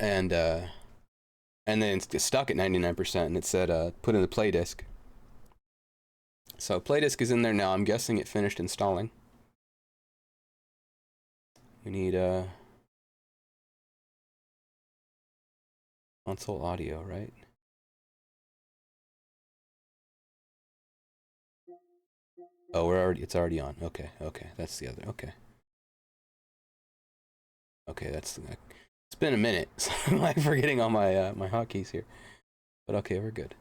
and then it's stuck at 99%, and it said put in the play disk. So play disk is in there now. I'm guessing it finished installing. We need console audio, right? Oh, it's already on. Okay, that's the other. Okay, it's been a minute, so I'm like forgetting all my my hotkeys here. But okay, we're good.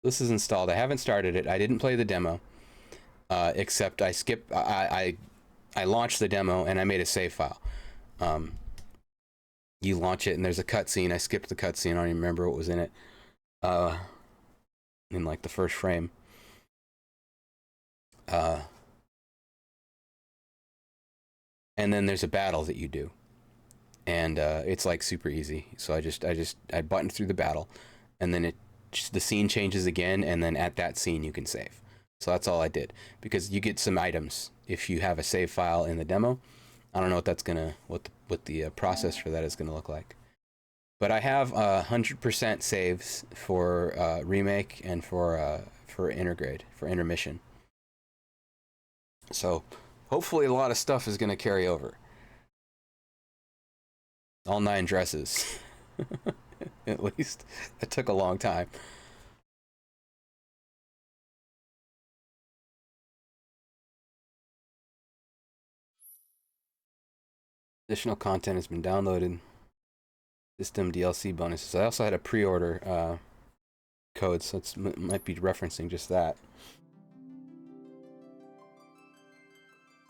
This is installed. I haven't started it. I didn't play the demo, except I launched the demo and I made a save file. You launch it and there's a cutscene. I skipped the cutscene. I don't even remember what was in it. In like the first frame. And then there's a battle that you do, and it's like super easy. So I buttoned through the battle, and then the scene changes again, and then at that scene you can save. So that's all I did, because you get some items if you have a save file in the demo. I don't know what the process for that is gonna look like, but I have 100% saves for remake and for intergrade, for intermission. So hopefully a lot of stuff is gonna carry over. All 9 dresses. At least. It took a long time. Additional content has been downloaded. System DLC bonuses. I also had a pre-order code, so it might be referencing just that.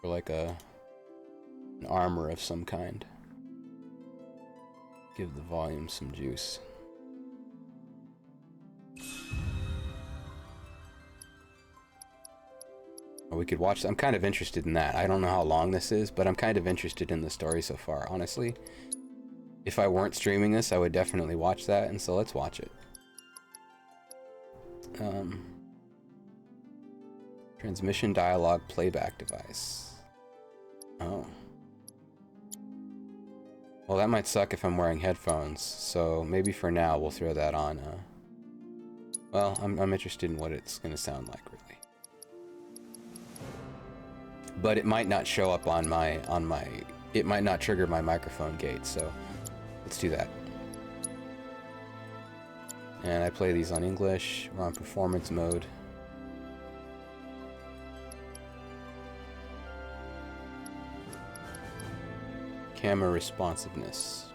For like an armor of some kind. Give the volume some juice. Or we could watch. I'm kind of interested in that. I don't know how long this is, but I'm kind of interested in the story so far, honestly. If I weren't streaming this, I would definitely watch that, and so let's watch it. Transmission dialogue playback device. Oh. Well, that might suck if I'm wearing headphones, so maybe for now we'll throw that on. Well, I'm interested in what it's gonna sound like, really. But it might not show up on my it might not trigger my microphone gate, so let's do that. And I play these on English. We're on performance mode. Camera responsiveness.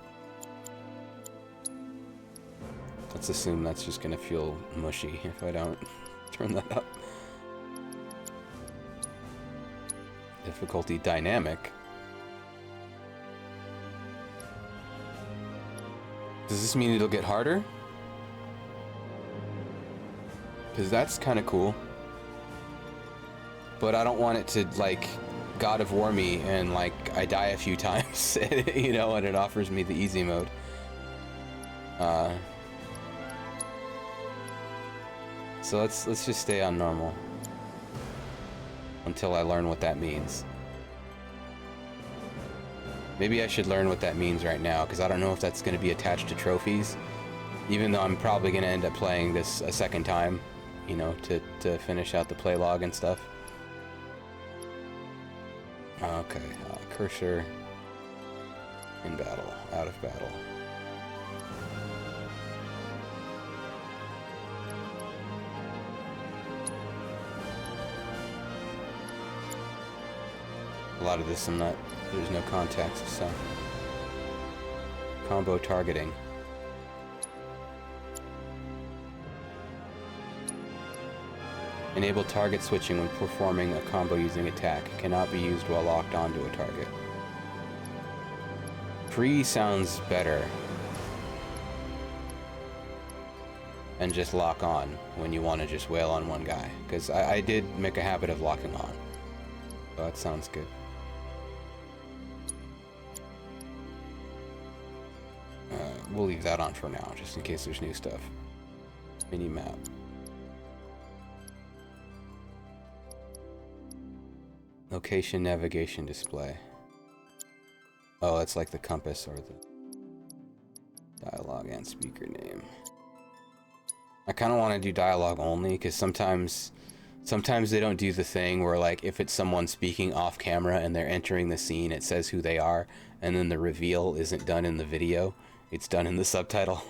Let's assume that's just gonna feel mushy if I don't turn that up. Difficulty dynamic. Does this mean it'll get harder? Because that's kind of cool. But I don't want it to, like, God of War me and, like, I die a few times, you know, and it offers me the easy mode. So let's just stay on normal. Until I learn what that means. Maybe I should learn what that means right now, because I don't know if that's going to be attached to trophies. Even though I'm probably going to end up playing this a second time, you know, to finish out the play log and stuff. Okay, cursor in battle, out of battle. A lot of this there's no context, so. Combo targeting. Enable target switching when performing a combo using attack. Cannot be used while locked onto a target. Pre sounds better. And just lock on when you want to just wail on one guy. Because I did make a habit of locking on. So that sounds good. We'll leave that on for now, just in case there's new stuff. Mini-map. Location navigation display. Oh, it's like the compass or the dialogue and speaker name. I kind of want to do dialogue only because sometimes they don't do the thing where, like, if it's someone speaking off camera and they're entering the scene, it says who they are, and then the reveal isn't done in the video, it's done in the subtitle.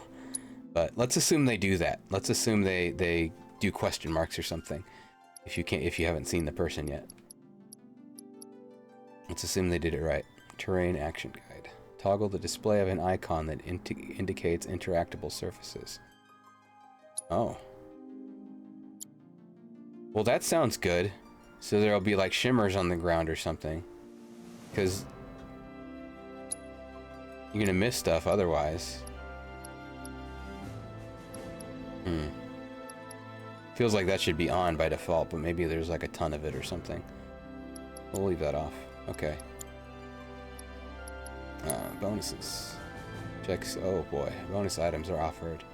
But let's assume they do that. Let's assume they do question marks or something if you haven't seen the person yet. Let's assume they did it right. Terrain action guide. Toggle the display of an icon that indicates interactable surfaces. Oh. Well, that sounds good. So there'll be like shimmers on the ground or something. Because you're gonna miss stuff otherwise. Feels like that should be on by default, but maybe there's like a ton of it or something. We'll leave that off. Okay. Bonuses. Checks. Oh boy. Bonus items are offered.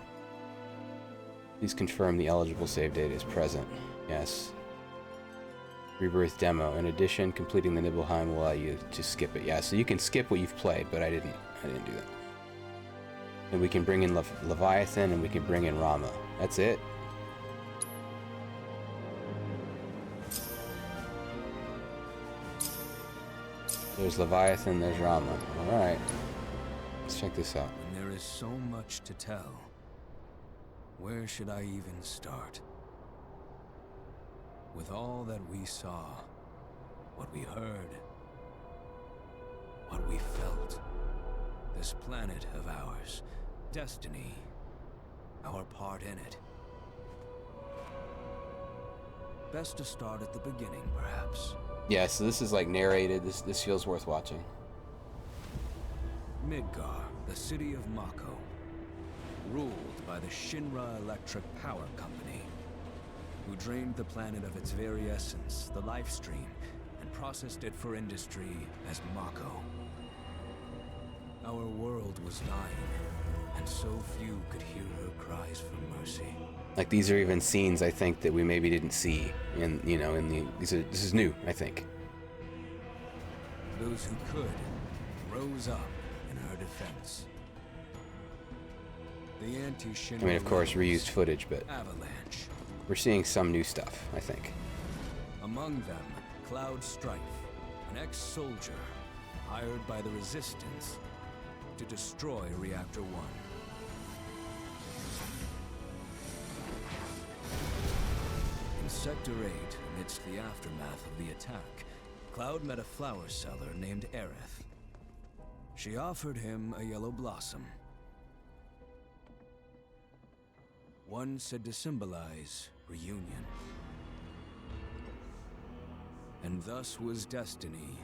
Please confirm the eligible save data is present. Yes. Rebirth demo. In addition, completing the Nibelheim will allow you to skip it. Yeah, so you can skip what you've played, but I didn't do that. And we can bring in Leviathan and we can bring in Rama. That's it. There's Leviathan, there's Rama. Alright. Let's check this out. And there is so much to tell. Where should I even start? With all that we saw, what we heard, what we felt, this planet of ours, destiny, our part in it. Best to start at the beginning, perhaps. Yeah, so this is like narrated. This feels worth watching. Midgar, the city of Mako, ruled by the Shinra Electric Power Company, who drained the planet of its very essence, the life stream, and processed it for industry as Mako. Our world was dying, and so few could hear her cries for mercy. Like, these are even scenes I think that we maybe didn't see in, you know, this is new, I think. Those who could rose up in her defense. The anti-Shinra, I mean, of course, reused footage, but Avalanche. we're seeing some new stuff, I think. Among them, Cloud Strife, an ex-soldier hired by the Resistance to destroy Reactor 1. In Sector 8, amidst the aftermath of the attack, Cloud met a flower seller named Aerith. She offered him a yellow blossom. One said to symbolize reunion. And thus was destiny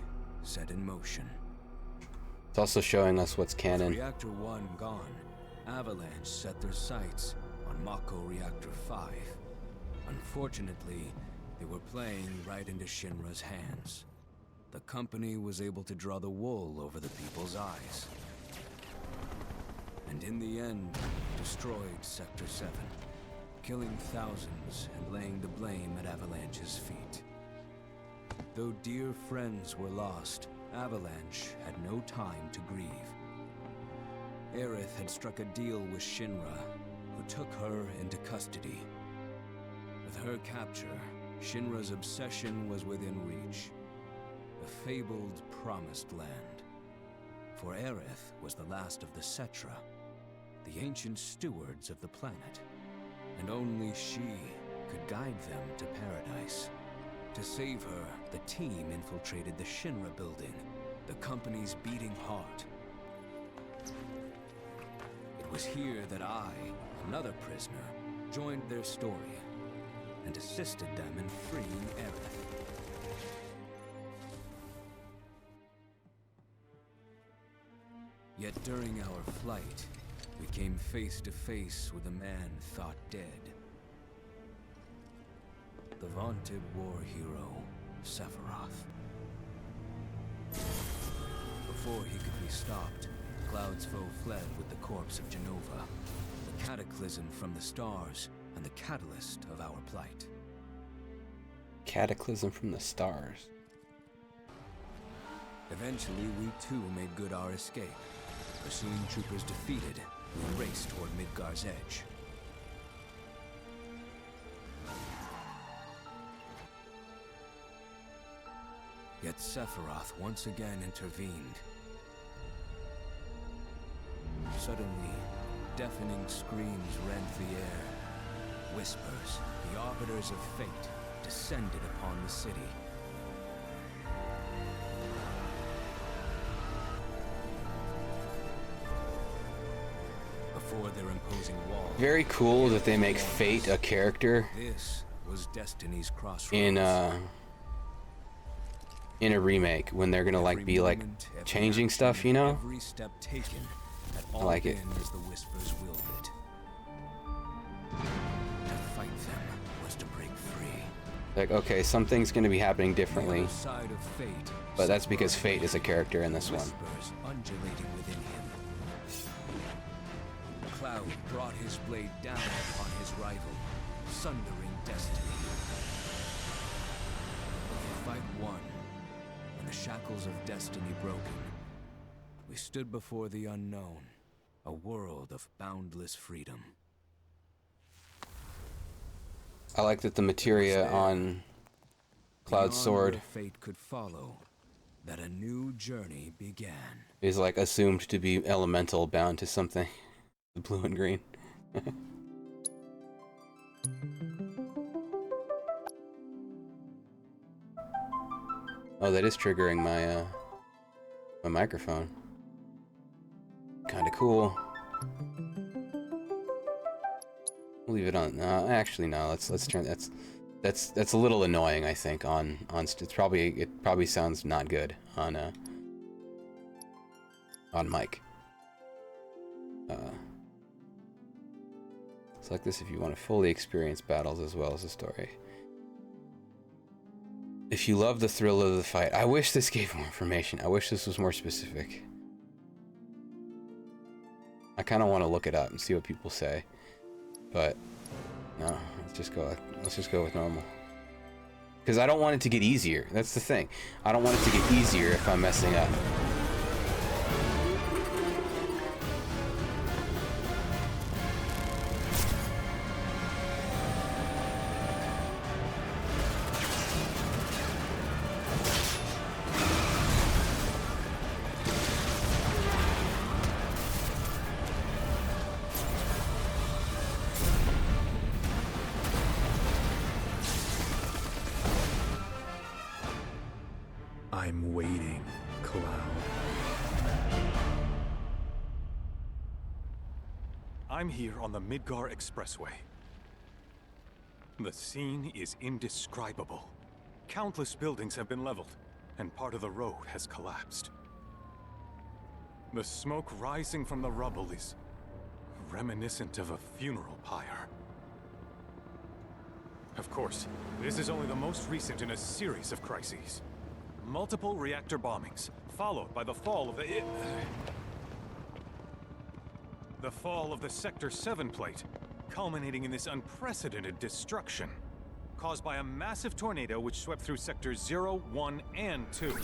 set in motion. It's also showing us what's canon. With Reactor 1 gone, Avalanche set their sights on Mako Reactor 5. Unfortunately, they were playing right into Shinra's hands. The company was able to draw the wool over the people's eyes. And in the end, destroyed Sector 7, killing thousands and laying the blame at Avalanche's feet. Though dear friends were lost, Avalanche had no time to grieve. Aerith had struck a deal with Shinra, who took her into custody. With her capture, Shinra's obsession was within reach. The fabled Promised Land. For Aerith was the last of the Cetra, the ancient stewards of the planet. And only she could guide them to paradise. To save her, the team infiltrated the Shinra building, the company's beating heart. It was here that I, another prisoner, joined their story and assisted them in freeing Aerith. Yet during our flight, we came face to face with a man thought dead. The vaunted war hero, Sephiroth. Before he could be stopped, Cloud's foe fled with the corpse of Genova, the cataclysm from the stars and the catalyst of our plight. Cataclysm from the stars. Eventually, we too made good our escape. Pursuing troopers defeated, we raced toward Midgar's edge. Yet Sephiroth once again intervened. Suddenly, deafening screams rent the air. Whispers, the arbiters of fate, descended upon the city. Before their imposing wall, Very cool that they make Fate a character this was Destiny's crossroads. In a remake when they're gonna like be like changing stuff, you know? Every step taken had I all like it. been as the Whispers willed it. To fight them was to break free. Like, okay, something's gonna be happening The differently, other side of fate, but that's because Fate is a character in this one. Whispers undulating within him. Cloud brought his blade down upon his rival, sundering destiny. The fight won, and the shackles of destiny broken. We stood before the unknown, a world of boundless freedom. I like that the materia on Cloud's Beyond sword where fate could follow, that a new journey began. is like assumed to be elemental, bound to something. The blue and green. Oh, that is triggering my my microphone. Kinda cool. We'll leave it on. No, actually no. Let's turn. That's a little annoying. I think it probably sounds not good on mic. It's like this if you want to fully experience battles as well as the story. If you love the thrill of the fight, I wish this gave more information. I wish this was more specific. I kind of want to look it up and see what people say, but no, let's just go with normal. Because I don't want it to get easier. That's the thing. I don't want it to get easier if I'm messing up. I'm waiting, Cloud. I'm here on the Midgar Expressway. The scene is indescribable. Countless buildings have been leveled, and part of the road has collapsed. The smoke rising from the rubble is reminiscent of a funeral pyre. Of course, this is only the most recent in a series of crises. Multiple reactor bombings, followed by the fall of the Sector 7 plate, culminating in this unprecedented destruction, caused by a massive tornado which swept through Sectors 0, 1, and 2.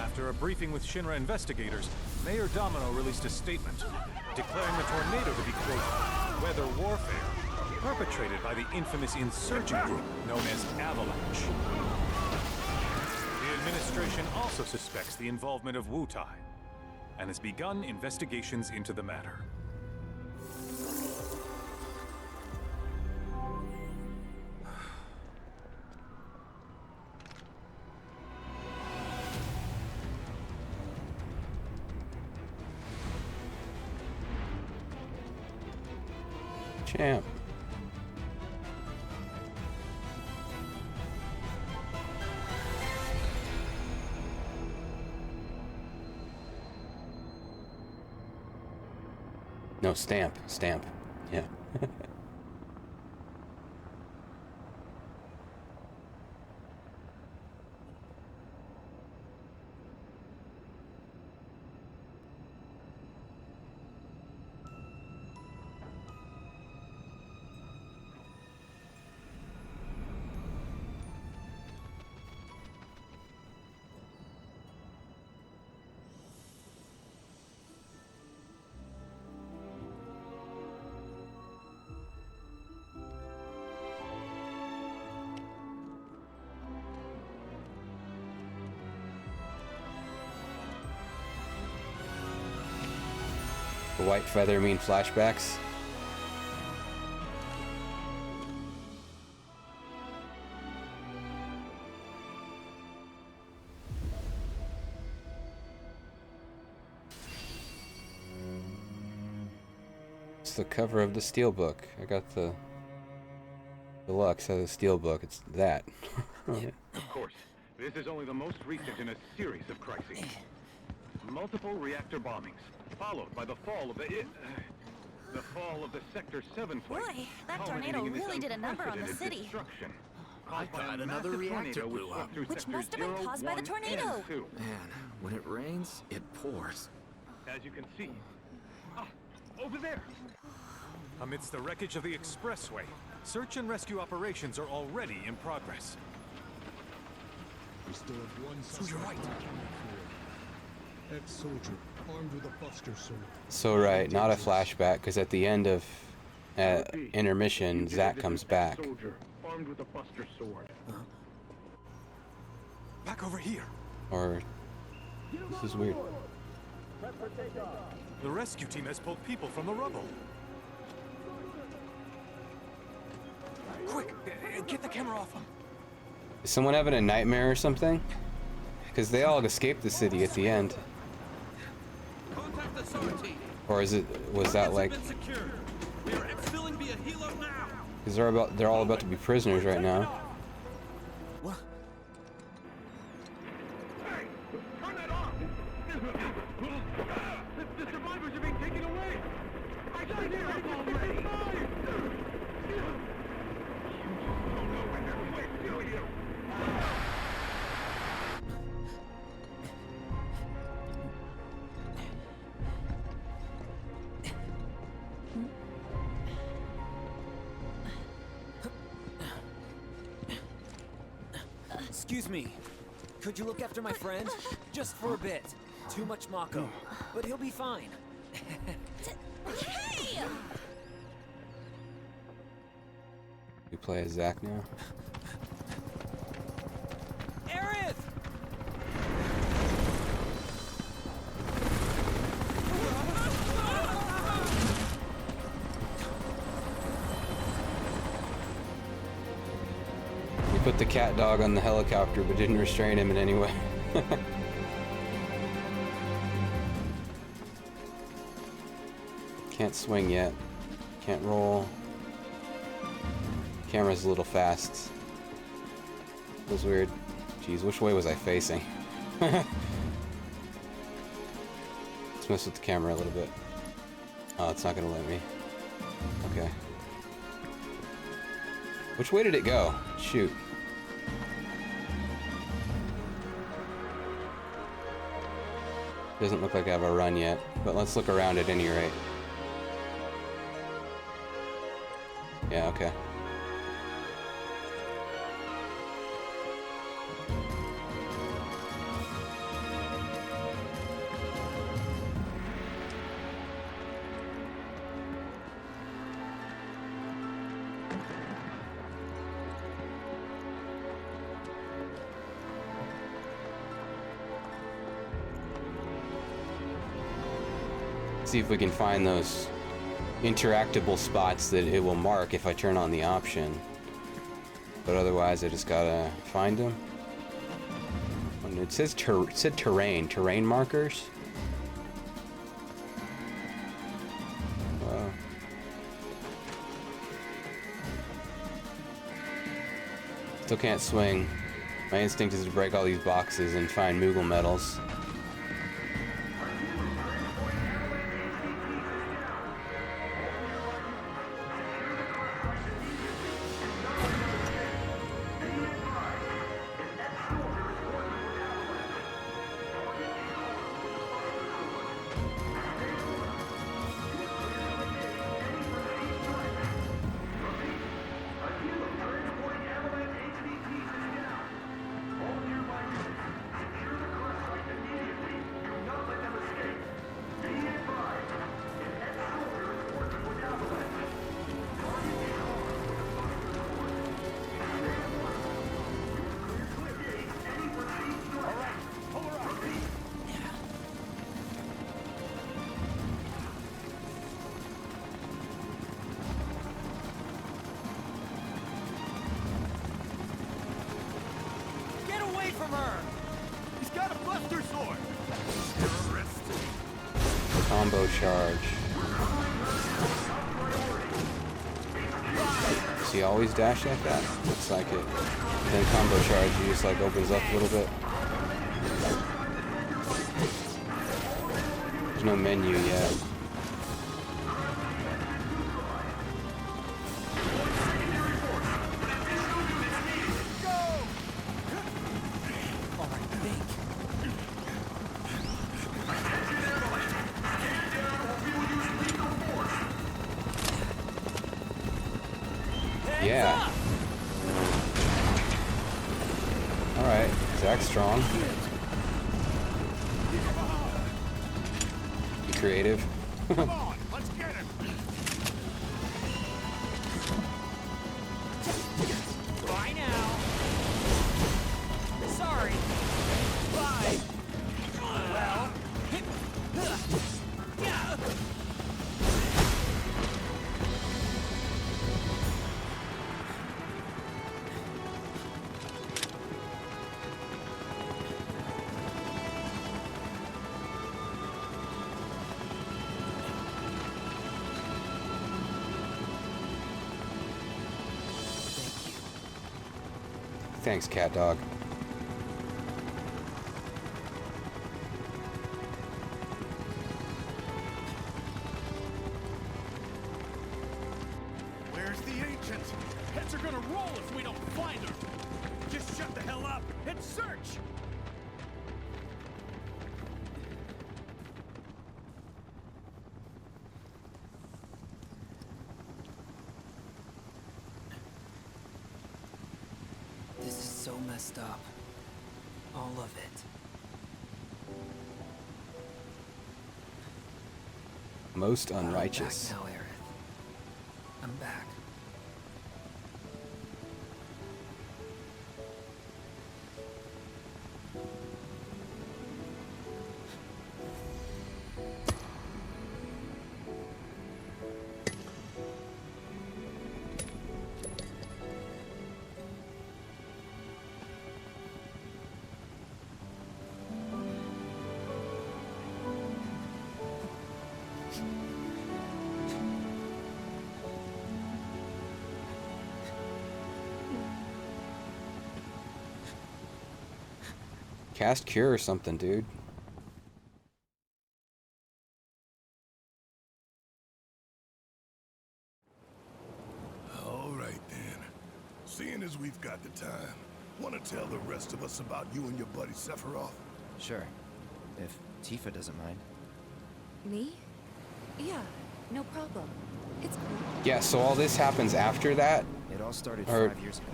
After a briefing with Shinra investigators, Mayor Domino released a statement, declaring the tornado to be, quote, weather warfare, perpetrated by the infamous insurgent group known as Avalanche. The administration also suspects the involvement of Wutai, and has begun investigations into the matter. Champ. No, stamp. Yeah. The white feather mean flashbacks. It's the cover of the steelbook. I got the deluxe of the steelbook. It's that. Of course, this is only the most recent in a series of crises. Multiple reactor bombings, followed by the fall of the Sector 7 flight. Boy, that tornado really did a number on the city. I thought another reactor blew up. Which must have been caused by the tornado. Man, when it rains, it pours. As you can see. Ah, over there! Amidst the wreckage of the expressway, search and rescue operations are already in progress. We still have one So you're right. Ex-soldier, armed with a buster sword. So right, not a flashback, because at the end of intermission, Zack comes back. Soldier, armed with a buster sword. Back over here. Or this is weird. The rescue team has pulled people from the rubble. Quick, get the camera off them. Is someone having a nightmare or something? Because they all escaped the city at the end. Contact authority. Or was that like? We are exfilling via helo now. Because they're all about to be prisoners right now. What? Hey! Turn that off! The survivors are being taken away! I got here already! You don't know when they're quick, do you? Excuse me. Could you look after my friend? Just for a bit. Too much Mako. But he'll be fine. Hey! We play as Zack now. Aerith! We put the cat dog on the helicopter, but didn't restrain him in any way. Can't swing yet. Can't roll. Camera's a little fast. Feels weird. Jeez, which way was I facing? Let's mess with the camera a little bit. Oh, it's not gonna let me. Okay. Which way did it go? Shoot. Doesn't look like I have a run yet, but let's look around at any rate. Yeah, okay. See if we can find those interactable spots that it will mark if I turn on the option. But otherwise, I just gotta find them. And it said terrain markers. Wow. Still can't swing. My instinct is to break all these boxes and find Moogle medals. Combo charge. Does he always dash like that? Looks like it. Then combo charge, he just like opens up a little bit. There's no menu yet. Yeah. Alright, Zach's strong. Be creative. Come on, let's get him. Bye now. Sorry. Bye. Well. Yeah. Thanks, cat dog. Where's the ancient? Heads are gonna roll if we don't find her. Just shut the hell up and search. This is so messed up. All of it. Most unrighteous. I'm back now, Aerith. I'm back. Cast cure or something, dude. All right then. Seeing as we've got the time, want to tell the rest of us about you and your buddy Sephiroth? Sure. If Tifa doesn't mind. Me? Yeah, no problem. It's cool. Yeah, so all this happens after that? It all started Or- 5 years ago.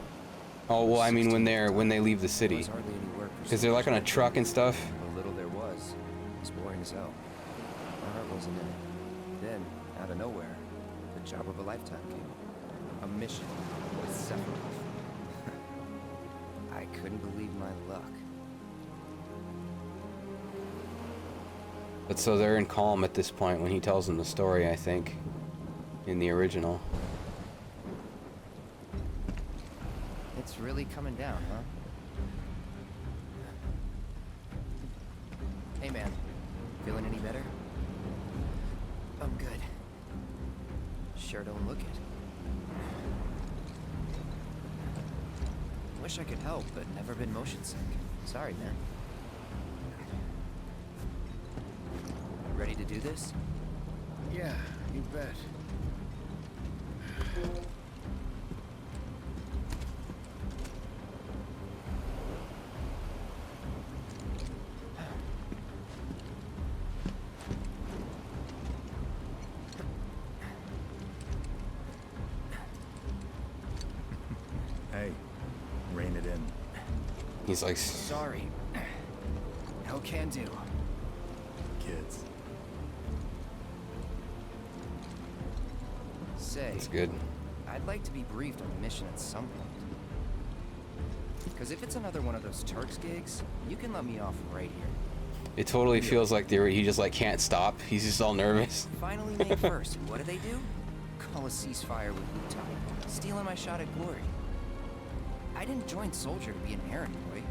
Oh, well, I mean when they leave the There city. was hardly any work for Because they're like on a truck and stuff. The little there was boring as hell. My heart wasn't in it. Then, out of nowhere, the job of a lifetime came. A mission with Sephiroth. I couldn't believe my luck. But so they're in calm at this point when he tells them the story, I think, in the original. It's really coming down, huh? Hey man, feeling any better? I'm good. Sure don't look it. Wish I could help, but never been motion sick. Sorry, man. Ready to do this? Yeah, you bet. Hey, rein it in. He's like, Sorry. No can do. Kids. Say, it's good. I'd like to be briefed on the mission at some point. Because if it's another one of those Turks gigs, you can let me off right here. It totally feels like he just like can't stop. He's just all nervous. Finally May 1st, what do they do? Call a ceasefire with Wutai, stealing my shot at glory. I didn't join Soldier to be an errand boy.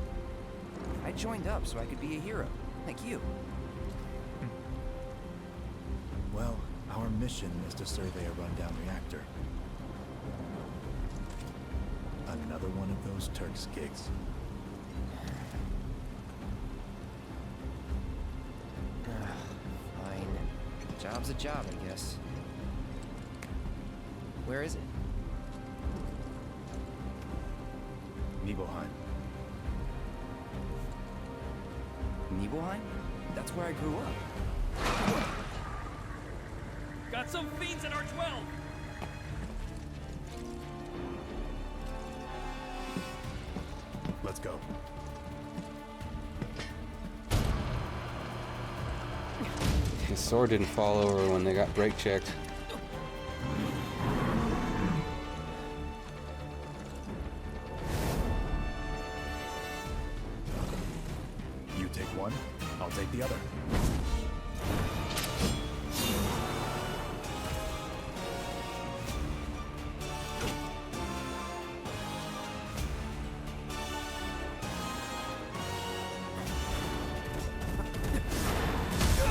I joined up so I could be a hero, like you. Well, our mission is to survey a rundown reactor. Another one of those Turks gigs. Fine. Job's a job, I guess. Where is it? Nibelheim. Nibelheim? That's where I grew up. Got some fiends in R12! Let's go. His sword didn't fall over when they got brake checked. You take one, I'll take the other.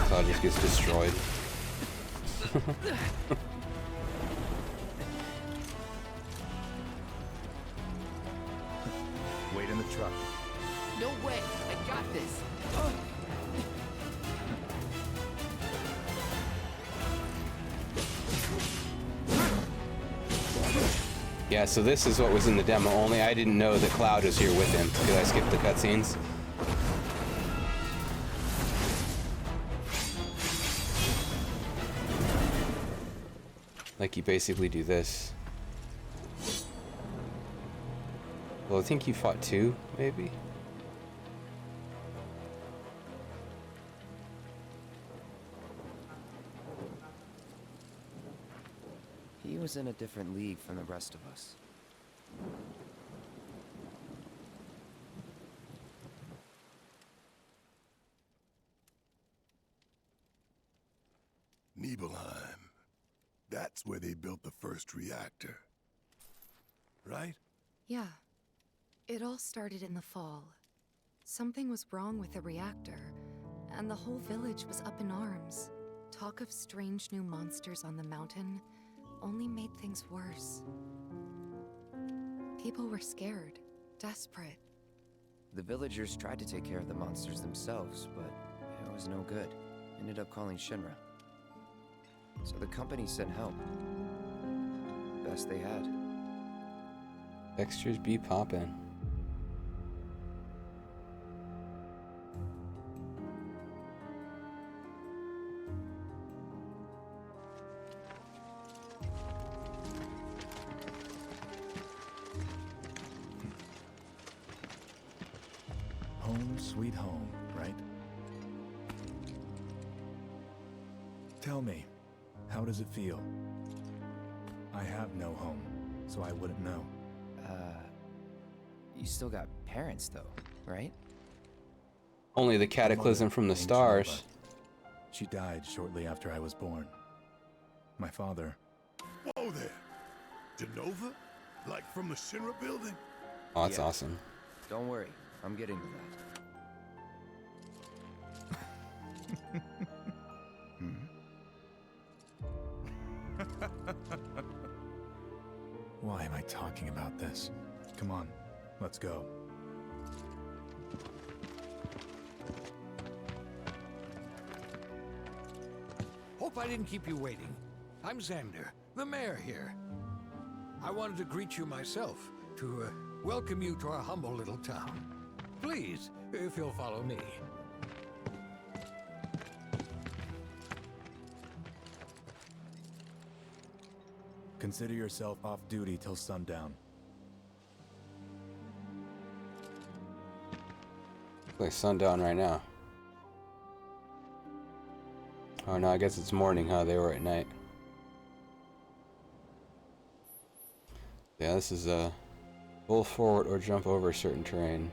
Cloud just gets destroyed. Wait in the truck. No way! I got this! Yeah, so this is what was in the demo, only I didn't know that Cloud was here with him because I skipped the cutscenes. Like, you basically do this. Well, I think you fought two, maybe? He was in a different league from the rest of us. Nibelheim. That's where they built the first reactor. Right? Yeah. It all started in the fall. Something was wrong with the reactor, and the whole village was up in arms. Talk of strange new monsters on the mountain only made things worse. People were scared, desperate. The villagers tried to take care of the monsters themselves, but it was no good. Ended up calling Shinra. So the company sent help. Best they had. Textures be poppin'. Home sweet home, right? Tell me, how does it feel? I have no home, so I wouldn't know. You still got parents though, right? Only the cataclysm from the stars. She died shortly after I was born. My father... Whoa there! Genova? Like from the Shinra building? Oh, that's awesome. Don't worry, I'm getting to that. Why am I talking about this? Come on, let's go. Hope I didn't keep you waiting. I'm Xander, the mayor here. I wanted to greet you myself, to welcome you to our humble little town. Please, if you'll follow me. Consider yourself off duty till sundown. It's like sundown right now. Oh no, I guess it's morning, huh? They were at night. Yeah, this is a pull forward or jump over certain terrain.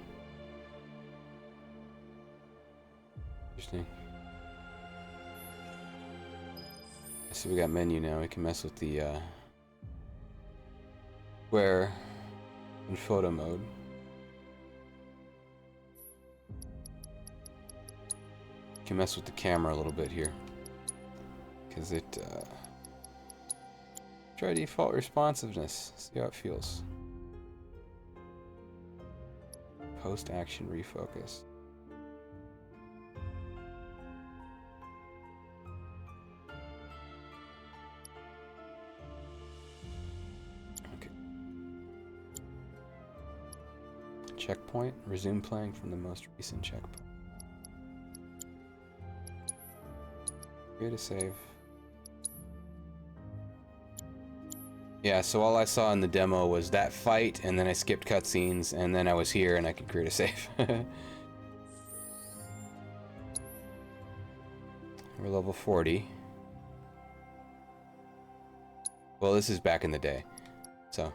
Interesting. So we got menu now. We can mess with the square in photo mode. Can mess with the camera a little bit here. because it try default responsiveness. See how it feels. Post-action refocus. Okay. Checkpoint. Resume playing from the most recent checkpoint. Create a save. Yeah, so all I saw in the demo was that fight, and then I skipped cutscenes, and then I was here and I could create a save. We're level 40. Well, this is back in the day, so.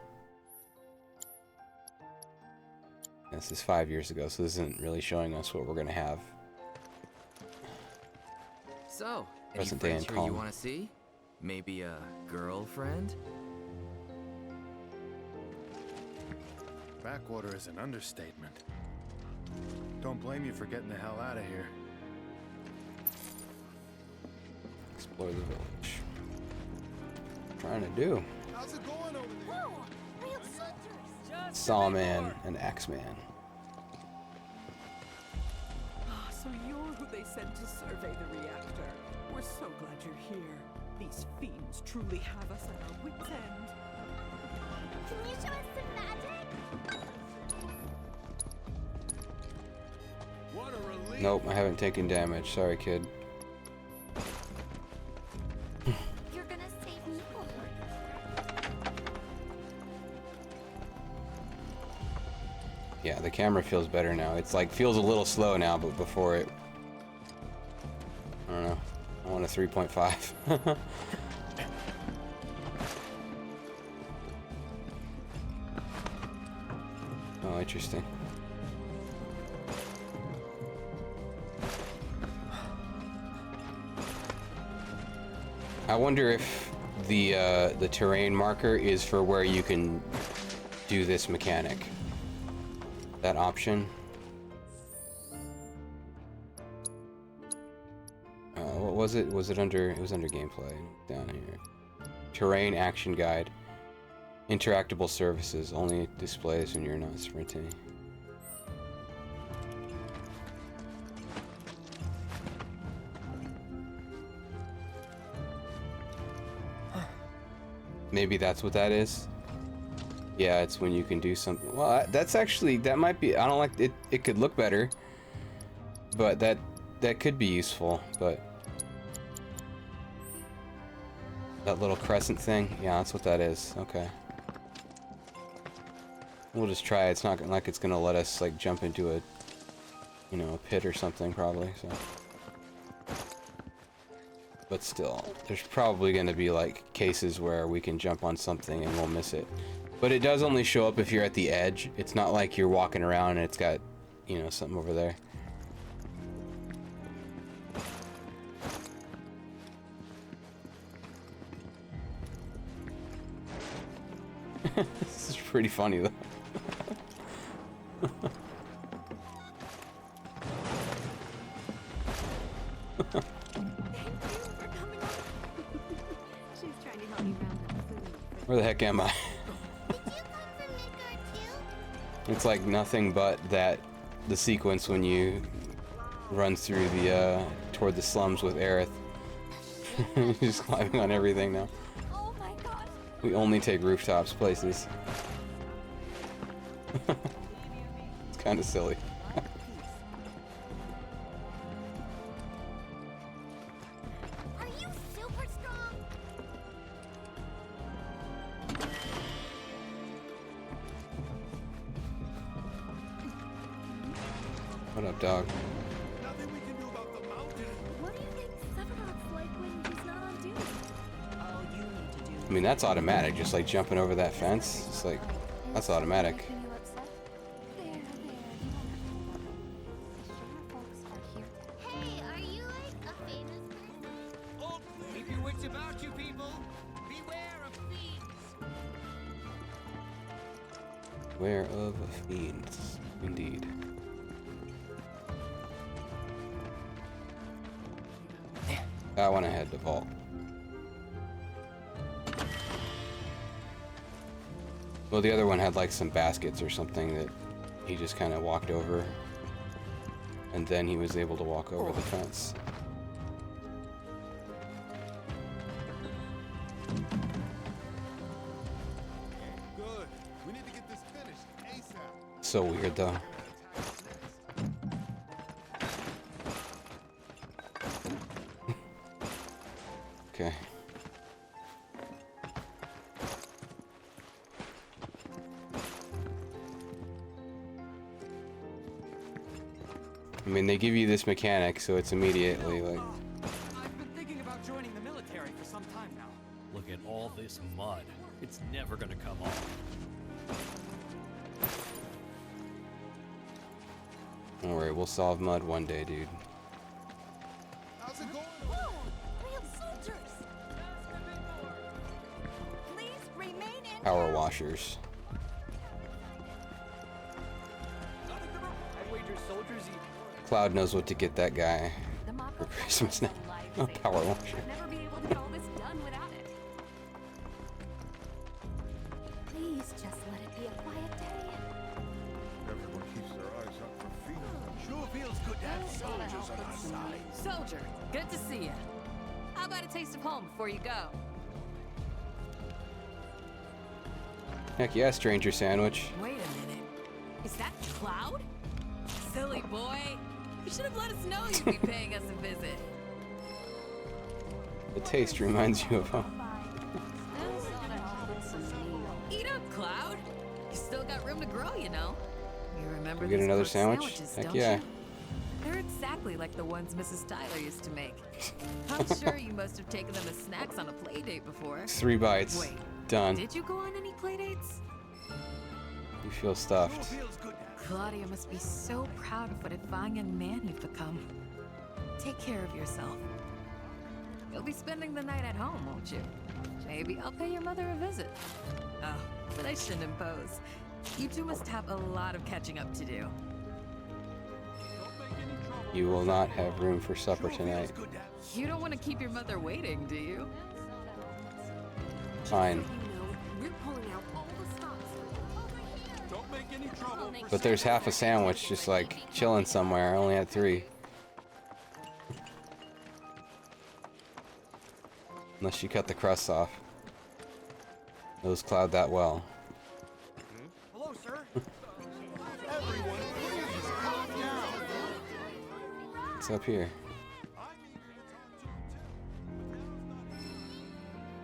This is 5 years ago, so this isn't really showing us what we're gonna have. So, any Present day friends and here you calm. want to see? Maybe a girlfriend? Backwater is an understatement. Don't blame you for getting the hell out of here. Explore the village. Trying to do. How's it going over there? Whoa! Real soldiers! Sawman and Axeman. Ah, so you're who they sent to survey the reactor. We're so glad you're here. These fiends truly have us at our wits' end. Can you show us some magic? What a relief. Nope, I haven't taken damage. Sorry, kid. You're gonna save me? Yeah, the camera feels better now. It's like feels a little slow now, but before it, I don't know. I want a 3.5. Oh, interesting. I wonder if the terrain marker is for where you can do this mechanic. That option. What was it? Was it under? It was under gameplay down here. Terrain action guide. Interactable surfaces only displays when you're not sprinting. Maybe that's what that is. Yeah, it's when you can do something. Well, that's actually, that might be, I don't like it. It could look better, but that could be useful. But that little crescent thing, yeah, that's what that is. Okay, we'll just try it. It's not like it's gonna let us like jump into a, you know, a pit or something probably. So. But still, there's probably going to be like cases where we can jump on something and we'll miss it. But it does only show up if you're at the edge. It's not like you're walking around and it's got, you know, something over there. This is pretty funny though. Where the heck am I? It's like nothing but that the sequence when you run through the toward the slums with Aerith. He's climbing on everything now. Oh my god. We only take rooftops places. It's kind of silly. Are you super strong? What up, dog? Nothing we can do about the mountain. What do you think Sephiroth's like when he's not on duty? All you need to do. I mean, that's automatic. Just like jumping over that fence. It's like, that's automatic. Making you upset? There, you won't have to worry. The Shinra folks are here. Hey, are you like a famous person? Keep your wits about you, people. Beware of fiends. Beware of fiends, indeed. I want to head to Vault. Well, the other one had like some baskets or something that he just kind of walked over, and then he was able to walk over the fence. Good. We need to get this finished ASAP. So weird though. Okay. I mean, they give you this mechanic, so it's immediately like... I've been thinking about joining the military for some time now. Look at all this mud. It's never gonna come off. Don't worry, we'll solve mud one day, dude. How's it going? Whoa! Real soldiers! Please remain in Power washers. I wager soldiers eat. Cloud knows what to get that guy for Christmas now. A power washer. never be able to get all this done without it. Please just let it be a quiet day. Everyone keeps their eyes up for feet. Sure feels good to have soldiers on our side. Soldier, good to see you. How about a taste of home before you go? Heck yeah, stranger sandwich. Wait a minute. Is that Cloud? Silly boy. You should have let us know you'd be paying us a visit. The taste reminds you of home. Eat up, Cloud. You still got room to grow, you know. You remember We get these another cooked sandwich? sandwiches, Heck don't yeah. you? They're exactly like the ones Mrs. Tyler used to make. I'm sure you must have taken them as snacks on a play date before. 3 bites. Wait, Done. did you go on any play dates? You feel stuffed. Claudia must be so proud of what a fine young man you've become. Take care of yourself. You'll be spending the night at home, won't you? Maybe I'll pay your mother a visit. Oh, but I shouldn't impose. You two must have a lot of catching up to do. You will not have room for supper tonight. You don't want to keep your mother waiting, do you? Fine. We're pulling out all the stops. Don't make any trouble. But there's half a sandwich just like chilling somewhere. I only had 3. Unless you cut the crusts off. Those Cloud that well. Hello, sir. Everyone, please calm down. What's up here?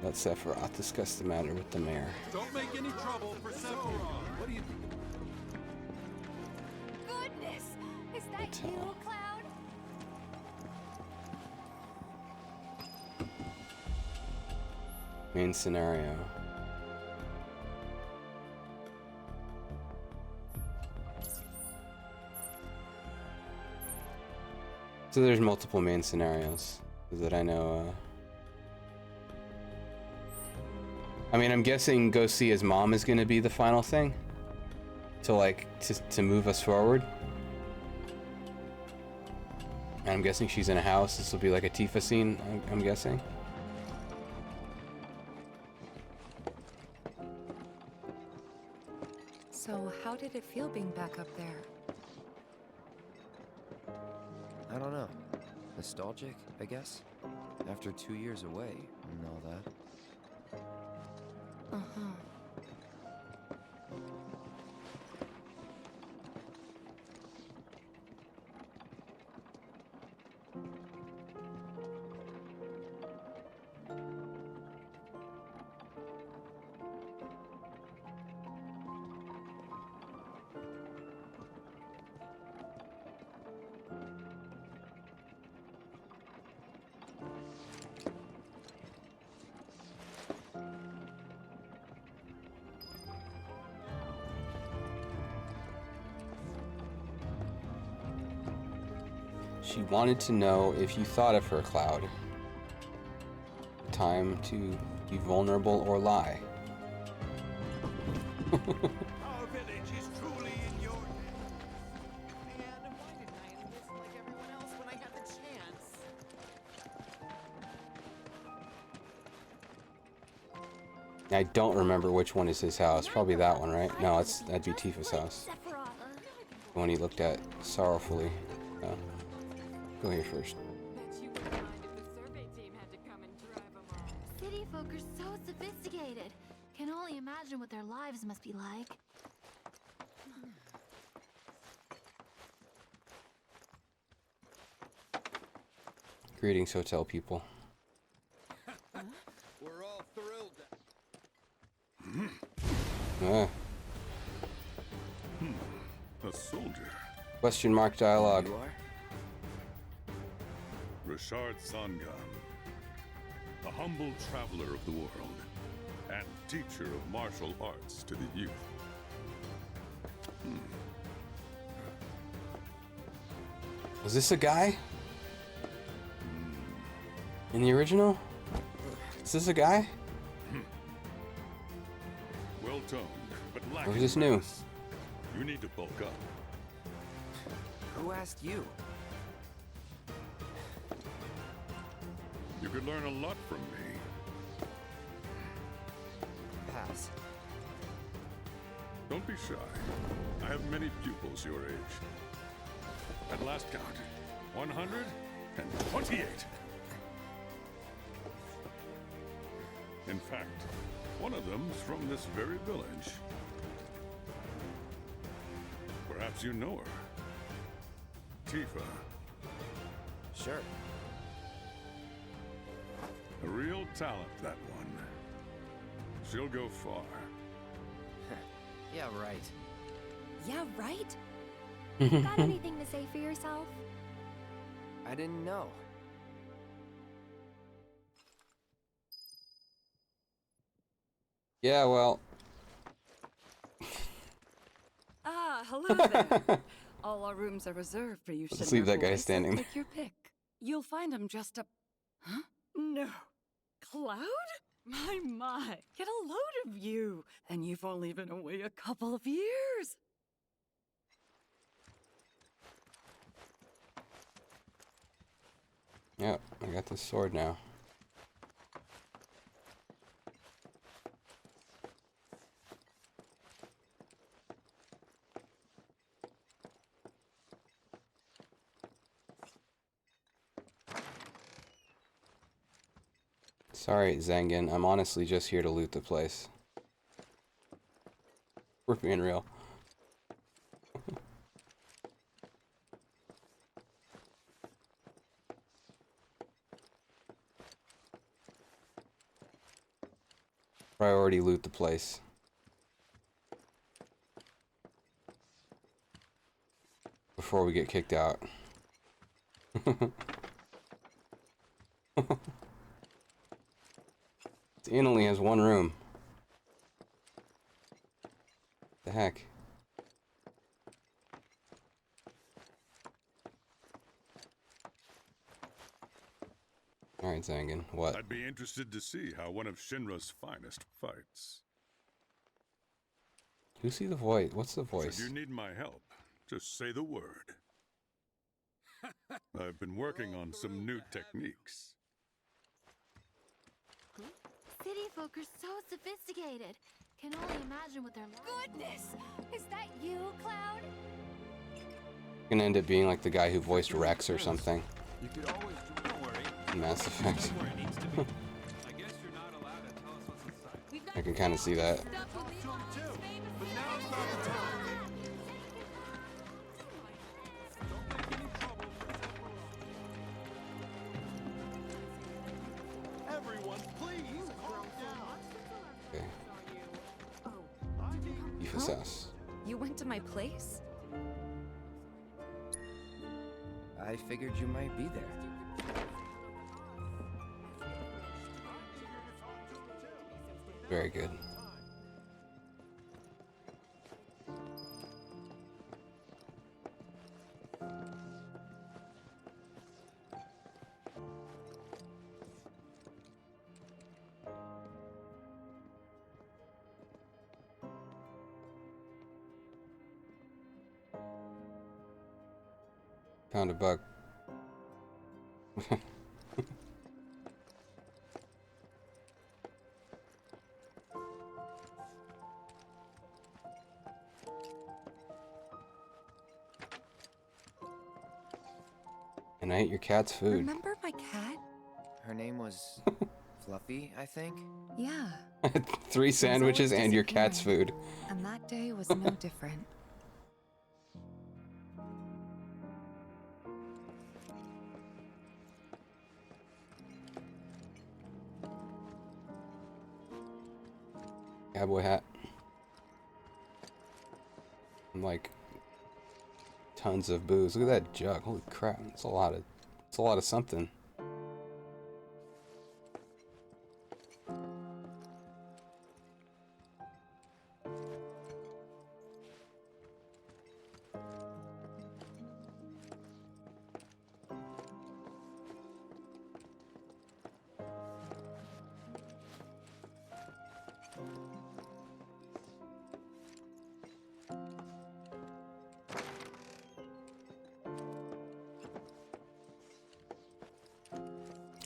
Let Sephiroth discuss the matter with the mayor. Don't make any trouble for Sephiroth. What do you... Goodness! Is that Tell. you, Cloud? Main scenario. So there's multiple main scenarios that I know. I mean, I'm guessing go see his mom is going to be the final thing to move us forward. And I'm guessing she's in a house. This will be like a Tifa scene, I'm guessing. So, how did it feel being back up there? I don't know. Nostalgic, I guess? After 2 years away and all that. Uh-huh. She wanted to know if you thought of her, Cloud. Time to be vulnerable or lie. Our village is truly in your... Man, why didn't I enlist like everyone else when I had the chance? I don't remember which one is his house. Probably that one, right? No, that'd be Tifa's house. The one he looked at sorrowfully. Go here first. City folk are so sophisticated. Can only imagine what their lives must be like. Greetings, hotel people. We're all thrilled. A soldier. Question mark dialogue. You are? Richard Sangan. A humble traveler of the world. And teacher of martial arts to the youth. Was this a guy? In the original? Is this a guy? Well toned, but Or lacking is this new? finesse. You need to bulk up. Who asked you? You could learn a lot from me. Pass. Don't be shy. I have many pupils your age. At last count, 128. In fact, one of them's from this very village. Perhaps you know her. Tifa. Sure. A real talent, that one. She'll go far. Yeah, right. Yeah, right? Got anything to say for yourself? I didn't know. Yeah, well. Ah, hello there. All our rooms are reserved for you. Let's leave that guy Shinra boys, so standing there. Take your pick. You'll find him just up. Huh? No. Cloud? My. Get a load of you. And you've only been away a couple of years. Yep, I got this sword now. Sorry, Zangan. I'm honestly just here to loot the place. We're being real. Priority loot the place. Before we get kicked out. The inn only has one room. The heck? Alright, Zangan, what? I'd be interested to see how one of Shinra's finest fights. Who's the voice? What's the voice? Should you need my help, just say the word. I've been working on some new techniques. City folk are so sophisticated. Can only imagine what their Goodness! Is that you, Cloud? Gonna end up being like the guy who voiced Rex or something. You could always do. Don't worry. Mass Effect. Where it needs to be. I guess you're not allowed to tell us what's inside. I can kind of see that. But now's not the time. Everyone, please calm down. Okay. Tifa's house. You went to my place? I figured you might be there. Very good. Found a bug. And I ate your cat's food. Remember my cat? Her name was Fluffy, I think? Yeah. 3 sandwiches and your cat's food. And that day was no different. Cowboy hat. And like tons of booze. Look at that jug. Holy crap. It's a lot of something.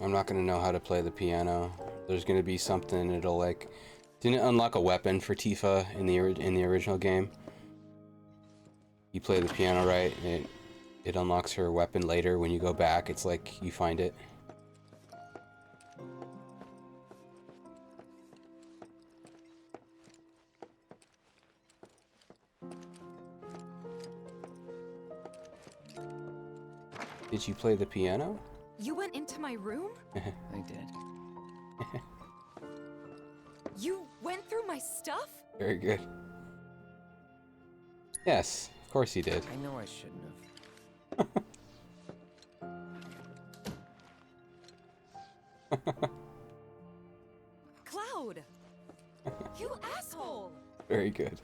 I'm not gonna know how to play the piano. There's gonna be something. It'll like, didn't it unlock a weapon for Tifa in the original game? You play the piano right, and it unlocks her weapon later. When you go back, it's like you find it. Did you play the piano? You went into my room? I did. You went through my stuff? Very good. Yes, of course you did. I know I shouldn't have. Cloud! You asshole! Very good.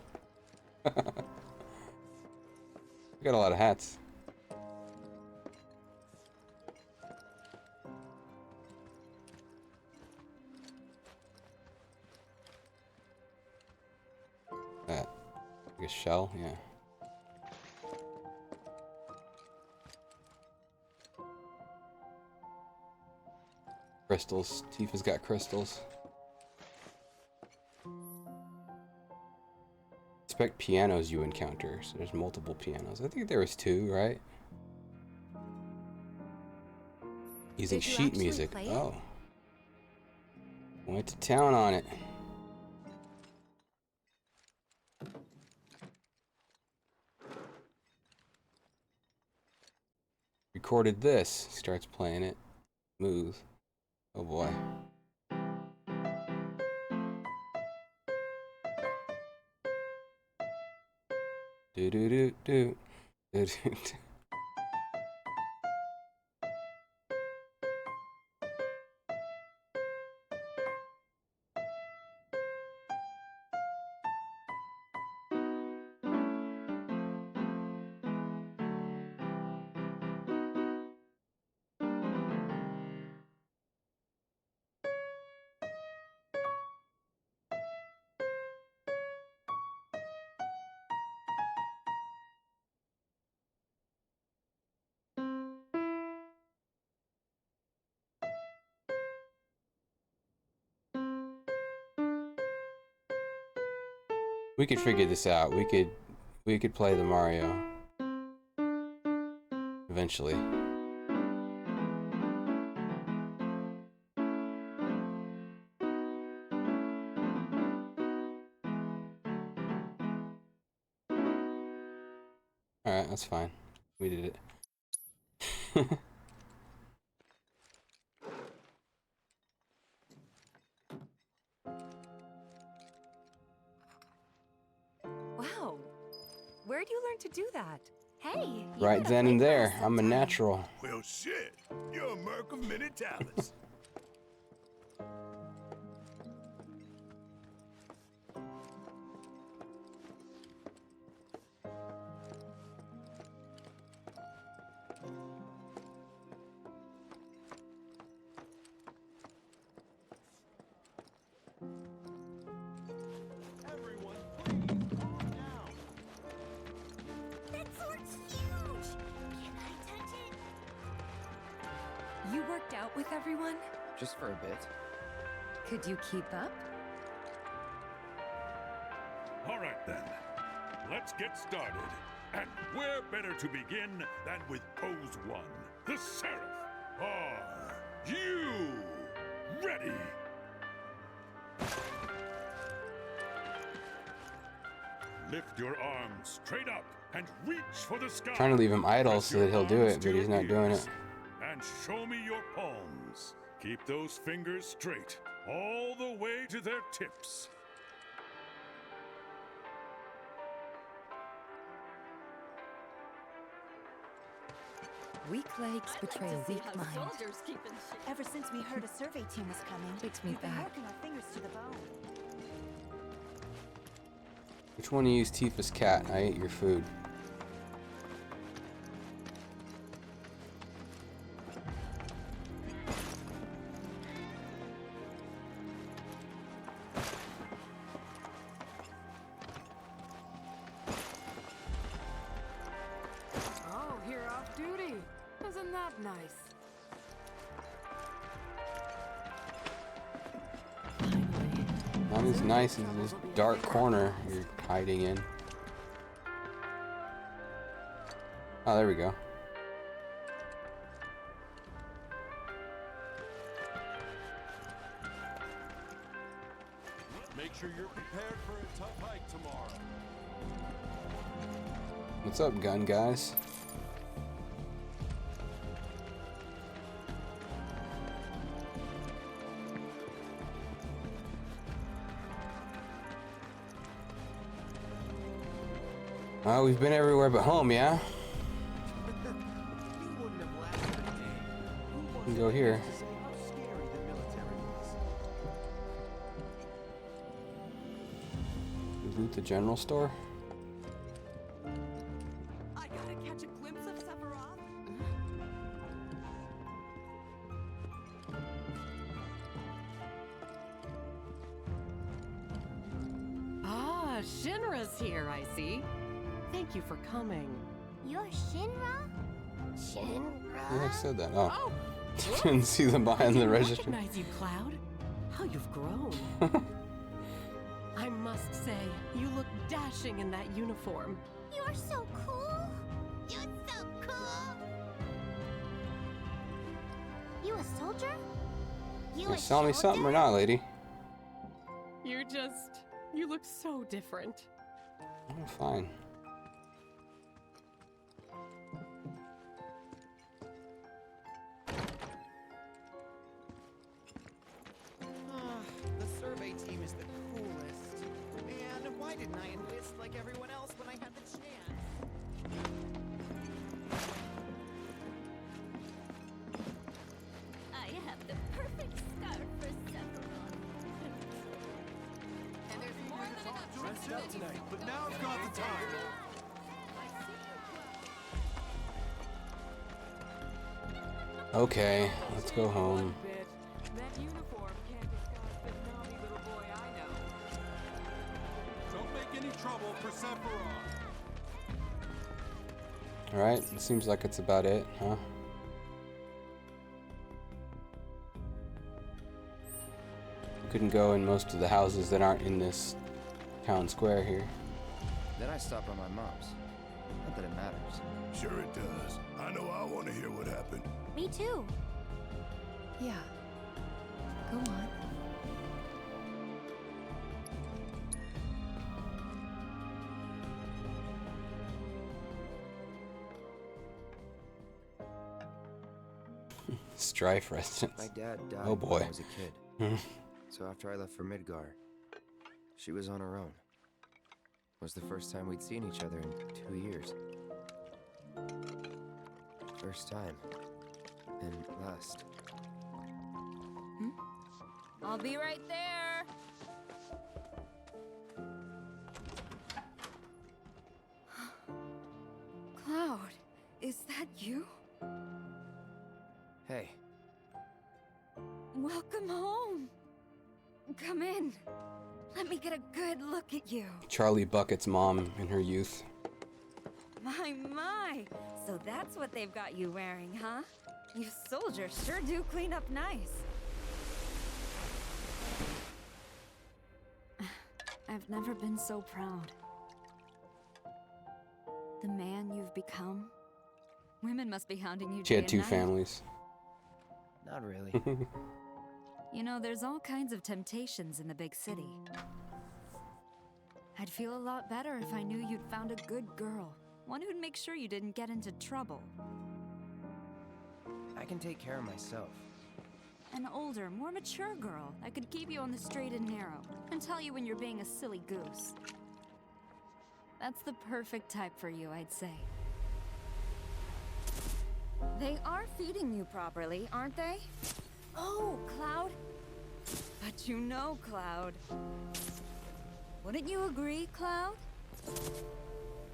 We got a lot of hats. That, like a shell, yeah. Crystals. Tifa's got crystals. Expect pianos you encounter. So there's multiple pianos. I think there was 2, right? Using sheet music. Oh. Went to town on it. Recorded this. Starts playing it. Smooth. Oh boy. Do do do do. Do do do. We could figure this out. We could play the Mario eventually. Alright, that's fine. We did it. Wow. Where'd you learn to do that? Hey, Right then and there. I'm a natural. Well, shit. You're a merc of many talents. That sword's huge! Can I touch it? You worked out with everyone? Just for a bit. Could you keep up? All right then, let's get started. And where better to begin than with pose 1? the Seraph. Are you ready? Lift your arms straight up and reach for the sky. Trying to leave him idle Press so your that he'll do arms it, to but he's your not doing ears. it. And show me your palms. Keep those fingers straight, all the way to their tips. Weak legs betray a weak mind. Ever since we heard a survey team was coming, Takes me we've been back. working our fingers to the bone. Which one of you is Tifa's cat? I ate your food. Oh, you're off duty. Isn't that nice? Not as nice as this dark corner you're hiding in. Oh, there we go. Make sure you're prepared for a tough hike tomorrow. What's up, gun guys? Oh, we've been everywhere but home, yeah? We can go here. Loot the general store? I gotta catch a glimpse of Sephiroth. Ah, Shinra's here, I see. Thank you for coming. You're Shinra? Shinra? Yeah, I said that. Oh. Didn't see them behind the register. I recognize you, Cloud. How you've grown. I must say, you look dashing in that uniform. You're so cool. You're so cool. You a soldier? You You a sell me something or not, lady? You look so different. Oh, fine. The survey team is the coolest. Man, why didn't I enlist like everyone else when I had the chance? I have the perfect scarf for Sephiroth. And there's more than enough Dressed up tonight, but now's not the time. Okay, let's go home. That uniform can't disguise the naughty little boy I know. Don't make any trouble for Sephiroth. Alright, it seems like it's about it, huh? We couldn't go in most of the houses that aren't in this town square here. Then I stopped by my mom's. Not that it matters. Sure it does. I know I want to hear what happened. Me too. Yeah. Go on. Strife residence. My dad died Oh boy. when I was a kid. So after I left for Midgar, she was on her own. It was the first time we'd seen each other in 2 years. First time. And last. I'll be right there. Cloud, is that you? Hey. Welcome home. Come in. Let me get a good look at you. Charlie Bucket's mom in her youth. My. So that's what they've got you wearing, huh? You soldiers sure do clean up nice. I've never been so proud. The man you've become, Women must be hounding you She day had 2 and night. families. Not really. You know, there's all kinds of temptations in the big city. I'd feel a lot better if I knew you'd found a good girl. One who'd make sure you didn't get into trouble. I can take care of myself. An older, more mature girl that could keep you on the straight and narrow and tell you when you're being a silly goose. That's the perfect type for you, I'd say. They are feeding you properly, aren't they? Oh, Cloud. But you know, Cloud. Wouldn't you agree, Cloud?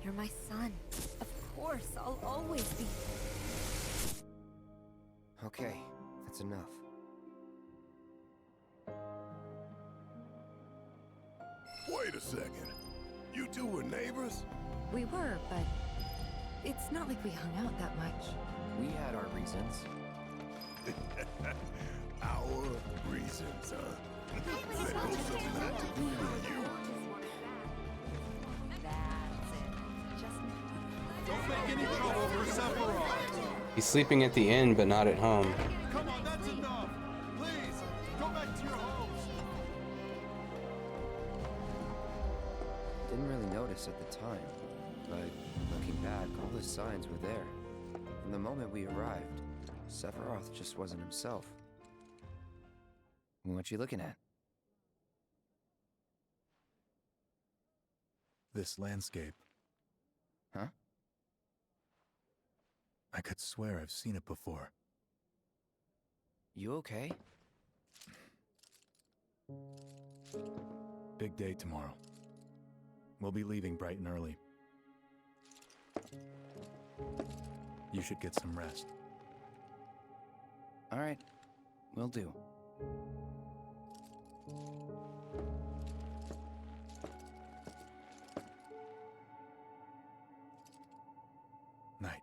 You're my son. Of course, I'll always be. Okay, that's enough. Wait a second. You two were neighbors? We were, but it's not like we hung out that much. We had our reasons. Our reasons, huh? That most doesn't have to do with you. Don't make any trouble for Sephiroth. He's sleeping at the inn, but not at home. Come on, that's enough. Please, go back to your homes. Didn't really notice at the time, but looking back, all the signs were there. From the moment we arrived, Sephiroth just wasn't himself. What you looking at? This landscape. Huh? I could swear I've seen it before. You okay? Big day tomorrow. We'll be leaving bright and early. You should get some rest. All right, will do. Night.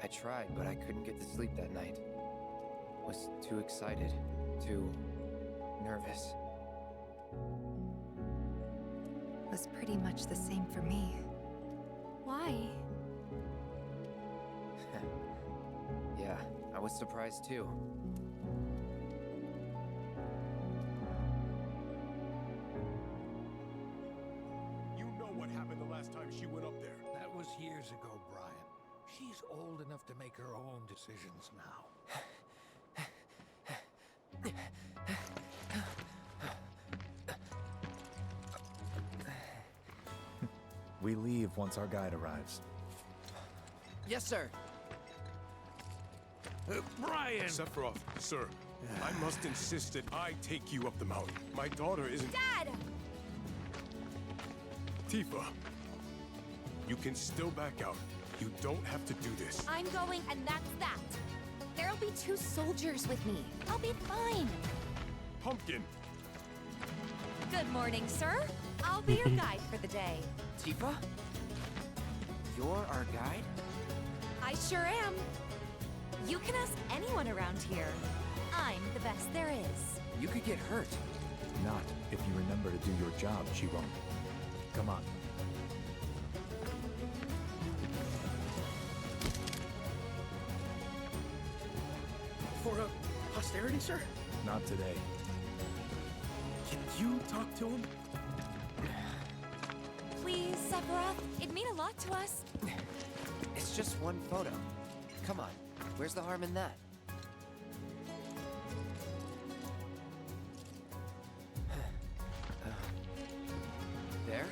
I tried, but I couldn't get to sleep that night. Was too excited, too nervous. Was pretty much the same for me. Why? Yeah, I was surprised too. You know what happened the last time she went up there. That was years ago, Brian. She's old enough to make her own decisions now. We leave once our guide arrives. Yes, sir. Brian! Sephiroth, sir, I must insist that I take you up the mountain. My daughter isn't... Dad! Tifa, you can still back out. You don't have to do this. I'm going, and that's that. There'll be 2 soldiers with me. I'll be fine. Pumpkin! Good morning, sir. I'll be your guide for the day. Tifa? You're our guide? I sure am. You can ask anyone around here. I'm the best there is. You could get hurt. Not if you remember to do your job, she won't. Come on. For posterity, sir? Not today. Can you talk to him? Please, Sephiroth. It'd mean a lot to us. It's just one photo. Come on, where's the harm in that? There?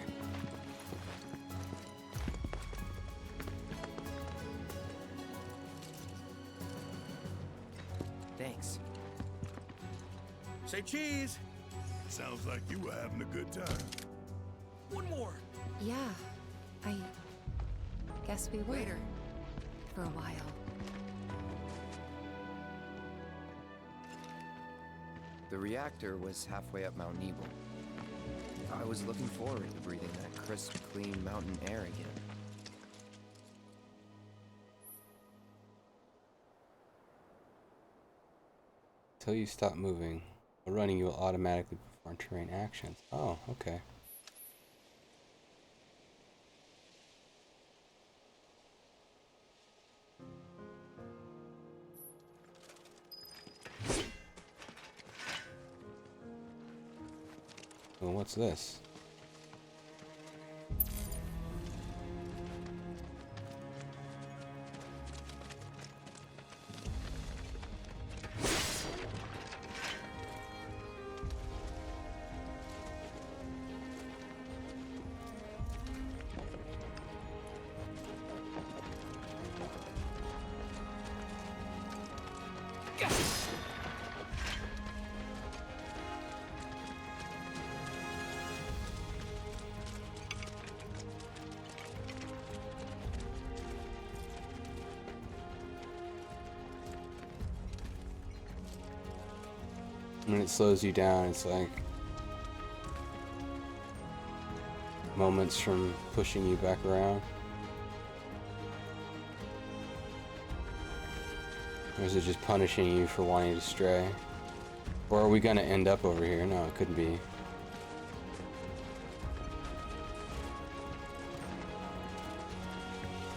Thanks. Say cheese! Sounds like you were having a good time. One more! Yeah, I guess we were. Later. For a while. The reactor was halfway up Mount Nebel. I was looking forward to breathing that crisp, clean mountain air again. Until you stop moving, while running you will automatically perform Foreign terrain actions. Oh, okay. Well, what's this? When it slows you down, it's like moments from pushing you back around. Or is it just punishing you for wanting to stray? Or are we gonna end up over here? No, it couldn't be.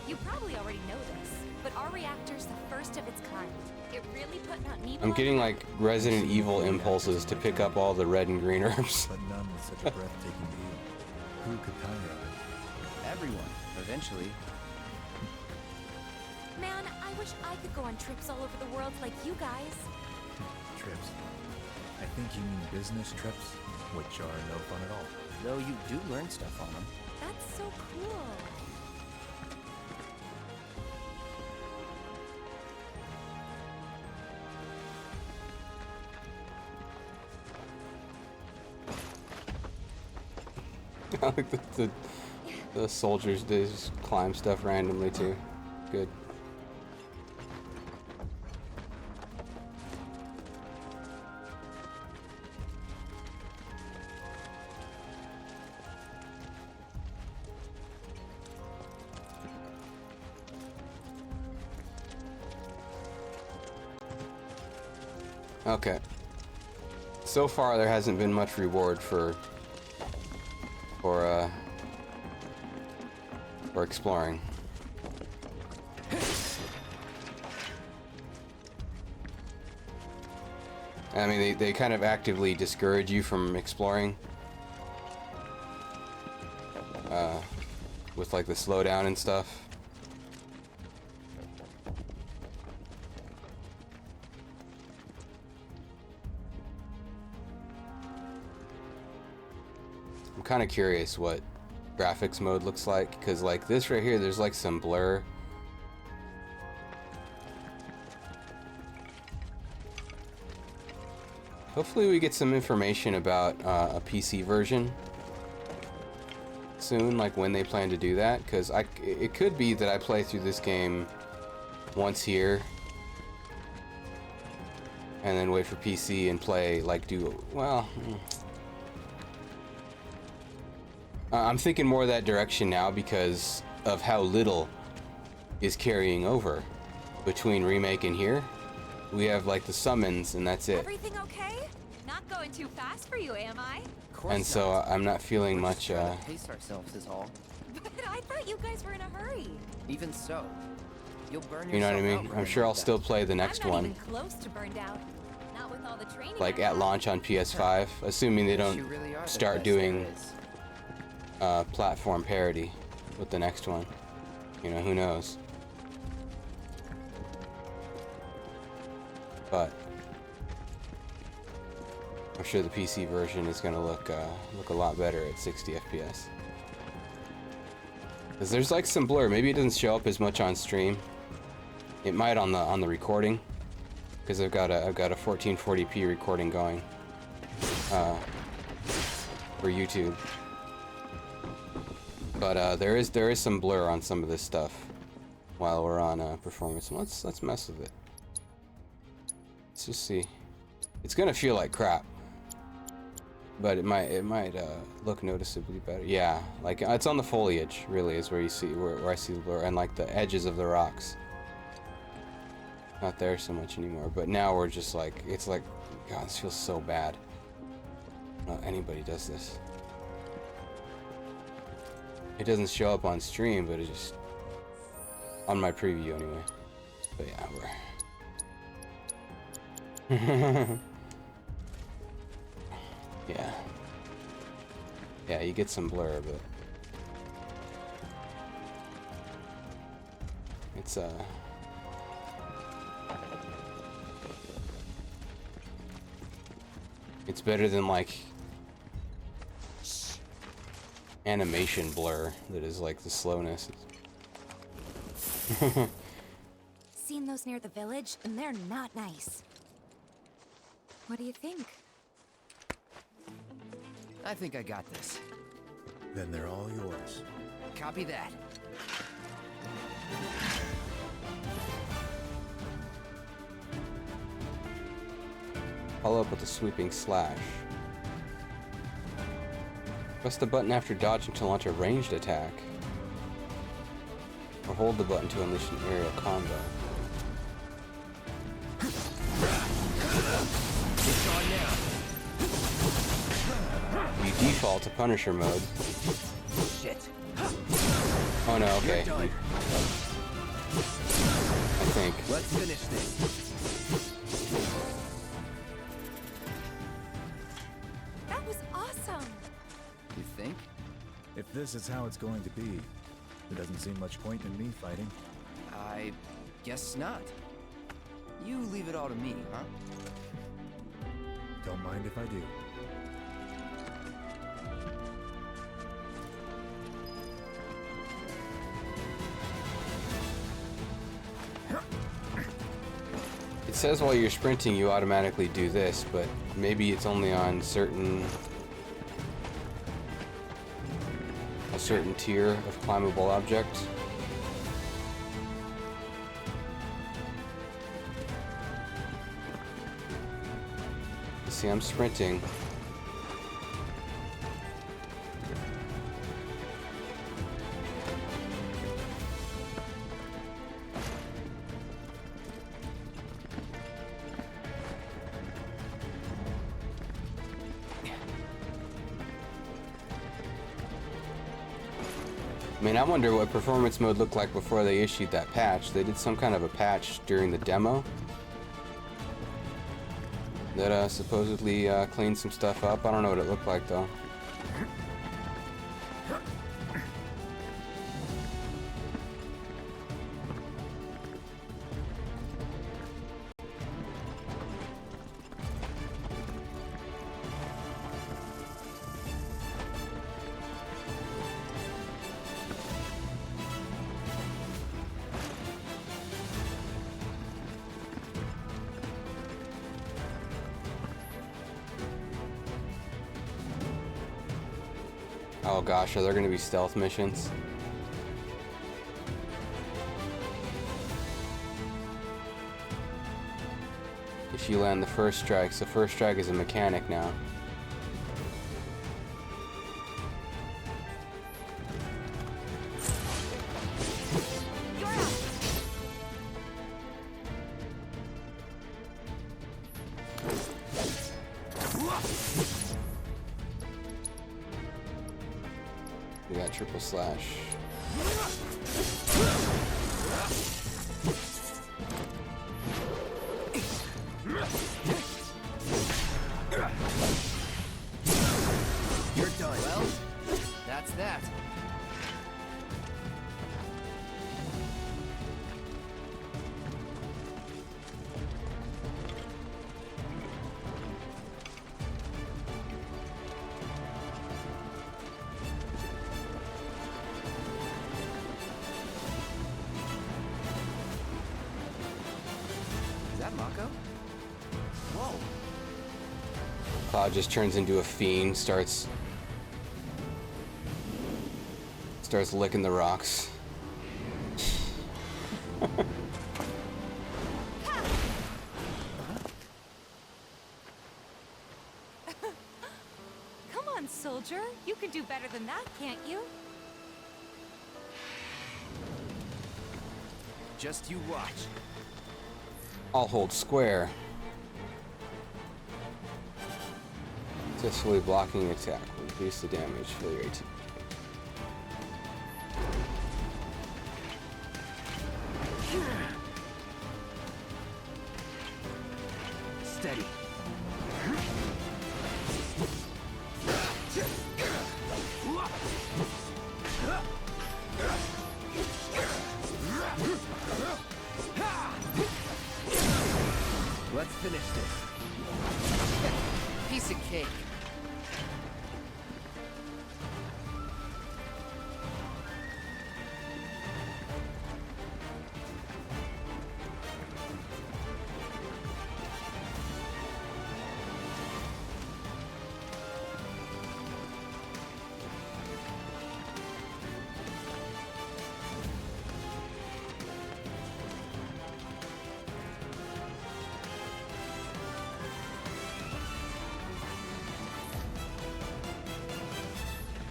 You probably already know this, but our reactor's the first of its kind. It really put Nibelheim. I'm getting like Resident Evil impulses to pick up all the red and green herbs. But none with such a breathtaking view. Who could tire of it? Everyone, eventually. Man, I wish I could go on trips all over the world like you guys. Trips. I think you mean business trips, which are no fun at all. Though you do learn stuff on them. That's so cool. I like the soldiers just climb stuff randomly too. Good. Okay. So far there hasn't been much reward for exploring. I mean, they kind of actively discourage you from exploring with like the slowdown and stuff. I'm kind of curious what graphics mode looks like, because like this right here, there's like some blur. Hopefully we get some information about a PC version soon, like when they plan to do that, because it could be that I play through this game once here and then wait for PC and play, like I'm thinking more that direction now because of how little is carrying over between remake and here. We have like the summons and that's it. Everything okay? Not going too fast for you, am I? And so I'm not feeling much Pace ourselves is all. But I thought you guys were in a hurry. Even so, you'll burn you know what I yourself mean? out I'm sure I'll still play the next I'm not one. even close to burned out. Not with all the training. Like at launch on PS5, assuming they don't start doing platform parity with the next one. You know, who knows? But I'm sure the PC version is gonna look a lot better at 60 FPS. Cause there's like some blur. Maybe it doesn't show up as much on stream. It might on the recording, because I've got a 1440p recording going for YouTube. But there is some blur on some of this stuff while we're on performance. Let's mess with it. Let's just see. It's gonna feel like crap, but it might look noticeably better. Yeah, like it's on the foliage. Really, is where you see where I see the blur, and like the edges of the rocks. Not there so much anymore. But now we're just like, it's like, God, this feels so bad. I don't know if anybody does this. It doesn't show up on stream, but it just on my preview anyway. But yeah, we're yeah, you get some blur, but it's it's better than like animation blur that is like the slowness. Seen those near the village, and they're not nice. What do you think? I think I got this. Then they're all yours. Copy that. Follow up with a sweeping slash. Press the button after dodging to launch a ranged attack. Or hold the button to unleash an aerial combo. It's on now. You default to Punisher mode. Shit. Oh no, okay. I think. Let's finish this. That was awesome! You think? If this is how it's going to be, there doesn't seem much point in me fighting. I guess not. You leave it all to me, huh? Don't mind if I do. It says while you're sprinting you automatically do this, but maybe it's only on a certain tier of climbable objects. You see, I'm sprinting. I mean, I wonder what performance mode looked like before they issued that patch. They did some kind of a patch during the demo that supposedly cleaned some stuff up. I don't know what it looked like though. Oh gosh, are there going to be stealth missions? If you land the first strike, so first strike is a mechanic now. We got triple slash. You're done. Well, that's that. Is that Mako? Whoa. Cloud just turns into a fiend, starts licking the rocks. Come on, soldier. You can do better than that, can't you? Just you watch. I'll hold square. Successfully blocking an attack will increase the damage failure rate. Steady. Let's finish this. Piece of cake.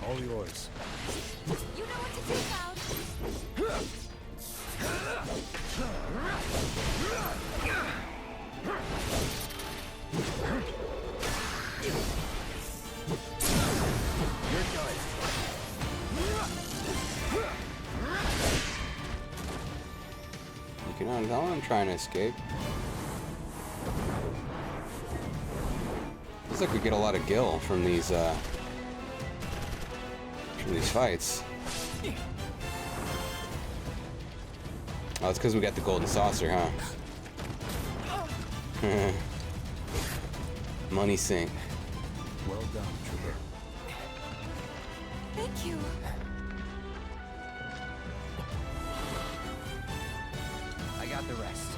All yours. You know what to do, Cloud. You're done. You can go on trying to escape. Looks like we get a lot of gil from these fights. Oh, it's because we got the golden saucer, huh? Money sink. Well done, Trooper. Thank you. I got the rest.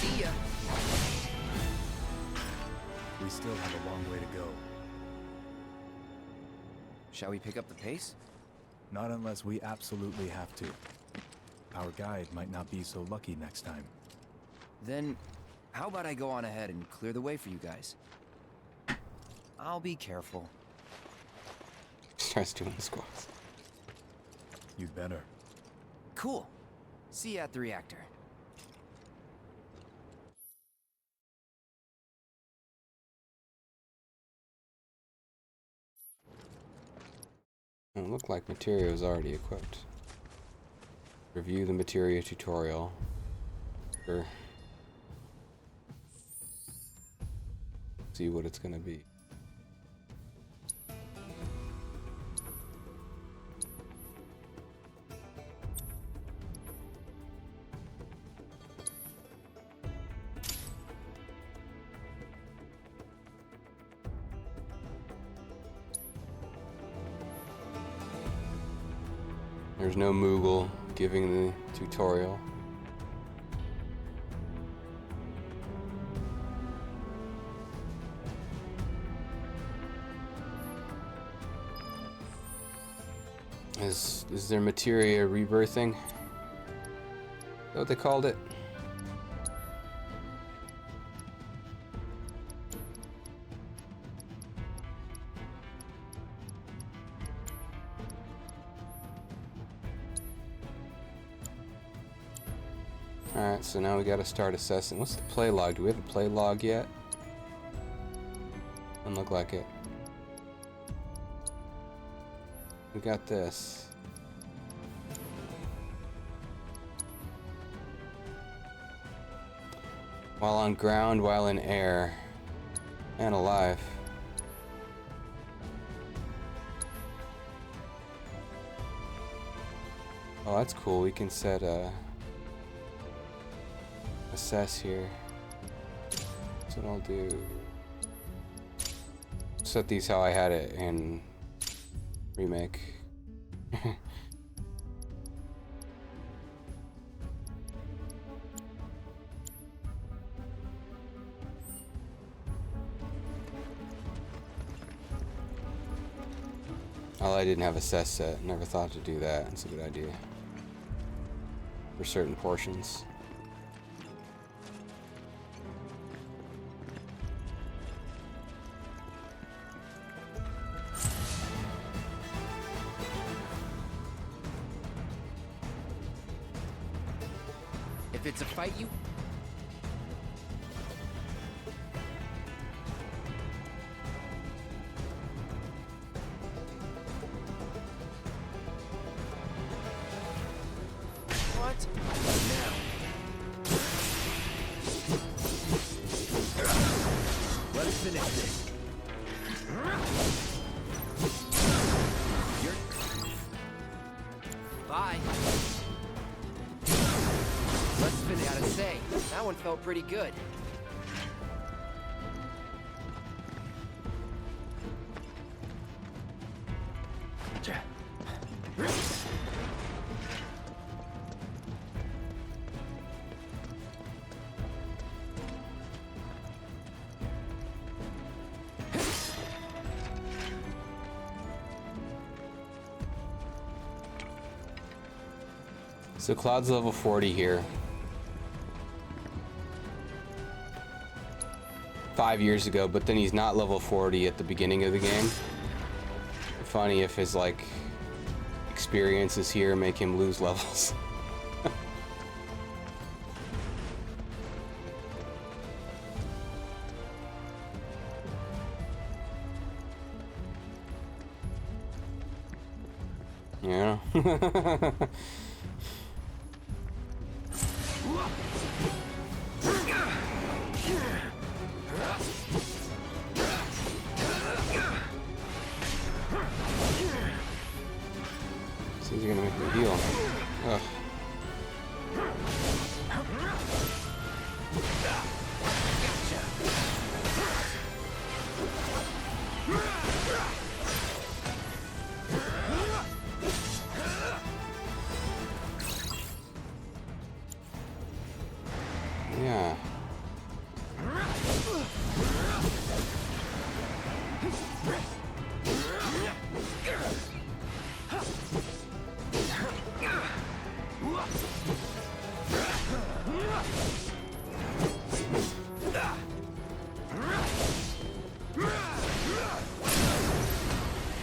See ya. We still have a long way to go. Shall we pick up the pace? Not unless we absolutely have to. Our guide might not be so lucky next time. Then, how about I go on ahead and clear the way for you guys? I'll be careful. Starts doing the squats. You'd better. Cool. See you at the reactor. It looked like materia is already equipped. Review the materia tutorial. Sure. See what it's gonna be. There's no Moogle giving the tutorial. Is there materia rebirthing? Is that what they called it? Alright, so now we gotta start assessing. What's the play log? Do we have a play log yet? Doesn't look like it. We got this. While on ground, while in air, and alive. Oh, that's cool. We can set assess here. That's what I'll do. Set these how I had it in remake. Oh, I didn't have a cess set. Never thought to do that. That's a good idea. For certain portions. If it's a fight, you... What? Now. Let's finish this. You're... Bye. Let's finish. Gotta say, that one felt pretty good. So Cloud's level 40 here. 5 years ago, but then he's not level 40 at the beginning of the game. Funny if his like experiences here make him lose levels. Yeah. So he's gonna make me heal. Ugh. Yeah.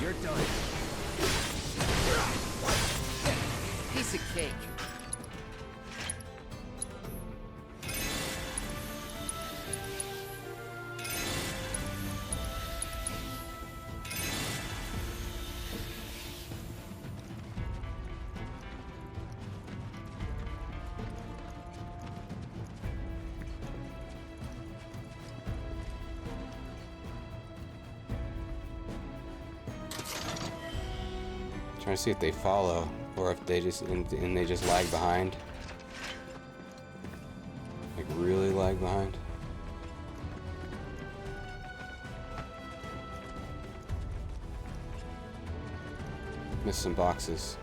You're done. Piece of cake. Trying to see if they follow or if they just and they just lag behind. Like really lag behind. Missed some boxes.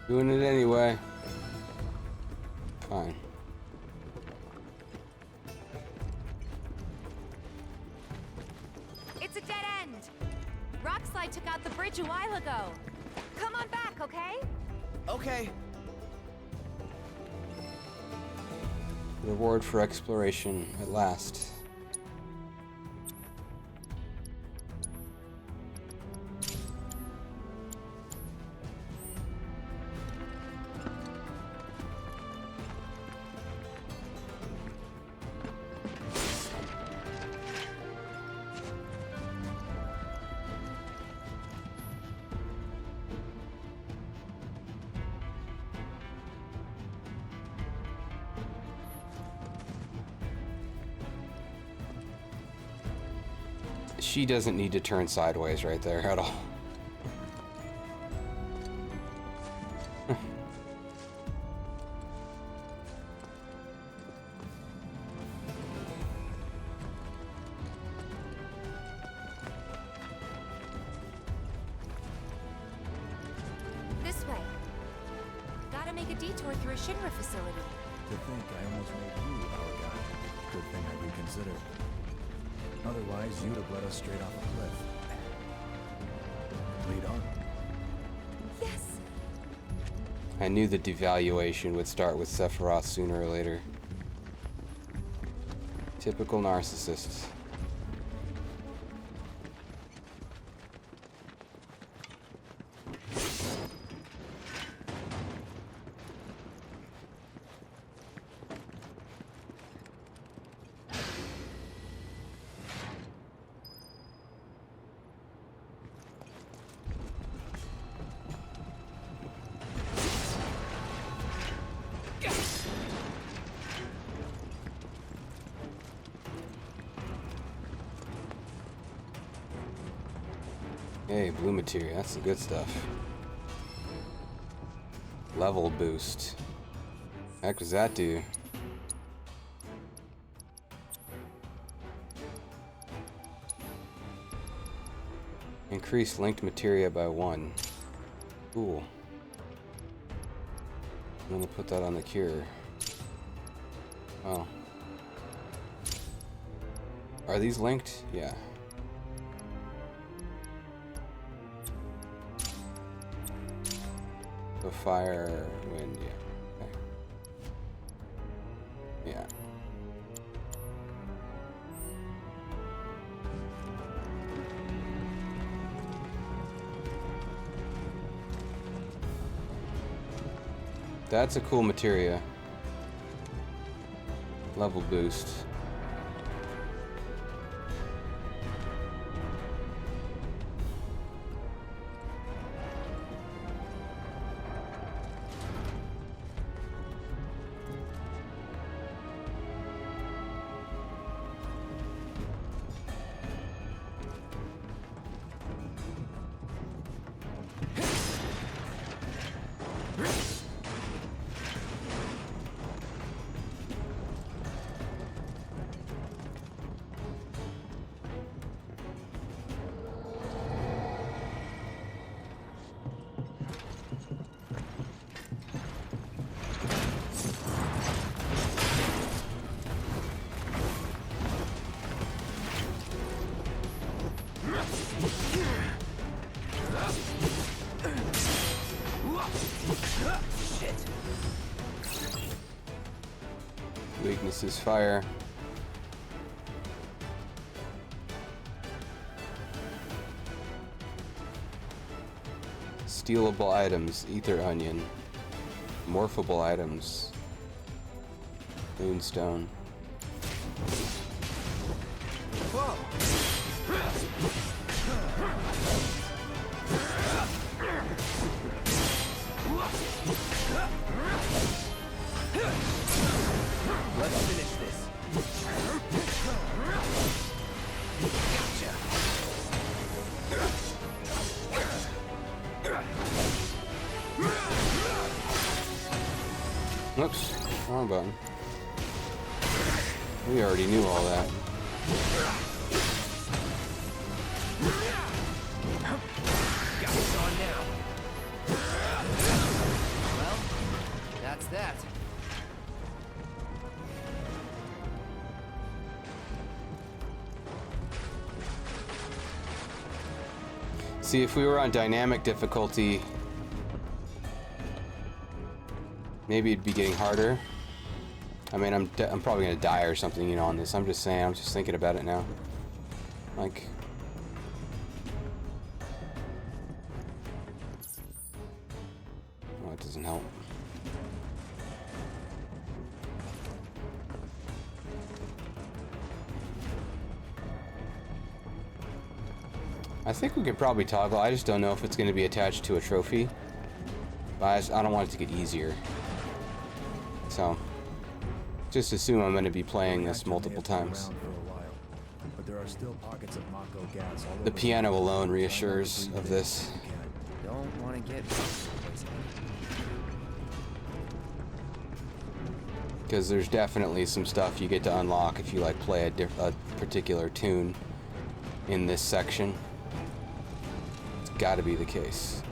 Doing it anyway. Fine. It's a dead end. Rockslide took out the bridge a while ago. Come on back, okay? Okay. Reward for exploration at last. She doesn't need to turn sideways right there at all. This way. Gotta make a detour through a Shinra facility. To think I almost made you our guy. Good thing I reconsidered. Otherwise, you'd have led us straight off a cliff. Lead on. Yes. I knew the devaluation would start with Sephiroth sooner or later. Typical narcissist. Hey, blue materia, that's the good stuff. Level boost. Heck does that do? Increase linked materia by 1. Cool. I'm gonna put that on the cure. Oh. Are these linked? Yeah. So fire, wind, yeah. Okay. Yeah. That's a cool materia. Level boost. Weakness is fire. Stealable items, ether onion. Morphable items, moonstone. Whoa! Let's finish this. Gotcha. Oops, wrong button. We already knew all that. Got us on now. Well, that's that. See, if we were on dynamic difficulty, maybe it'd be getting harder. I mean, I'm probably gonna die or something, you know, on this. I'm just saying. I'm just thinking about it now. Like, oh, it doesn't help. I think we could probably toggle. I just don't know if it's going to be attached to a trophy. But I don't want it to get easier. So, just assume I'm going to be playing this multiple times. For a while, but but there are still pockets of Mako gas all over The piano alone reassures of this. Don't want to get poisoned. Because there's definitely some stuff you get to unlock if you like play a particular tune in this section. It's got to be the case.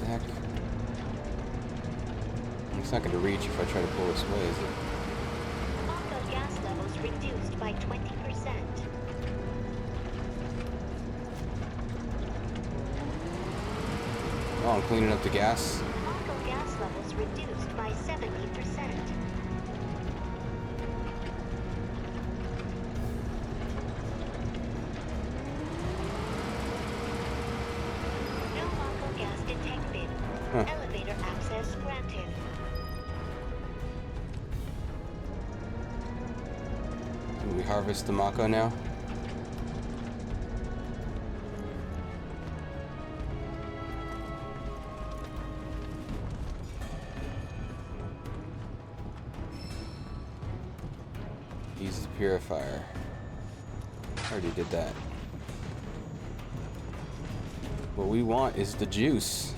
Heck. It's not going to reach if I try to pull this way, is it? Mako gas levels reduced by 20%. Oh, I'm cleaning up the gas. Mako gas levels reduced by 70%. No Mako gas detected. Elevator access granted. Can we harvest the Mako now? Use the purifier. Already did that. What we want is the juice.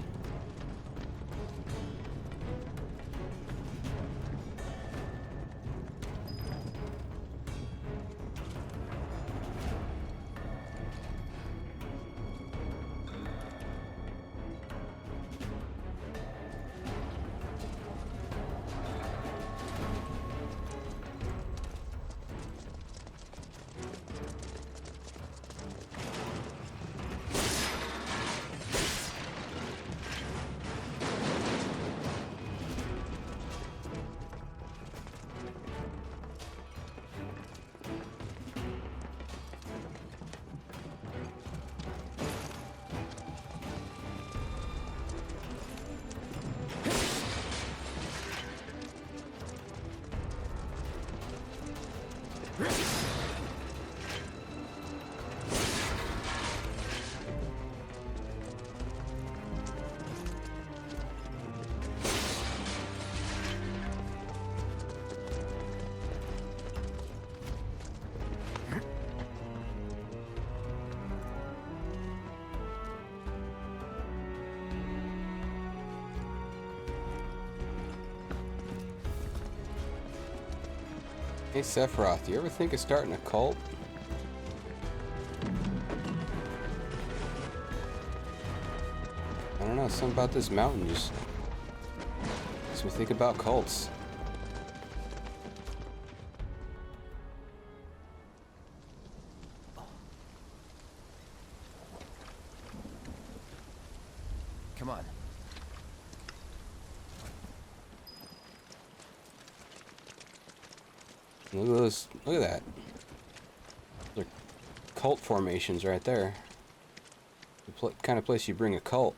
Hey Sephiroth, do you ever think of starting a cult? I don't know, something about this mountain just makes me think about cults. Come on. Look at those, look at that. They're cult formations right there. The kind of place you bring a cult.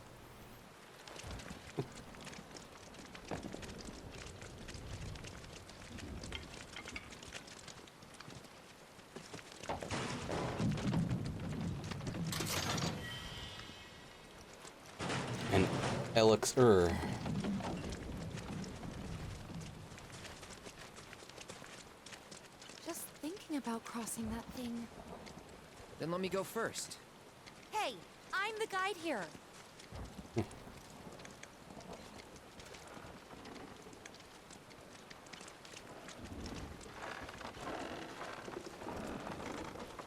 An elixir. Just thinking about crossing that thing. Then let me go first. Hey, I'm the guide here.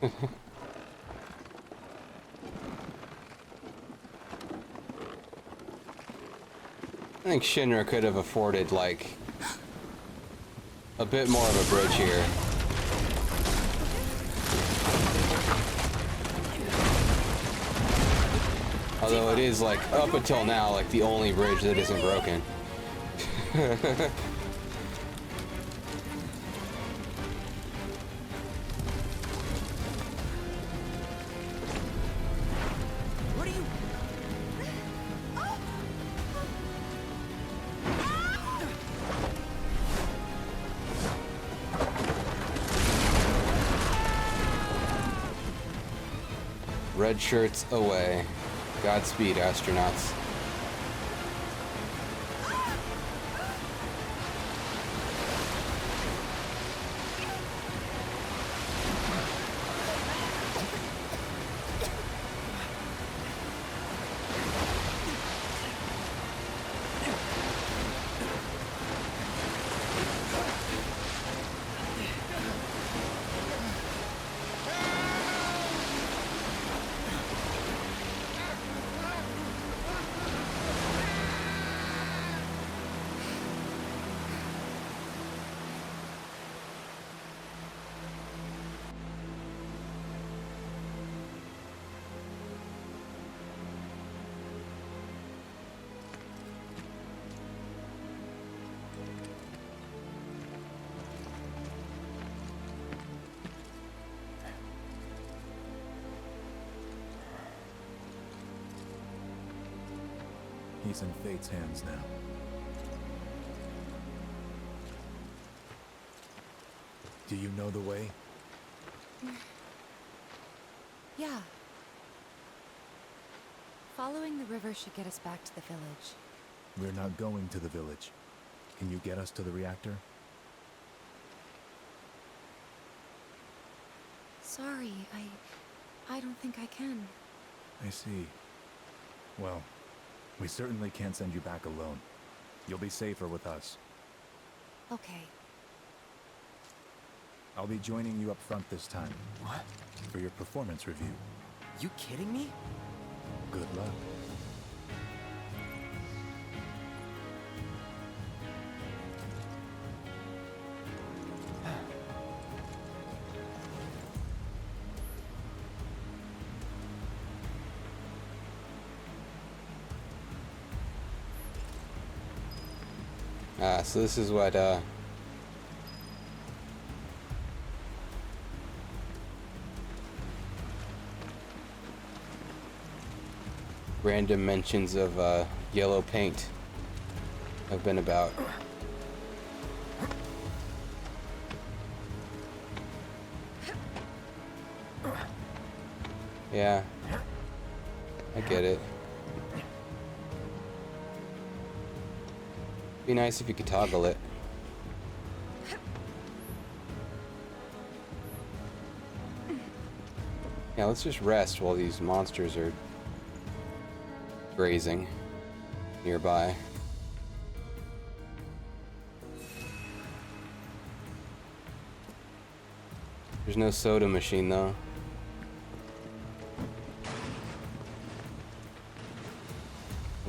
I think Shinra could have afforded, like, a bit more of a bridge here. Although it is, like, up until now, like, the only bridge that isn't broken. What are you... Red shirts away. Godspeed, astronauts. He's in Fate's hands now. Do you know the way? Yeah. Following the river should get us back to the village. We're not going to the village. Can you get us to the reactor? Sorry, I don't think I can. I see. Well, we certainly can't send you back alone. You'll be safer with us. Okay. I'll be joining you up front this time. What? For your performance review. You kidding me? Good luck. So this is what, random mentions of, yellow paint have been about. Yeah. I get it. Be nice if you could toggle it. Yeah, let's just rest while these monsters are grazing nearby. There's no soda machine though.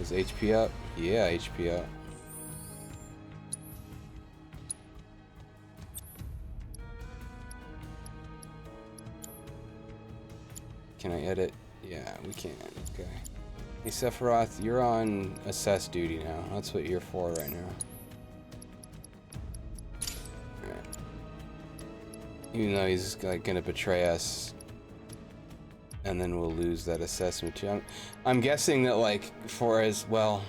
Is HP up? Yeah, HP up. Can I edit? Yeah, we can. Okay. Hey, Sephiroth, you're on assess duty now. That's what you're for right now. Alright. Even though he's like gonna betray us, and then we'll lose that assessment too. I'm guessing that like for as well.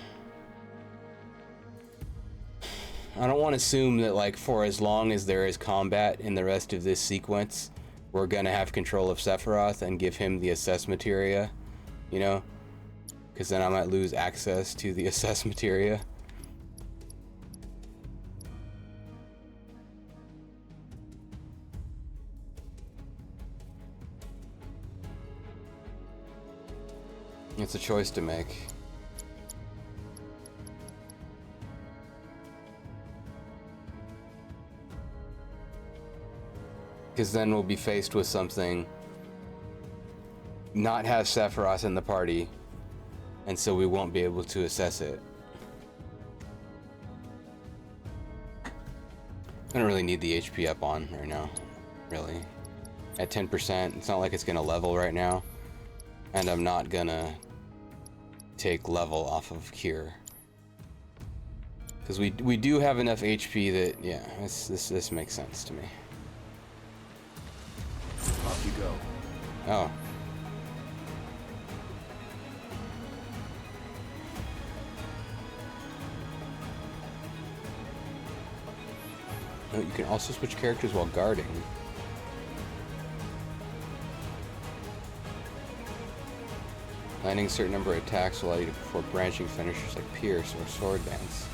I don't want to assume that like for as long as there is combat in the rest of this sequence, we're gonna have control of Sephiroth and give him the assess materia, you know? Because then I might lose access to the assess materia. It's a choice to make. Because then we'll be faced with something, not have Sephiroth in the party, and so we won't be able to assess it. I don't really need the HP up on right now, really. At 10%, it's not like it's gonna level right now, and I'm not gonna take level off of Cure. Because we do have enough HP that, yeah, this makes sense to me. Off you go. Oh. Oh, you can also switch characters while guarding. Landing a certain number of attacks will allow you to perform branching finishers like Pierce or Sword Dance.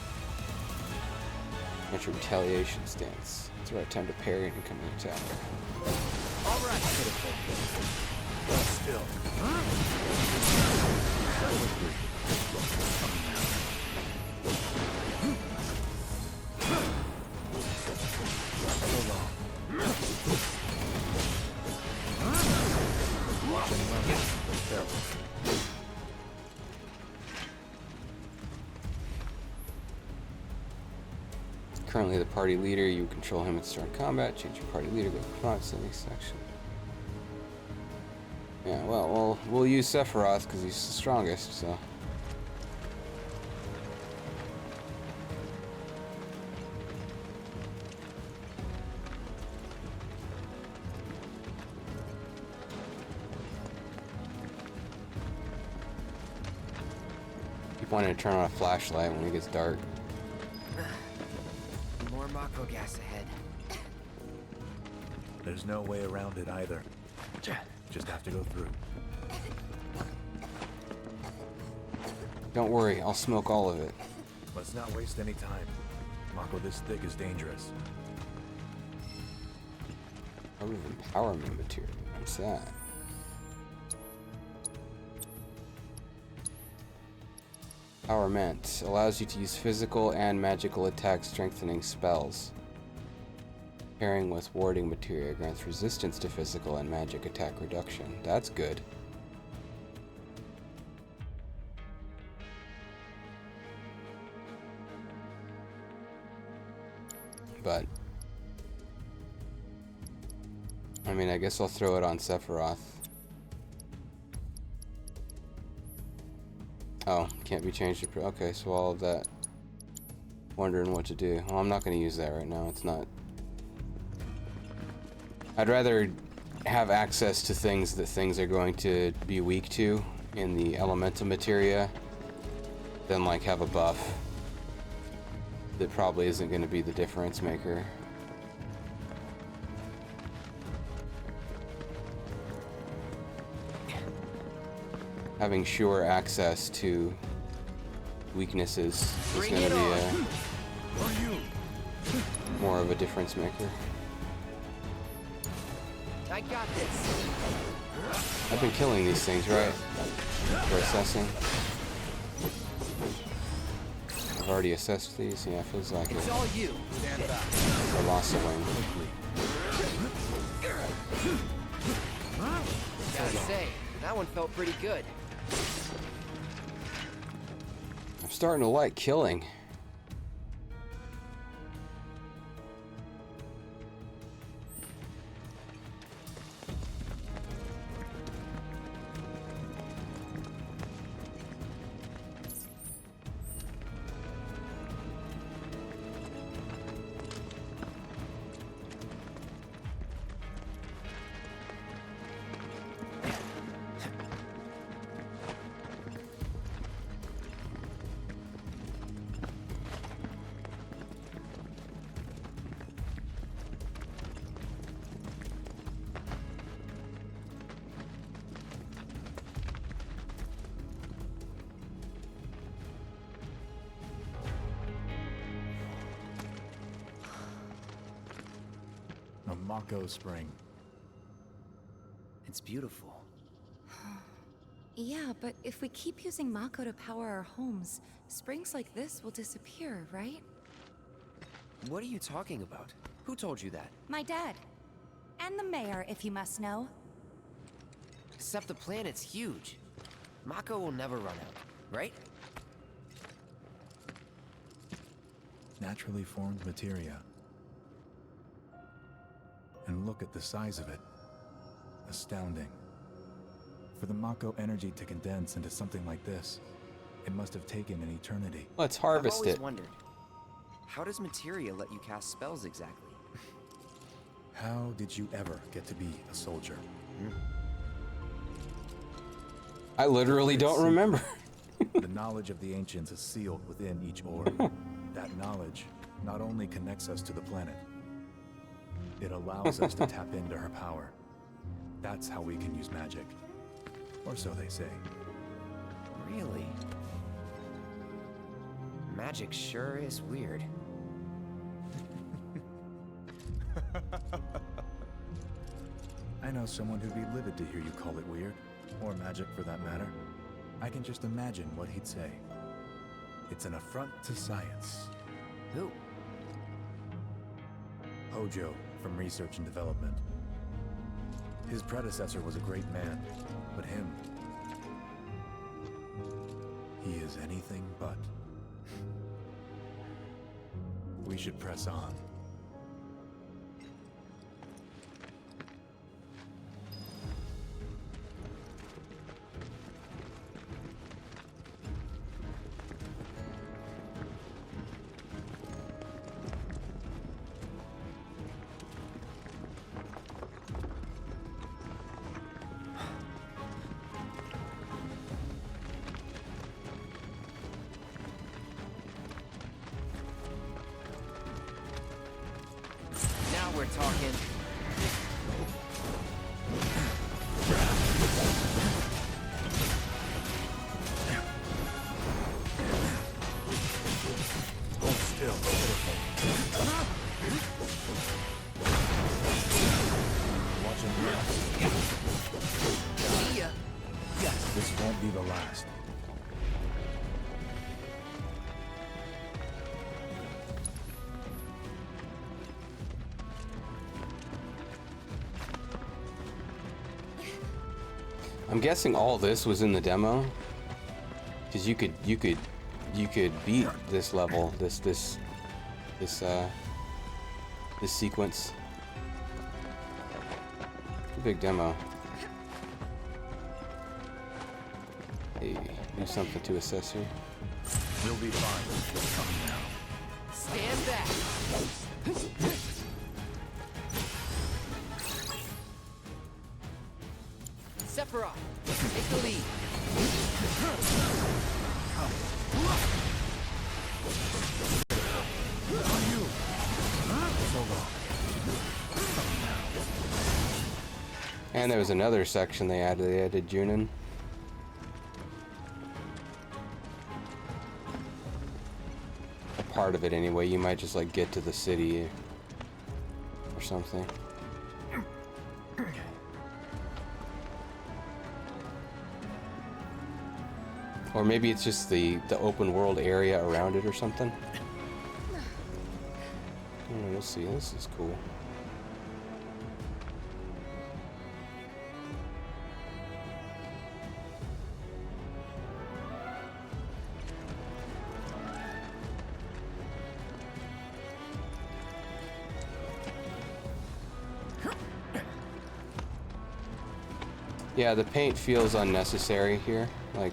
Enter Retaliation Stance. It's the right time to parry an incoming attack. Alright. Still. Currently the party leader, you control him at the start of combat, change your party leader, go to combat settings section. Yeah, well, we'll use Sephiroth because he's the strongest, so. Keep wanting to turn on a flashlight when it gets dark. More Mako gas ahead. There's no way around it either. Just have to go through. Don't worry, I'll smoke all of it. Let's not waste any time. Mako this thick is dangerous. Out of empowerment material. What's that? Empowerment allows you to use physical and magical attack strengthening spells. Pairing with warding materia grants resistance to physical and magic attack reduction. That's good. But I mean, I guess I'll throw it on Sephiroth. Oh, can't be changed to... Okay, so all of that. Wondering what to do. Well, I'm not going to use that right now. It's not... I'd rather have access to things that things are going to be weak to in the elemental materia than, like, have a buff that probably isn't going to be the difference maker. Having sure access to weaknesses is going to be more of a difference maker. I got this. I've been killing these things, right? For assessing. I've already assessed these. Yeah, it feels like it's all you. Stand back. I lost a wing. Gotta say, that one felt pretty good. I'm starting to like killing. A Mako spring. It's beautiful. Yeah, but if we keep using Mako to power our homes, springs like this will disappear, right? What are you talking about? Who told you that? My dad. And the mayor, if you must know. Except the planet's huge. Mako will never run out, right? Naturally formed materia. And look at the size of it. Astounding. For the Mako energy to condense into something like this, it must have taken an eternity. Let's harvest I've always it. Wondered, how does materia let you cast spells exactly? How did you ever get to be a soldier? I literally don't remember. The knowledge of the ancients is sealed within each orb. That knowledge not only connects us to the planet, it allows us to tap into her power. That's how we can use magic. Or so they say. Really? Magic sure is weird. I know someone who'd be livid to hear you call it weird, or magic for that matter. I can just imagine what he'd say. It's an affront to science. Who? Hojo, from Research and Development. His predecessor was a great man, but him... he is anything but. We should press on. we're talking. Hold still. Watch him run. See ya. Yes, this won't be the last. I'm guessing all this was in the demo, because you could beat this level, this sequence. It's a big demo. Hey, do something to assess here. We'll be fine. Come now. Stand back. Sephiroth, take the lead. On you. Solo. And there was another section they added. They added Junin. A part of it anyway. You might just like get to the city or something. Or maybe it's just the open world area around it or something. We'll see. This is cool. Yeah, the paint feels unnecessary here. Like,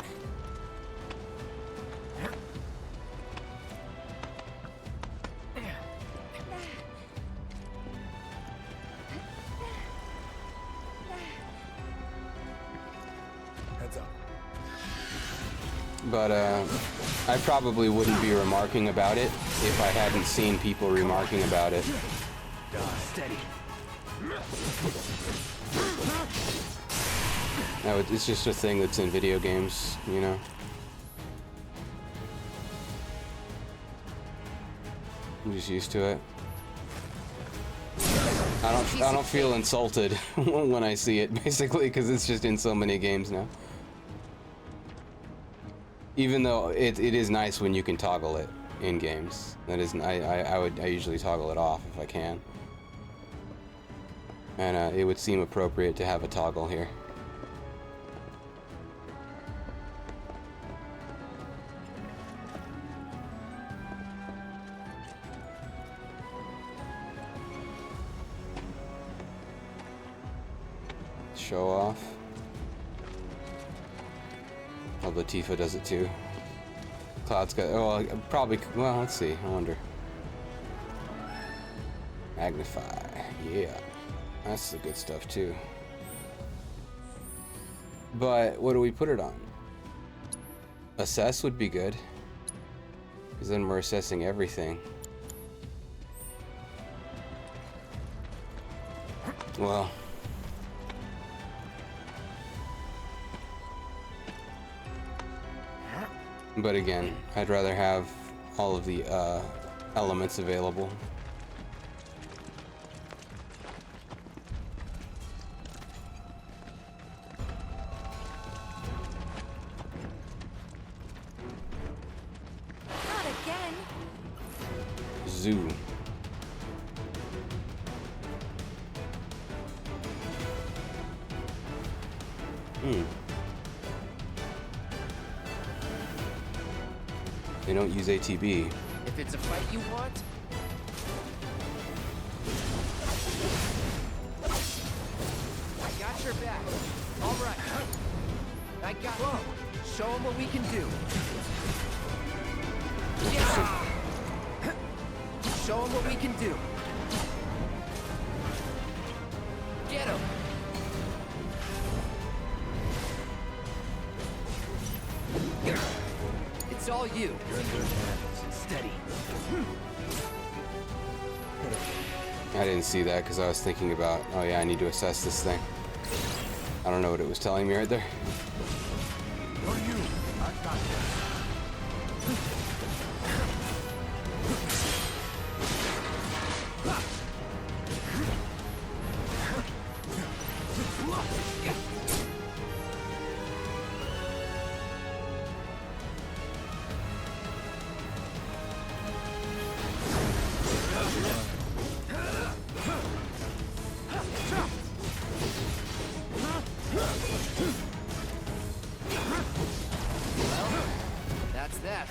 but I probably wouldn't be remarking about it if I hadn't seen people remarking about it. Steady. No, it's just a thing that's in video games, you know. I'm just used to it. I don't feel insulted when I see it, basically, because it's just in so many games now. Even though it is nice when you can toggle it in games. That isn't. I usually toggle it off if I can. And it would seem appropriate to have a toggle here. Show off. Although Tifa does it too. Cloud's got. Oh, probably. Well, let's see. I wonder. Magnify. Yeah. That's the good stuff too. But what do we put it on? Assess would be good. Because then we're assessing everything. Well. But again, I'd rather have all of the elements available. Not again. Zoo. They don't use ATB. If it's a fight you want, I got your back. All right. I got. Whoa. Show them what we can do. Yeah. Show them what we can do. Get him. It's all you. You're in good hands. Steady. I didn't see that because I was thinking about, oh yeah, I need to assess this thing. I don't know what it was telling me right there. What are you? I've got That's that.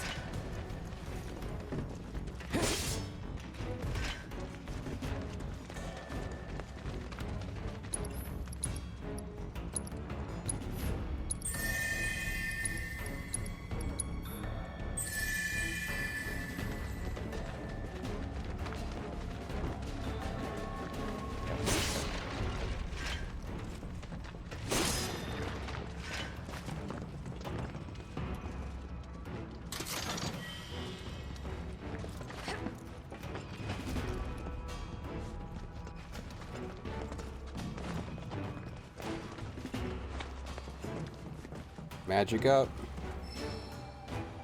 Magic up.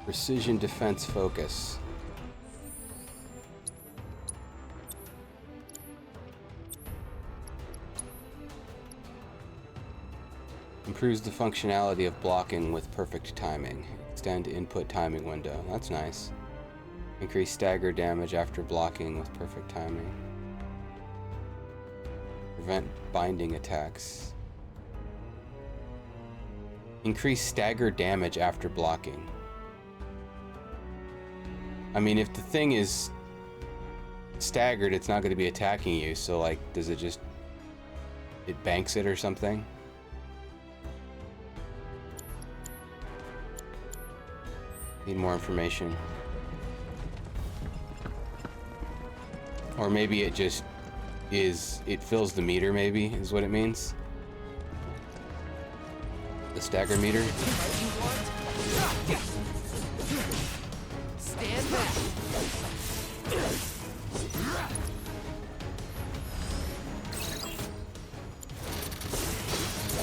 Precision defense focus. Improves the functionality of blocking with perfect timing. Extend input timing window. That's nice. Increase stagger damage after blocking with perfect timing. Prevent binding attacks. Increase stagger damage after blocking. I mean, if the thing is staggered, it's not going to be attacking you, so like, does it just... it banks it or something? Need more information. Or maybe it just is... it fills the meter, maybe, is what it means. The stagger meter. Stand back.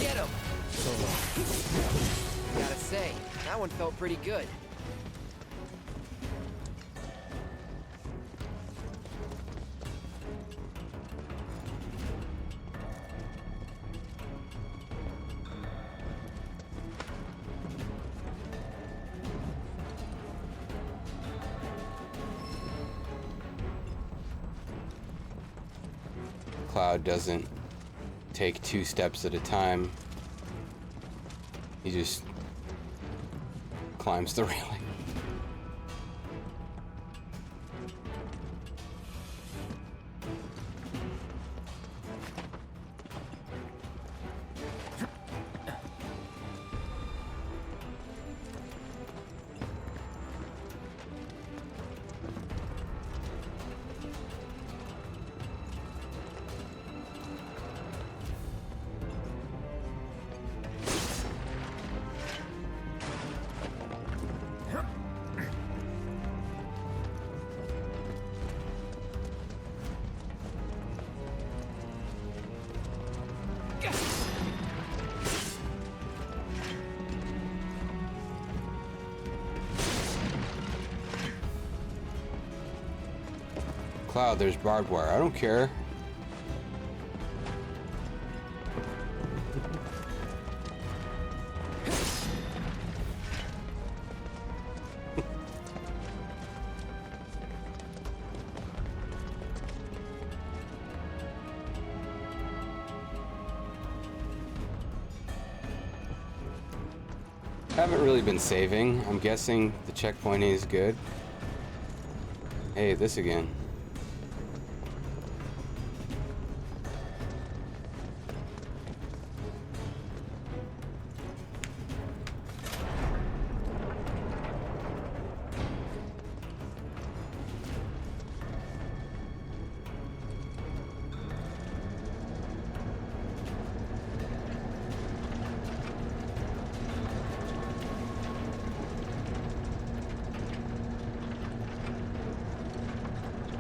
Get him. Gotta say, that one felt pretty good. Cloud doesn't take 2 steps at a time. He just climbs the railing. Cloud, there's barbed wire. I don't care. Haven't really been saving. I'm guessing the checkpointing is good. Hey, this again.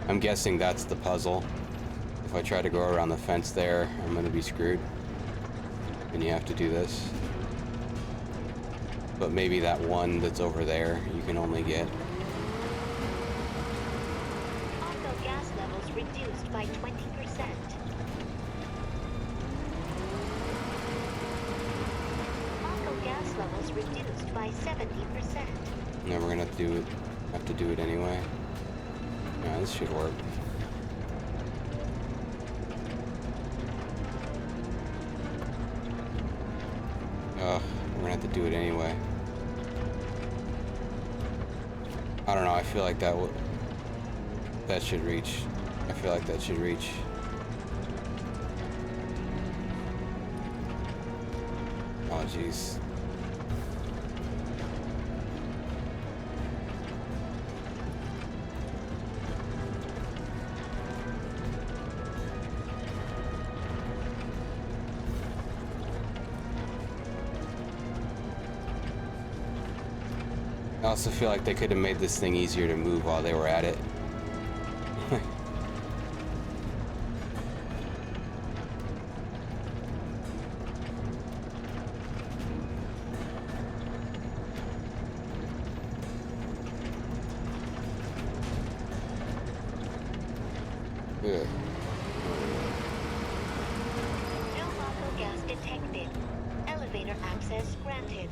I'm guessing that's the puzzle. If I try to go around the fence there, I'm gonna be screwed. And you have to do this. But maybe that one that's over there, you can only get. Auto gas levels reduced by 20%. Auto gas levels reduced by 70%. Now we're gonna have to do it anyway. Yeah, this should work. Ugh, we're gonna have to do it anyway. I don't know, I feel like that should reach. I feel like that should reach. Oh jeez. I also feel like they could have made this thing easier to move while they were at it. Yeah. No auto gas detected. Elevator access granted.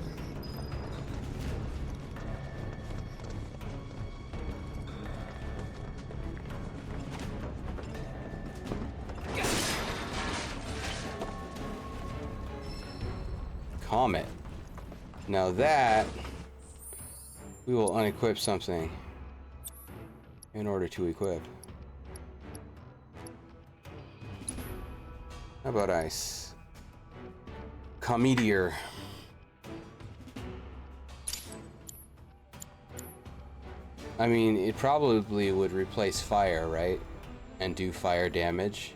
Comet. Now that we will unequip something in order to equip. How about ice? Cometeor. I mean, it probably would replace fire, right? And do fire damage.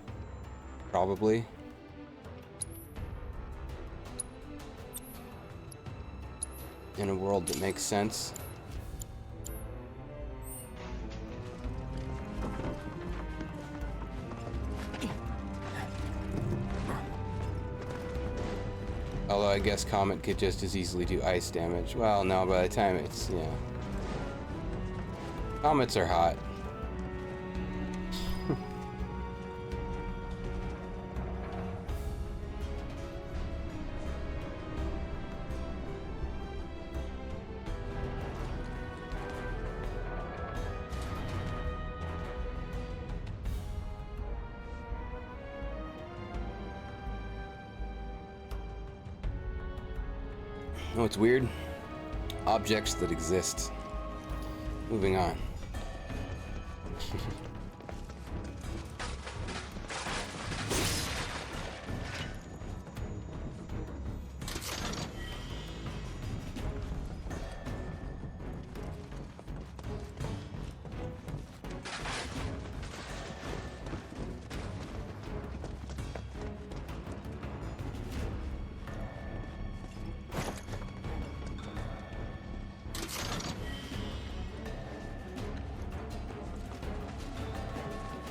Probably. In a world that makes sense. Although I guess Comet could just as easily do ice damage. Well, no, by the time it's, yeah. Comets are hot. Oh, it's weird. Objects that exist. Moving on.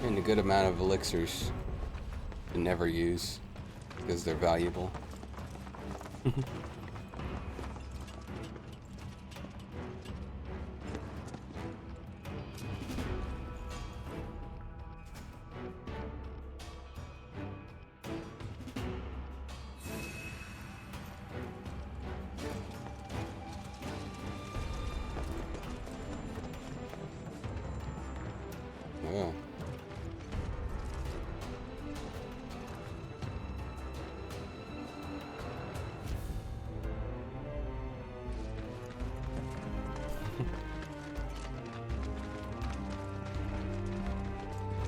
And a good amount of elixirs to never use because they're valuable. Yeah.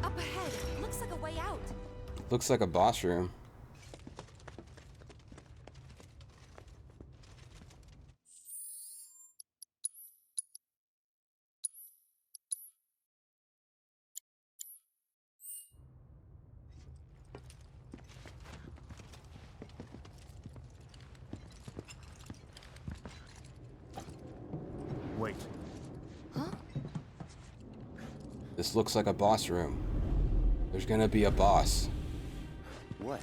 Up ahead. Looks like a way out. Looks like a boss room. Wait. This looks like a boss room. There's gonna be a boss. What?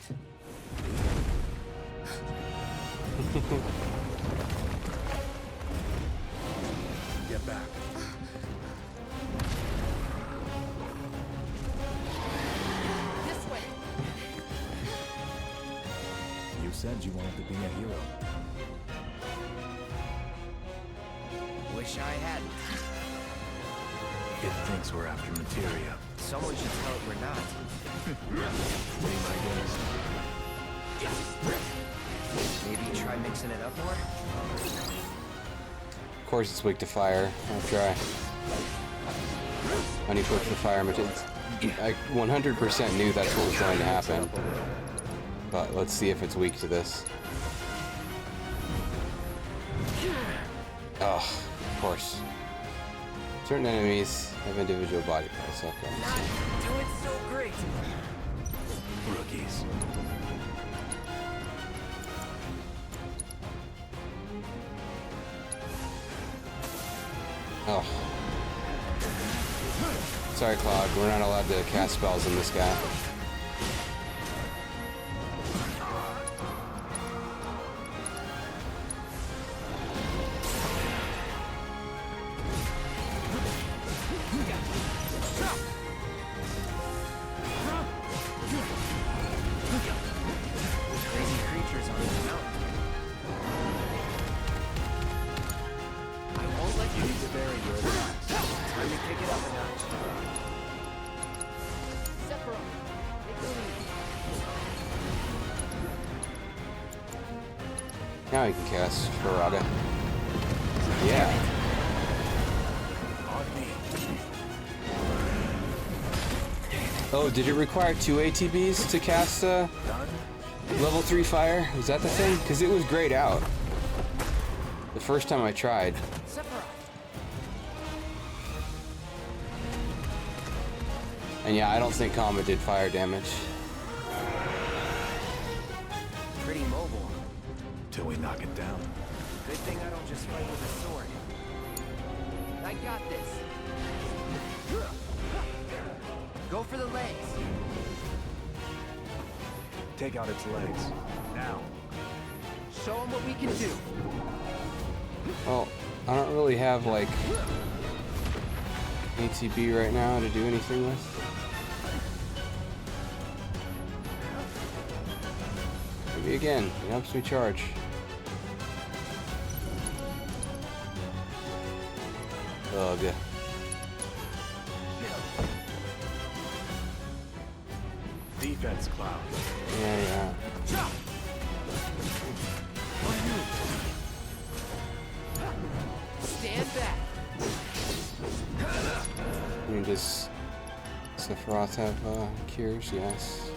Get back. This way. You said you wanted to be a hero. Wish I hadn't. It thinks we're after materia. Someone should tell it we're not. Be my guest. Maybe try mixing it up more? Of course it's weak to fire. I'll try. When he puts the fire materials. I 100% knew that's what was going to happen. But let's see if it's weak to this. Oh, of course. Certain enemies have individual body parts. Okay. Not doing so great. Rookies. Oh. Sorry, Cloud. We're not allowed to cast spells on this guy. Crazy creatures on this mountain. I won't let you be very good. Time to kick it up a notch. Sephiroth, take the lead. Now he can cast Faraga. Yeah. Oh, did it require 2 ATBs to cast level 3 fire? Was that the thing? Because it was grayed out the first time I tried. And yeah, I don't think Kama did fire damage. Pretty mobile. Till we knock it down. Good thing I don't just fight with a sword. I got this. Go for the legs. Take out its legs. Now. Show them what we can do. Well, I don't really have like ATB right now to do anything with. Maybe again, it helps me charge. Ugh. Defense, Cloud. Yeah. Stand back. I mean, does Sephiroth have cures? Yes.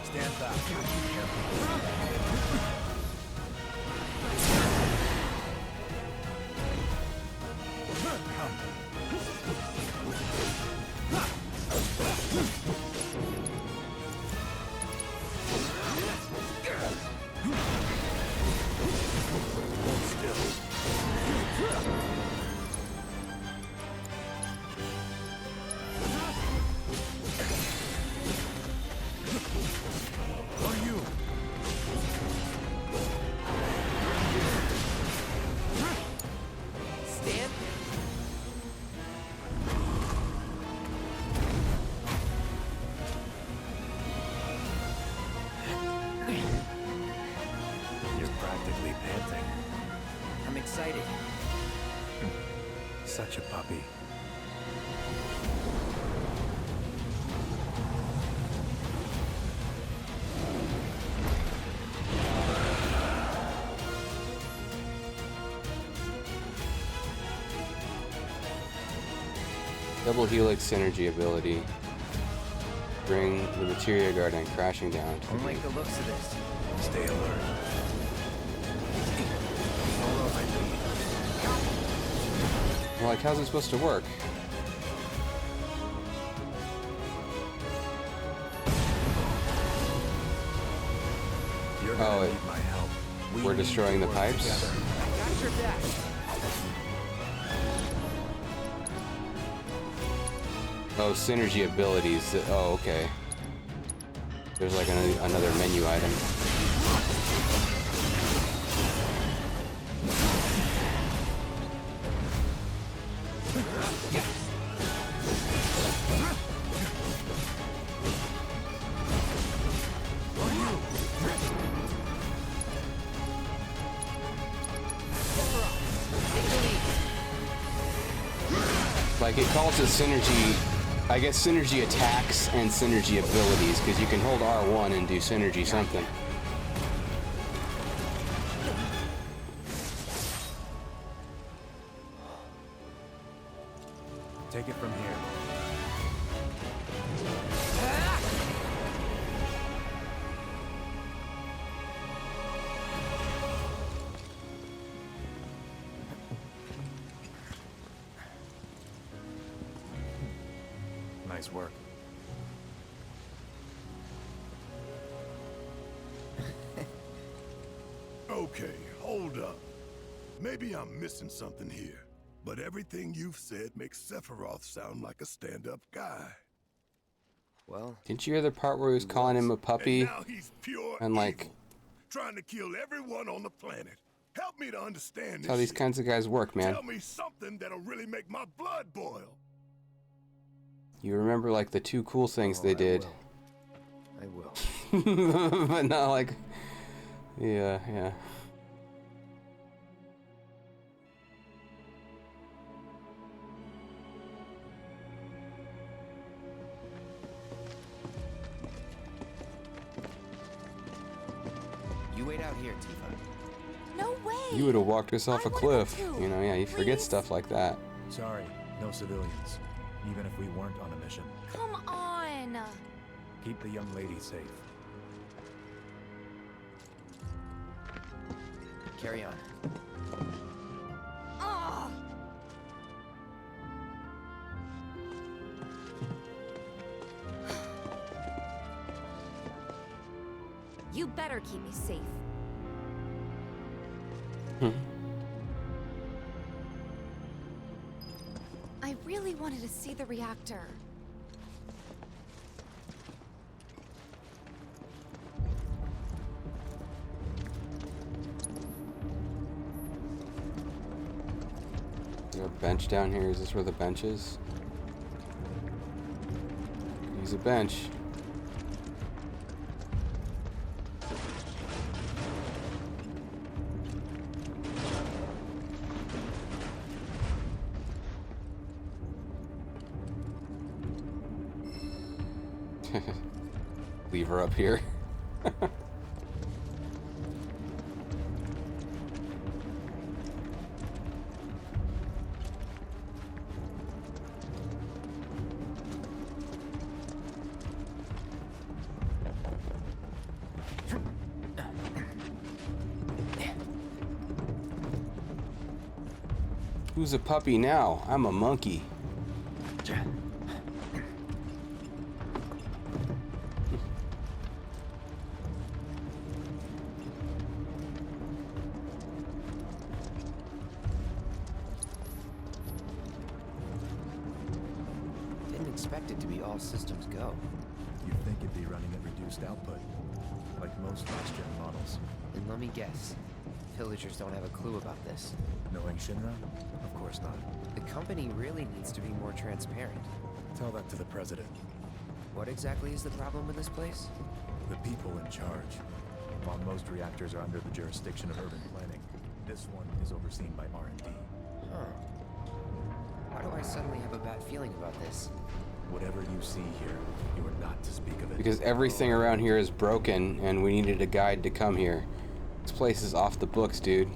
Stand back. Excited. Such a puppy. Double Helix synergy ability. Bring the Materia Guardian crashing down. Don't like the looks of this. Stay alert. Well, like, how's it supposed to work? You're gonna need my help. We're destroying the pipes? Got your back. Oh, synergy abilities. Oh, okay. There's like another menu item. Like, it calls it synergy, I guess synergy attacks and synergy abilities, because you can hold R1 and do synergy something. Take it from here. Nice work. Okay, hold up. Maybe I'm missing something here, but everything you've said makes Sephiroth sound like a stand-up guy. Well, didn't you hear the part where he was calling him a puppy? And now he's pure and like, evil, trying to kill everyone on the planet. Help me to understand that's this how these shit. kinds of guys work, man. Tell me something that'll really make my blood boil. You remember like the two cool things they did. I will. But not like, yeah. You wait out here, Tifa. No way! You would have walked us off a cliff. You know, yeah, you forget stuff like that. Sorry, no civilians. Even if we weren't on a mission. Come on! Keep the young lady safe. Carry on. Ugh. You better keep me safe. I really wanted to see the reactor. Is there a bench down here? Is this where the bench is? Use a bench. Leave her up here. Who's a puppy now? I'm a monkey. Didn't expect it to be all systems go. You'd think it'd be running at reduced output, like most last-gen models. And let me guess, villagers don't have a clue about this. Knowing Shinra? Of course not. The company really needs to be more transparent. Tell that to the president. What exactly is the problem with this place? The people in charge. While most reactors are under the jurisdiction of urban planning, this one is overseen by R&D. Huh. Why do I suddenly have a bad feeling about this? Whatever you see here, you are not to speak of it. Because everything around here is broken and we needed a guide to come here. This place is off the books, dude.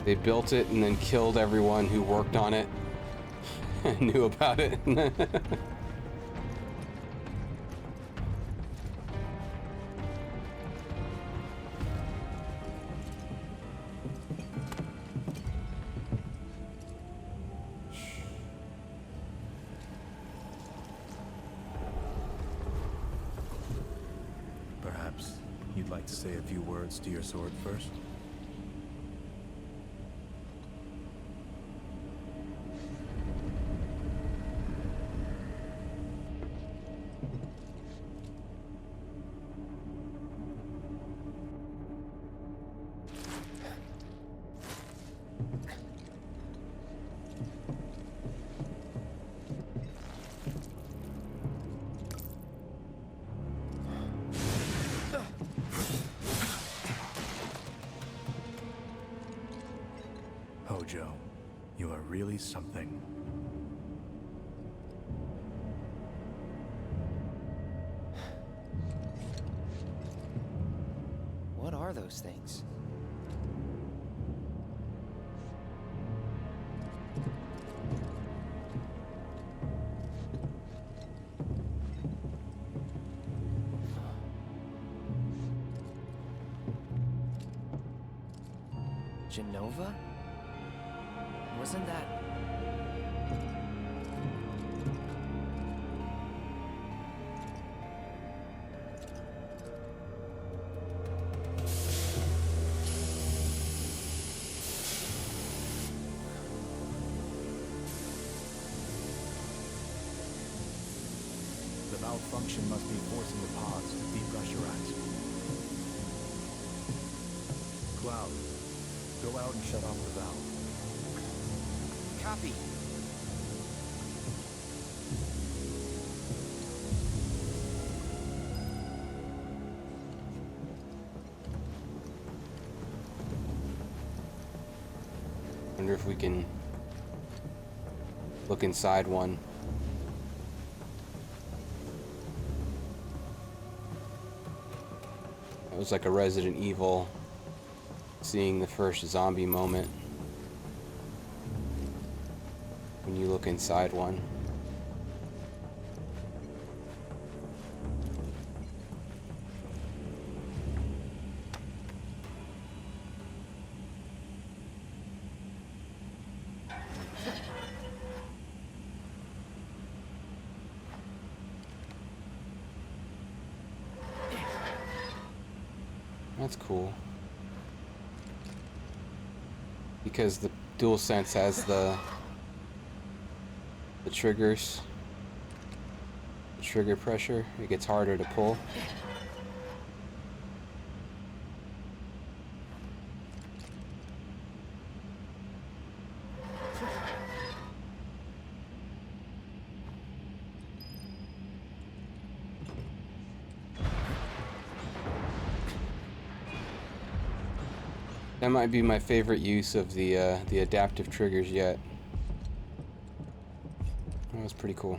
They built it and then killed everyone who worked on it and knew about it. Perhaps you'd like to say a few words to your sword first? Hojo, you are really something. What are those things? Genova? Wasn't that... The malfunction must be forcing the pods to depressurize. Cloud, go out and shut off the valve. Copy. Wonder if we can look inside one. It was like a Resident Evil, seeing the first zombie moment. When you look inside one. That's cool. Because the DualSense has the triggers, the trigger pressure, it gets harder to pull. That might be my favorite use of the adaptive triggers yet. That was pretty cool.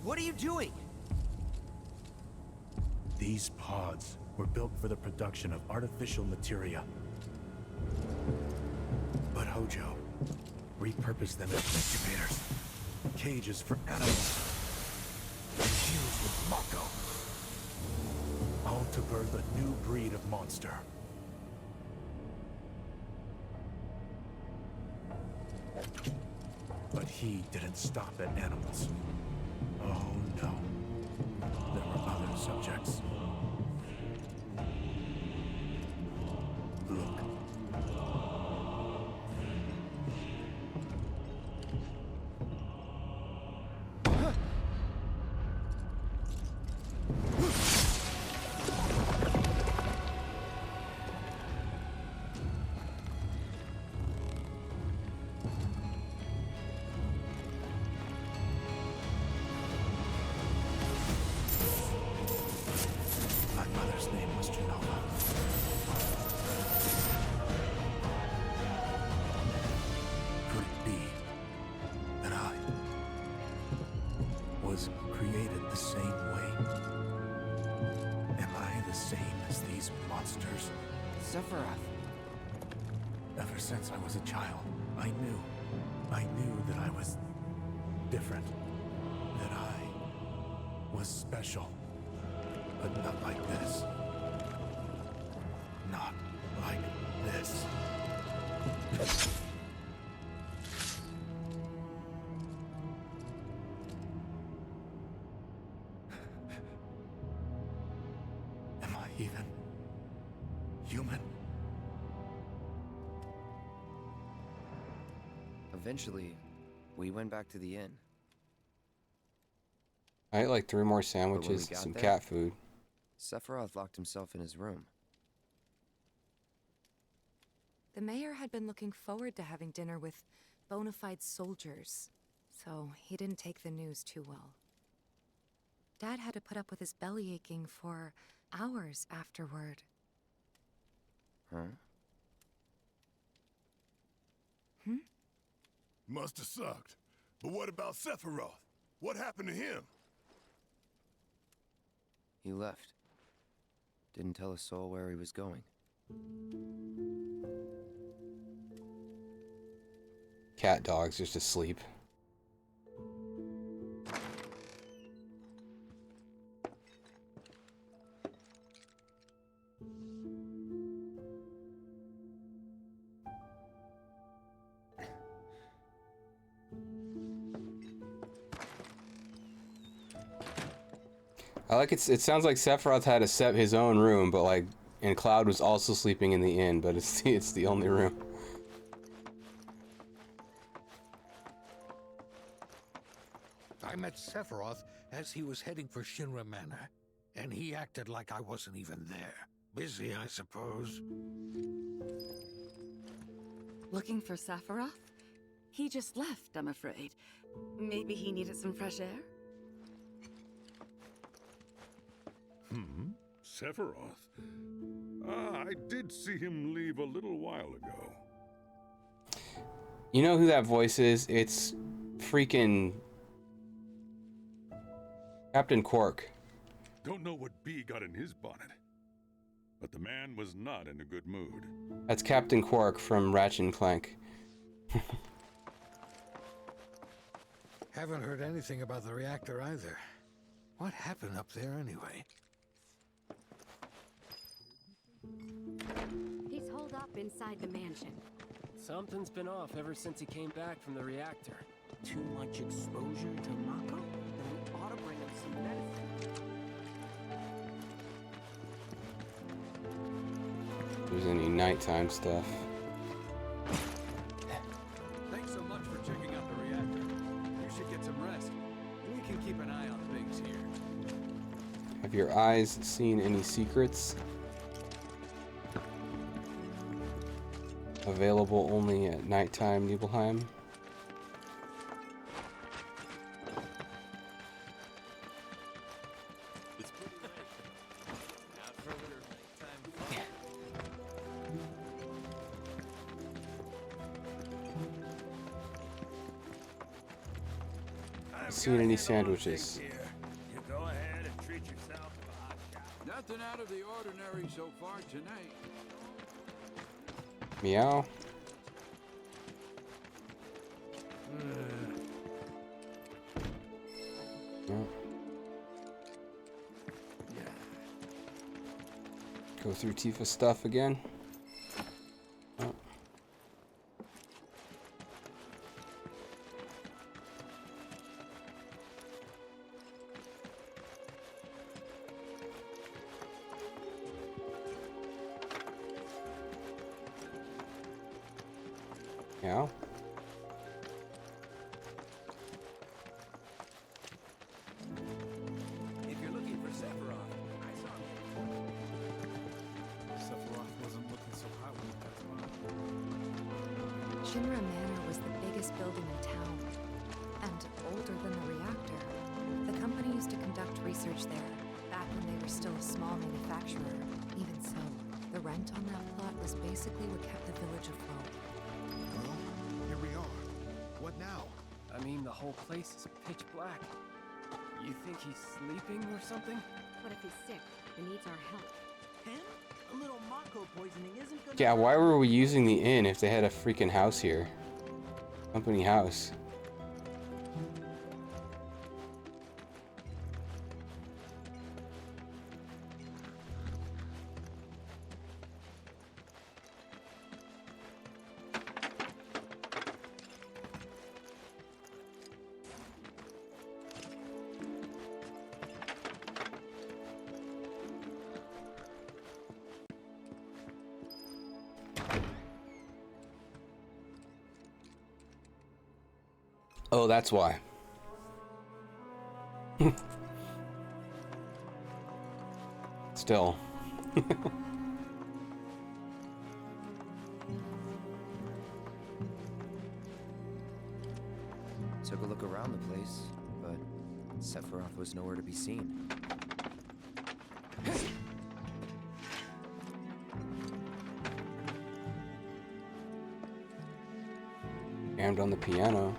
What are you doing? These pods were built for the production of artificial materia. But Hojo repurposed them as incubators, cages for animals, infused with Mako. All to birth a new breed of monster. But he didn't stop at animals. Oh no. There were other subjects. Look. Created the same way. Am I the same as these monsters? Sephiroth. Ever since I was a child, I knew that I was different. That I was special. But not like this. Not like this. Am I even human? Eventually, we went back to the inn. I ate like 3 more sandwiches and some cat food. Sephiroth locked himself in his room. The mayor had been looking forward to having dinner with bona fide soldiers, so he didn't take the news too well. Dad had to put up with his belly aching for hours afterward. Huh? Must have sucked. But what about Sephiroth? What happened to him? He left. Didn't tell a soul where he was going. Cat dog's just asleep. I like it sounds like Sephiroth had his own room, but like, and Cloud was also sleeping in the inn, but it's the only room. I met Sephiroth as he was heading for Shinra Manor, and he acted like I wasn't even there. Busy, I suppose. Looking for Sephiroth? He just left, I'm afraid. Maybe he needed some fresh air? Sephiroth? I did see him leave a little while ago. You know who that voice is? It's freaking Captain Quark. Don't know what bee got in his bonnet, but the man was not in a good mood. That's Captain Quark from Ratchet and Clank. Haven't heard anything about the reactor either. What happened up there anyway? He's holed up inside the mansion. Something's been off ever since he came back from the reactor. Too much exposure to Mako? Then we ought to bring him some medicine. If there's any nighttime stuff. Thanks so much for checking out the reactor. You should get some rest. We can keep an eye on things here. Have your eyes seen any secrets? Available only at nighttime, Nibelheim. It's pretty late. Now for a little nighttime fun. Seen any sandwiches? You go ahead and treat yourself to a hot shower. Nothing out of the ordinary so far tonight. Meow. Go through Tifa stuff again. Oh. Yeah. If you're looking for Sephiroth, I saw him. Sephiroth wasn't looking so hot when he passed by. Shinra Manor was the biggest building in town, and older than the reactor. The company used to conduct research there, back when they were still a small manufacturer. Even so, the rent on that plot was basically what kept the village afloat. Well, here we are. What now? I mean, the whole place is pitch black. You think he's sleeping or something? What if he's sick? and needs our help. Him? A little Mako poisoning isn't gonna... Yeah, why were we using the inn if they had a freaking house here? Company house. Oh, that's why. Still. Took a look around the place, but Sephiroth was nowhere to be seen. Jammed on the piano.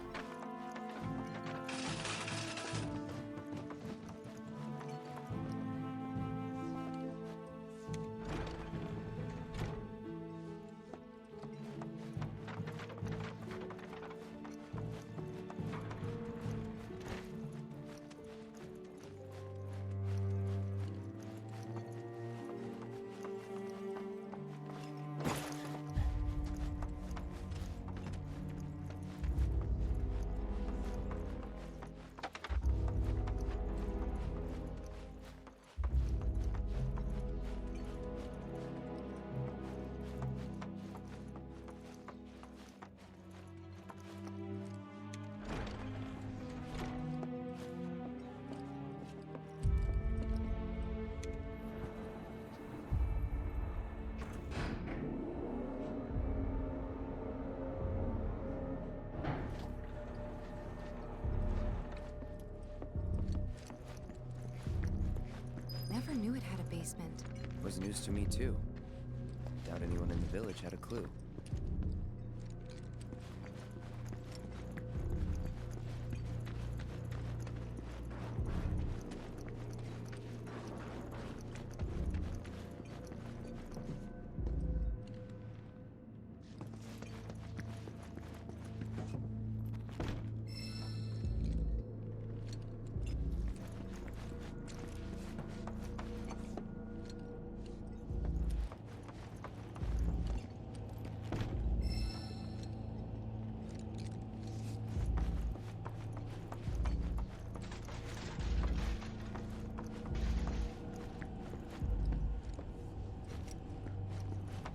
Never knew it had a basement. Was news to me too. Doubt anyone in the village had a clue.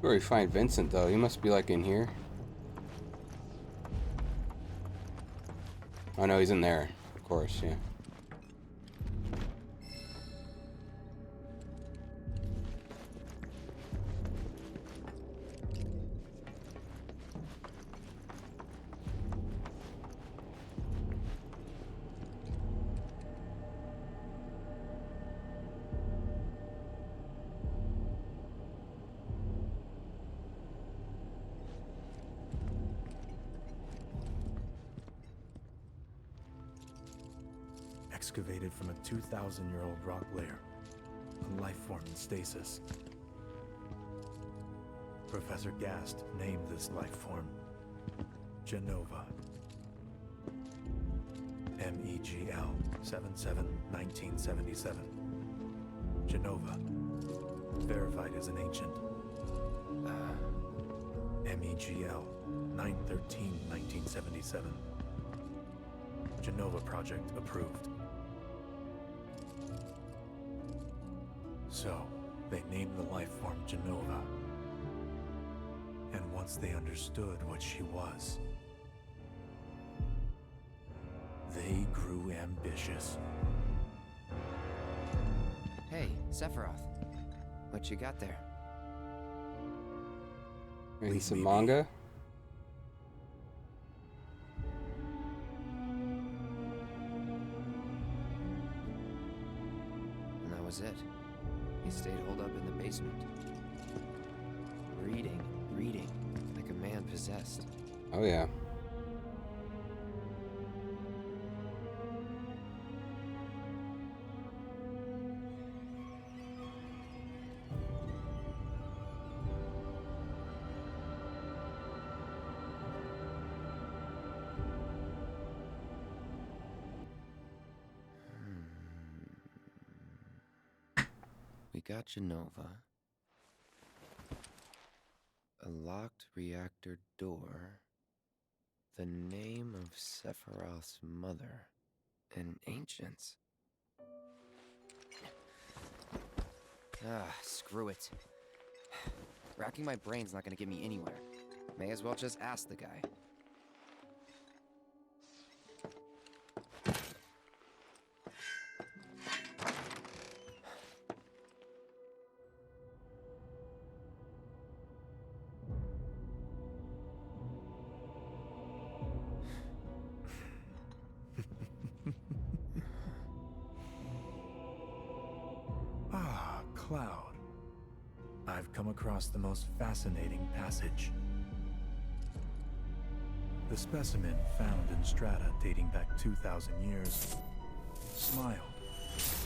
Where do we find Vincent though? He must be like in here. Oh no, he's in there. Of course, yeah. Excavated from a 2,000-year-old rock layer, a life form in stasis. Professor Gast named this life form Genova. MEGL 77-1977. Genova. Verified as an ancient. MEGL 9/13/1977. Genova project approved. So, they named the life form Genova. And once they understood what she was, they grew ambitious. Hey, Sephiroth. What you got there? Reading some manga? And that was it. He stayed holed up in the basement. Reading, like a man possessed. Oh yeah. got Genova. A locked reactor door. The name of Sephiroth's mother. And ancients. Screw it. Racking my brain's not gonna get me anywhere. May as well just ask the guy. Cloud. I've come across the most fascinating passage. The specimen found in strata dating back 2,000 years smiled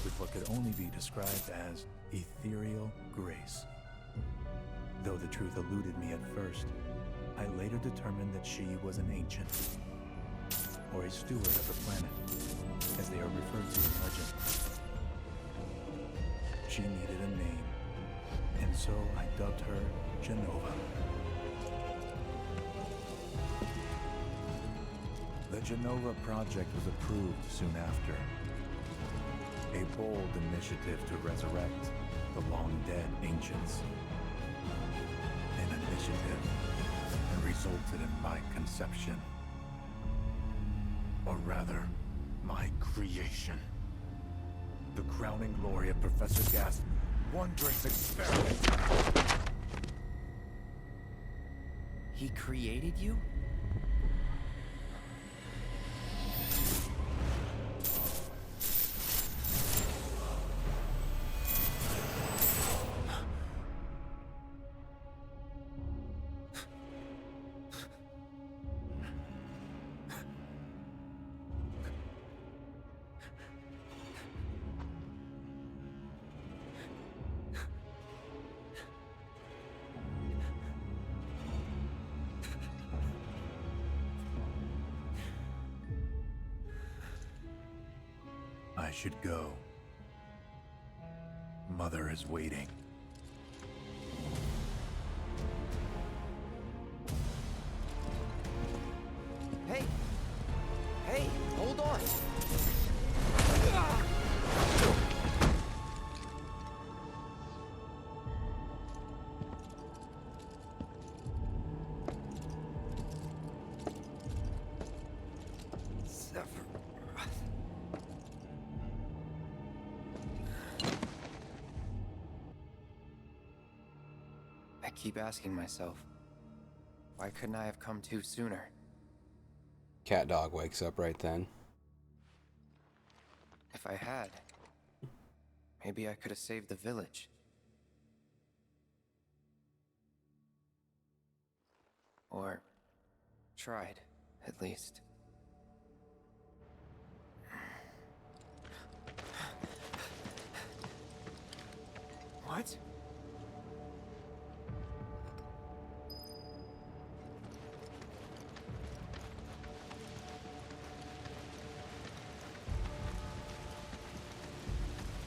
with what could only be described as ethereal grace. Though the truth eluded me at first, I later determined that she was an ancient, or a steward of the planet, as they are referred to in legend. She needed a name, and so I dubbed her Genova. The Genova project was approved soon after. A bold initiative to resurrect the long-dead ancients. An initiative that resulted in my conception. Or rather, my creation. The crowning glory of Professor Gast's wondrous experiment. He created you? I should go. Mother is waiting. Hey! Hey, hold on! I keep asking myself, why couldn't I have come to sooner? Cat dog wakes up right then. If I had, maybe I could have saved the village. Or tried, at least. What?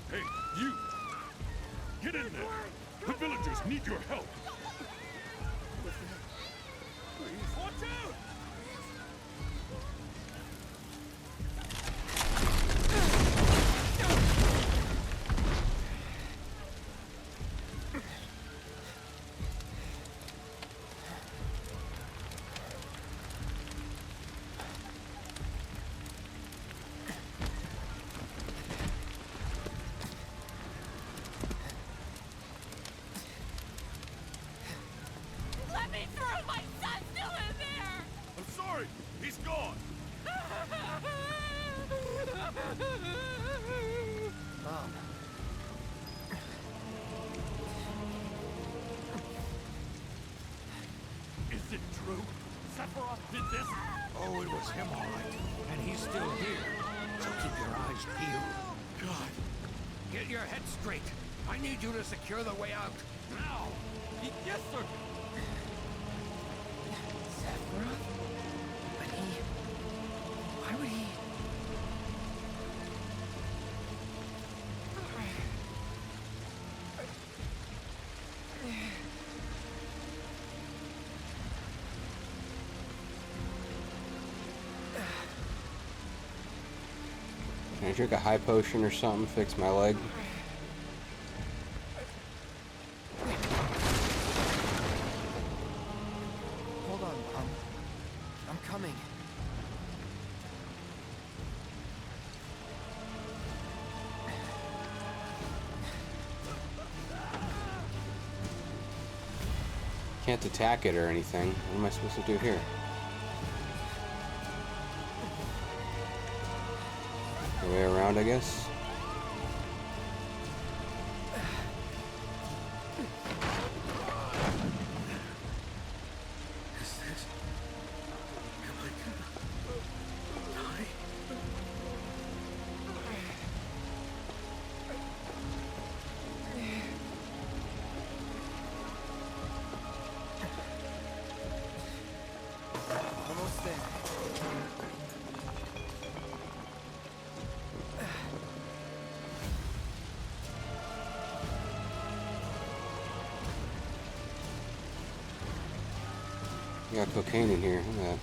Hey, you! Get in there! The villagers need your help! Please, watch out! Let me through! My son's still in there! I'm sorry! He's gone! Mom. Is it true? Sephiroth did this? Oh, it was him, all right. And he's still here. So keep your eyes peeled. God. Get your head straight. I need you to secure the way out. Now! Yes, sir! Sephiroth? But why would he... I drink a high potion or something, fix my leg? Hold on, I'm coming. Can't attack it or anything. What am I supposed to do here? The way around, I guess. Almost there. You got cocaine in here. Look at that.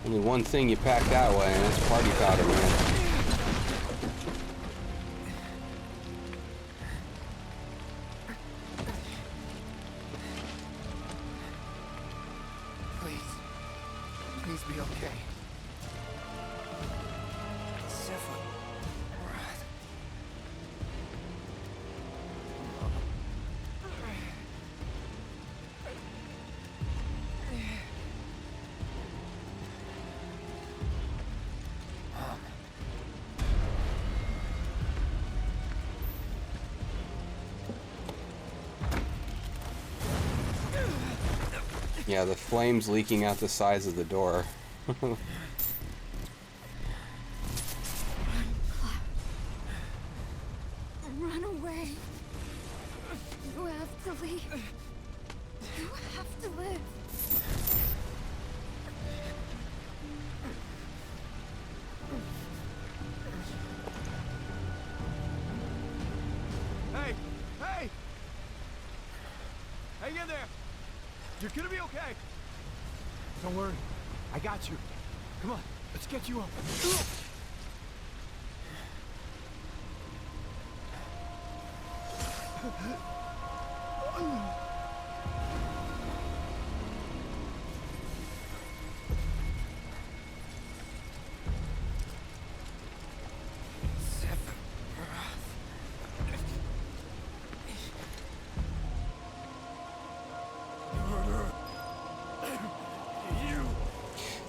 Only one thing you pack that way, and that's party powder, man. Please be okay. Sephiroth. Yeah, the flames leaking out the sides of the door. Run away. You have to leave. You have to live. Hey! Hey! Hang in there! You're gonna be okay! Don't worry. I got you. Come on, let's get you up.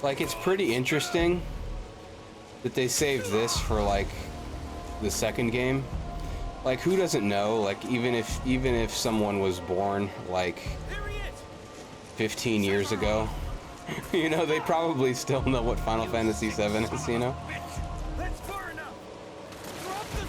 Like, it's pretty interesting that they saved this for like the second game. Like, who doesn't know? Like, even if someone was born like 15 years ago, you know, they probably still know what Final Fantasy VII is, you know? That's far enough! Drop the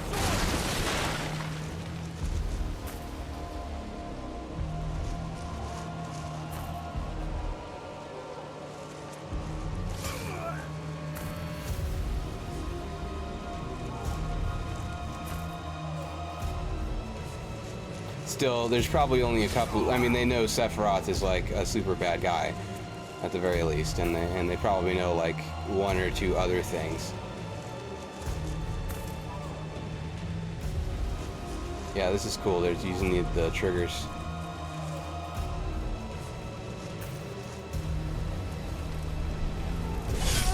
Still, there's probably only a couple. I mean, they know Sephiroth is like a super bad guy, at the very least, and they probably know like one or two other things. Yeah, this is cool. They're using the triggers.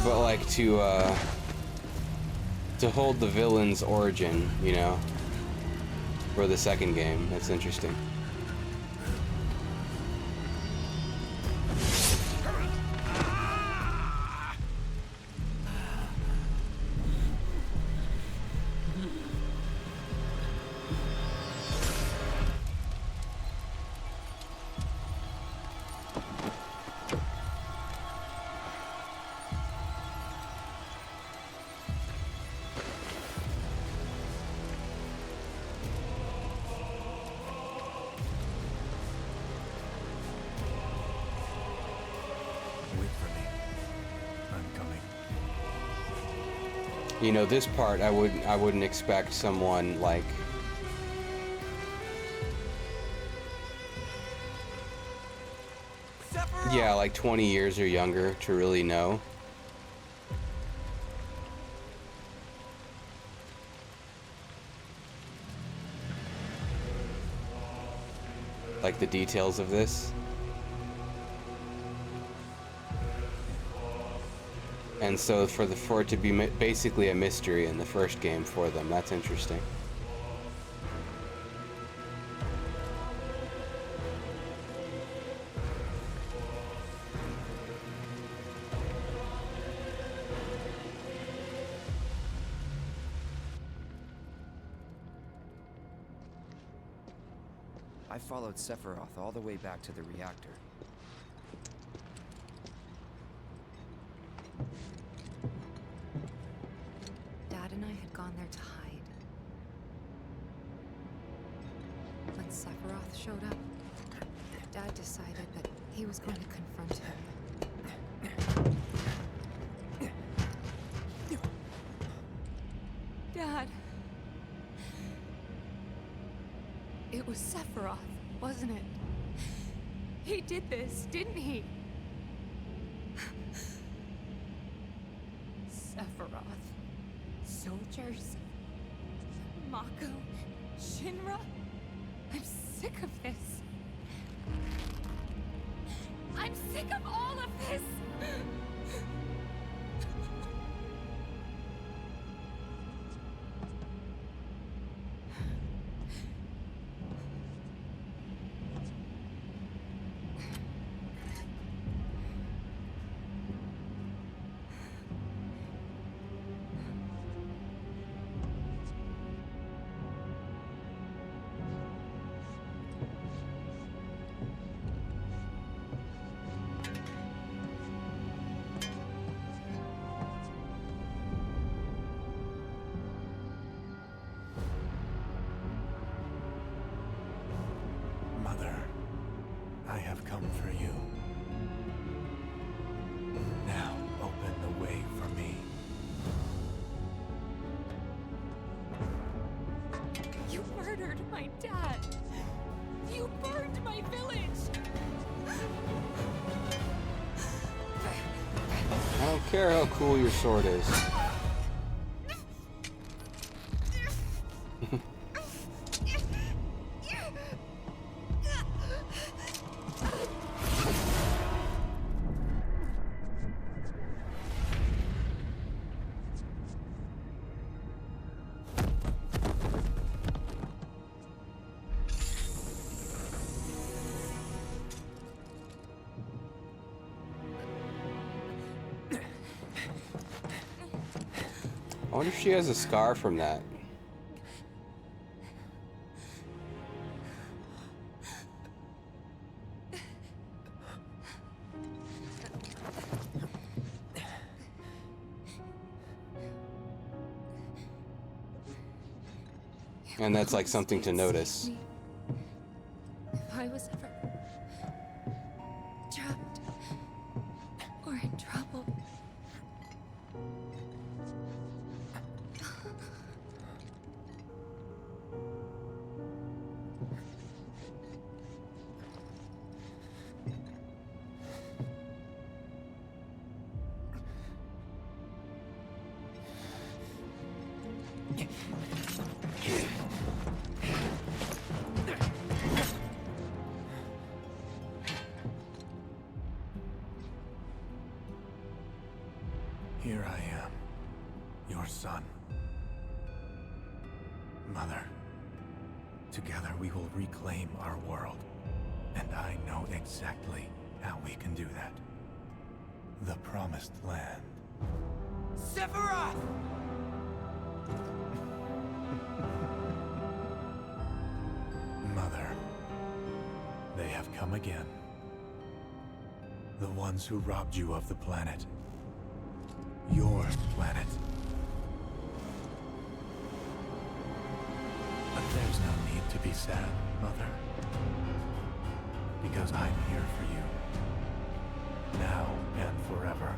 But like to hold the villain's origin, you know, for the second game. That's interesting. You know, this part I wouldn't expect someone like yeah, like 20 years or younger to really know. Like the details of this. And so for it to be basically a mystery in the first game for them, that's interesting. I followed Sephiroth all the way back to the reactor. Dad and I had gone there to hide. When Sephiroth showed up, Dad decided that he was going to confront him. Dad! It was Sephiroth, wasn't it? He did this, didn't he? Sephiroth. Soldiers. Mako. Shinra. I'm sick of this. I'm sick of all of this! Mother, I have come for you. Now open the way for me. You murdered my dad! You burned my village! I don't care how cool your sword is. I wonder if she has a scar from that. And that's like something to notice. If I was ever trapped or in trouble, Here I am, your son. Mother, together we will reclaim our world. And I know exactly how we can do that. The Promised Land. Sephiroth! Mother, they have come again. The ones who robbed you of the planet. Your planet. But there's no need to be sad, Mother. Because I'm here for you. Now and forever.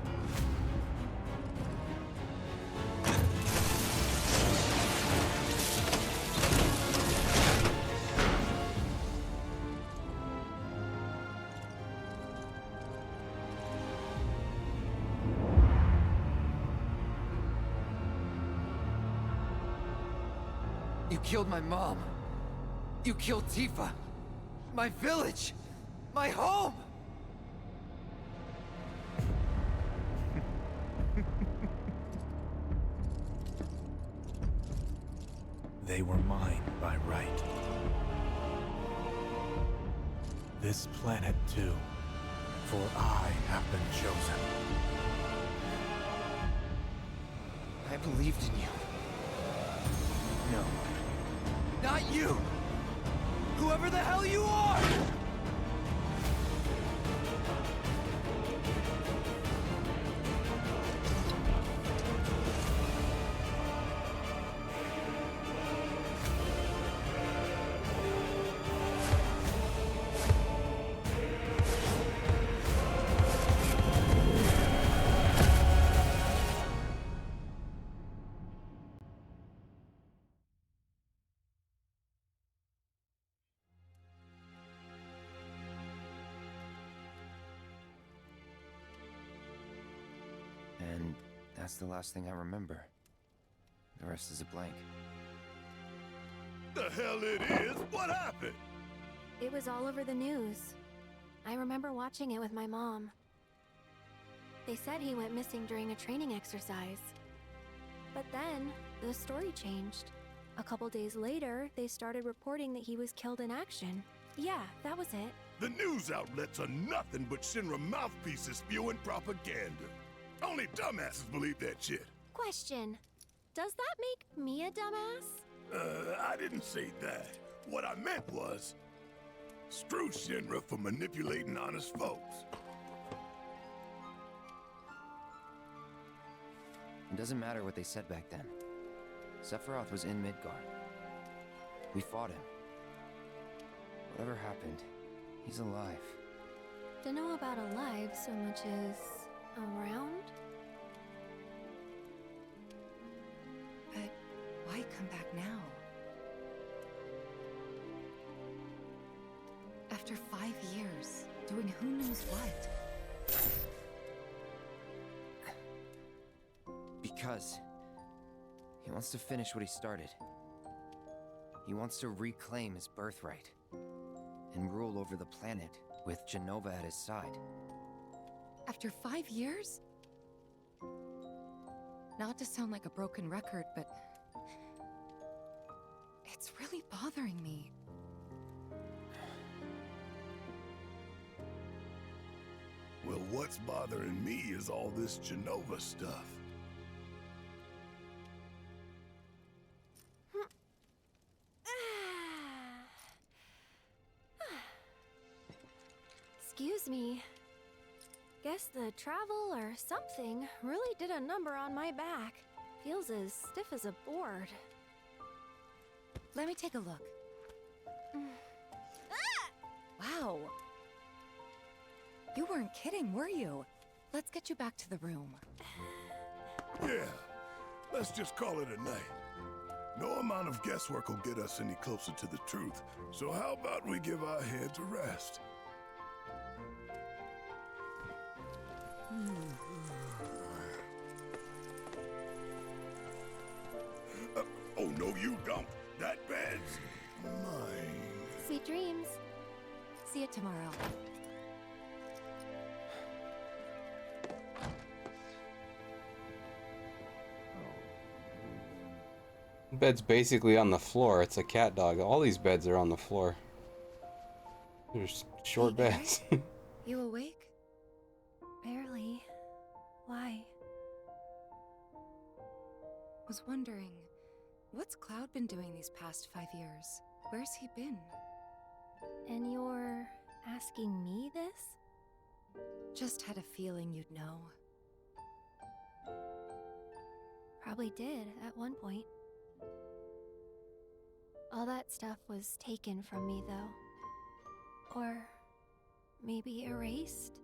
You killed my mom. You killed Tifa. My village. My home. They were mine by right. This planet too, for I have been chosen. I believed in you. No. Not you! Whoever the hell you are! And that's the last thing I remember. The rest is a blank. The hell it is? What happened? It was all over the news. I remember watching it with my mom. They said he went missing during a training exercise. But then, the story changed. A couple days later, they started reporting that he was killed in action. Yeah, that was it. The news outlets are nothing but Shinra mouthpieces spewing propaganda. Only dumbasses believe that shit. Question. Does that make me a dumbass? I didn't say that. What I meant was, screw Shinra for manipulating honest folks. It doesn't matter what they said back then. Sephiroth was in Midgar. We fought him. Whatever happened, he's alive. Don't know about alive so much as around? But why come back now? After 5 years, doing who knows what? Because he wants to finish what he started. He wants to reclaim his birthright and rule over the planet with Jenova at his side. After 5 years? Not to sound like a broken record, but it's really bothering me. Well, what's bothering me is all this Jenova stuff. Excuse me. Guess the travel or something really did a number on my back. Feels as stiff as a board. Let me take a look. Wow. You weren't kidding, were you? Let's get you back to the room. Yeah, let's just call it a night. No amount of guesswork will get us any closer to the truth, so how about we give our heads a rest? Oh, no, you don't. That bed's mine. Sweet dreams. See you tomorrow. Bed's basically on the floor. It's a cat dog. All these beds are on the floor. There's short beds. You awake? Barely. Why? Was wondering, what's Cloud been doing these past 5 years? Where's he been? And you're asking me this? Just had a feeling you'd know. Probably did at one point. All that stuff was taken from me, though. Or maybe erased?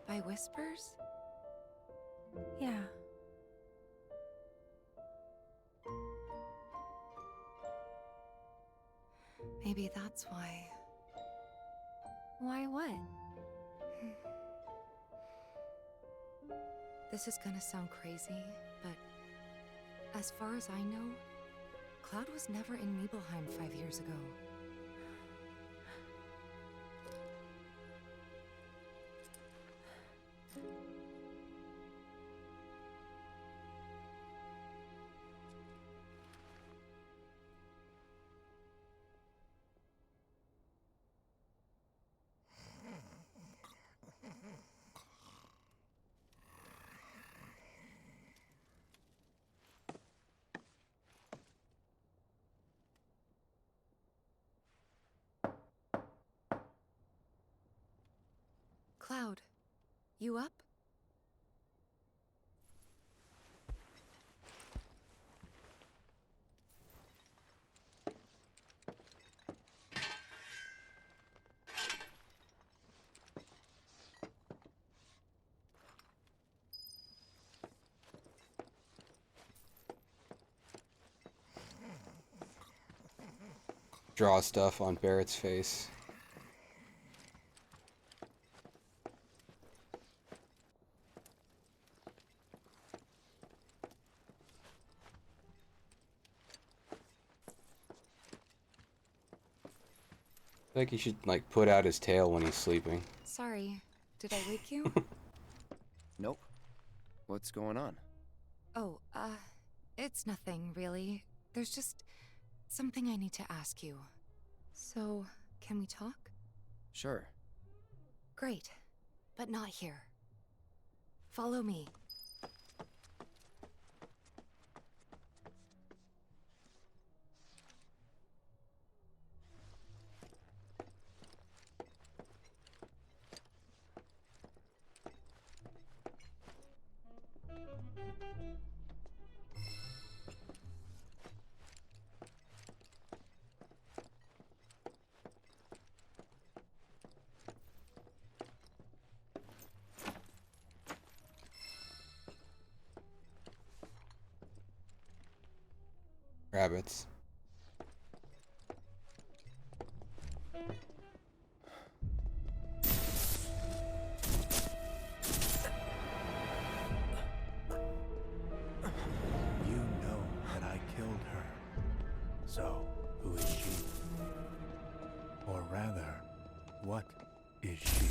By whispers? Yeah. Maybe that's why. Why what? This is gonna sound crazy, but As far as I know, Cloud was never in Nibelheim 5 years ago. Cloud, you up? Draw stuff on Barrett's face. I think he should, like, put out his tail when he's sleeping. Sorry, did I wake you? Nope. What's going on? Oh, it's nothing, really. There's just something I need to ask you. So, can we talk? Sure. Great, but not here. Follow me. Rabbits. You know that I killed her. So, who is she? Or rather, what is she?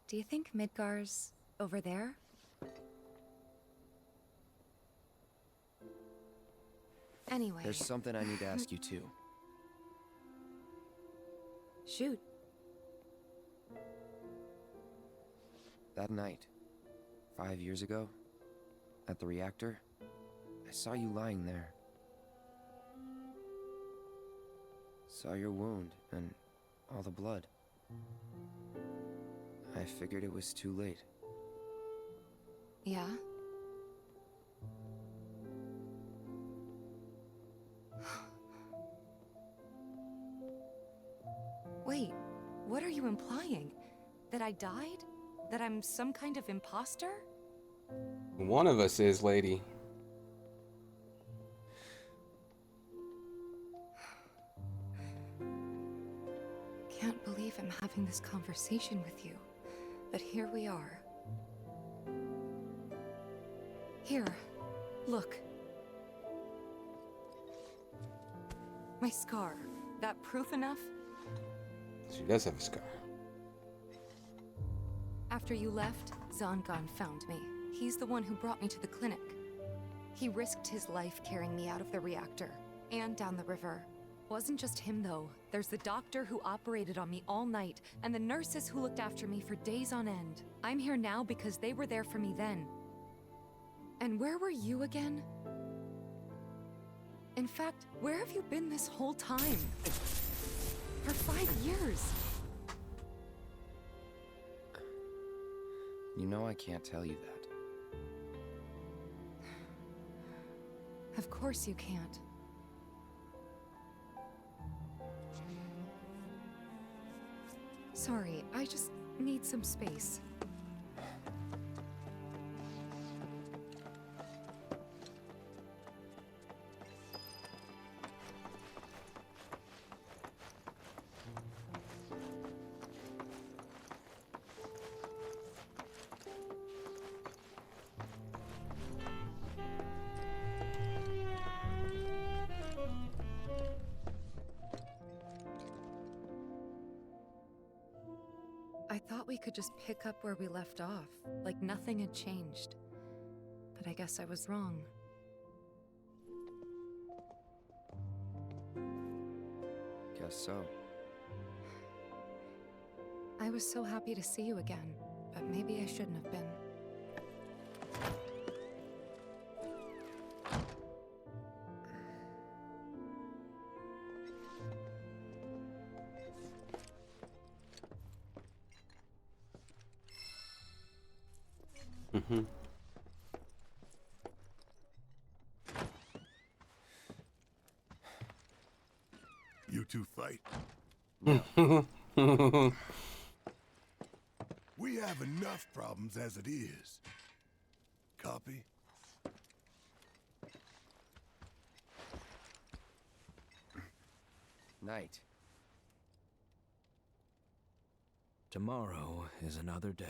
Do you think Midgar's over there? Anyway. There's something I need to ask you too. Shoot. That night, 5 years ago, at the reactor, I saw you lying there. Saw your wound and all the blood. I figured it was too late. Yeah? Wait, what are you implying? That I died? That I'm some kind of imposter? One of us is, lady. Can't believe I'm having this conversation with you, but here we are. Here, look. My scar. That proof enough? She does have a scar. After you left, Zangan found me. He's the one who brought me to the clinic. He risked his life carrying me out of the reactor and down the river. Wasn't just him, though. There's the doctor who operated on me all night, and the nurses who looked after me for days on end. I'm here now because they were there for me then. And where were you again? In fact, where have you been this whole time? For 5 years. You know I can't tell you that. Of course you can't. Sorry, I just need some space. I thought we could just pick up where we left off, like nothing had changed. But I guess I was wrong. Guess so. I was so happy to see you again, but maybe I shouldn't have been. Mm-hmm. You two fight. No. We have enough problems as it is. Copy? Night. Tomorrow is another day.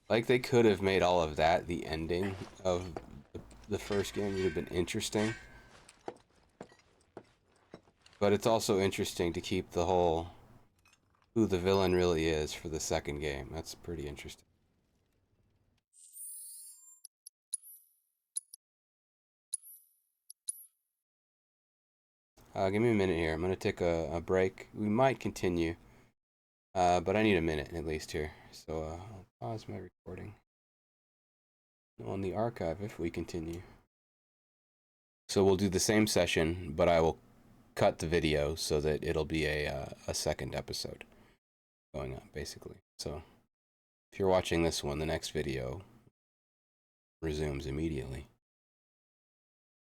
Like, they could have made all of that the ending of the first game. It would have been interesting. But it's also interesting to keep the whole who the villain really is for the second game. That's pretty interesting. Give me a minute here. I'm going to take a break. We might continue, but I need a minute at least here. So I'll pause my recording. On the archive if we continue. So we'll do the same session, but I will cut the video so that it'll be a second episode going up, basically. So if you're watching this one, the next video resumes immediately.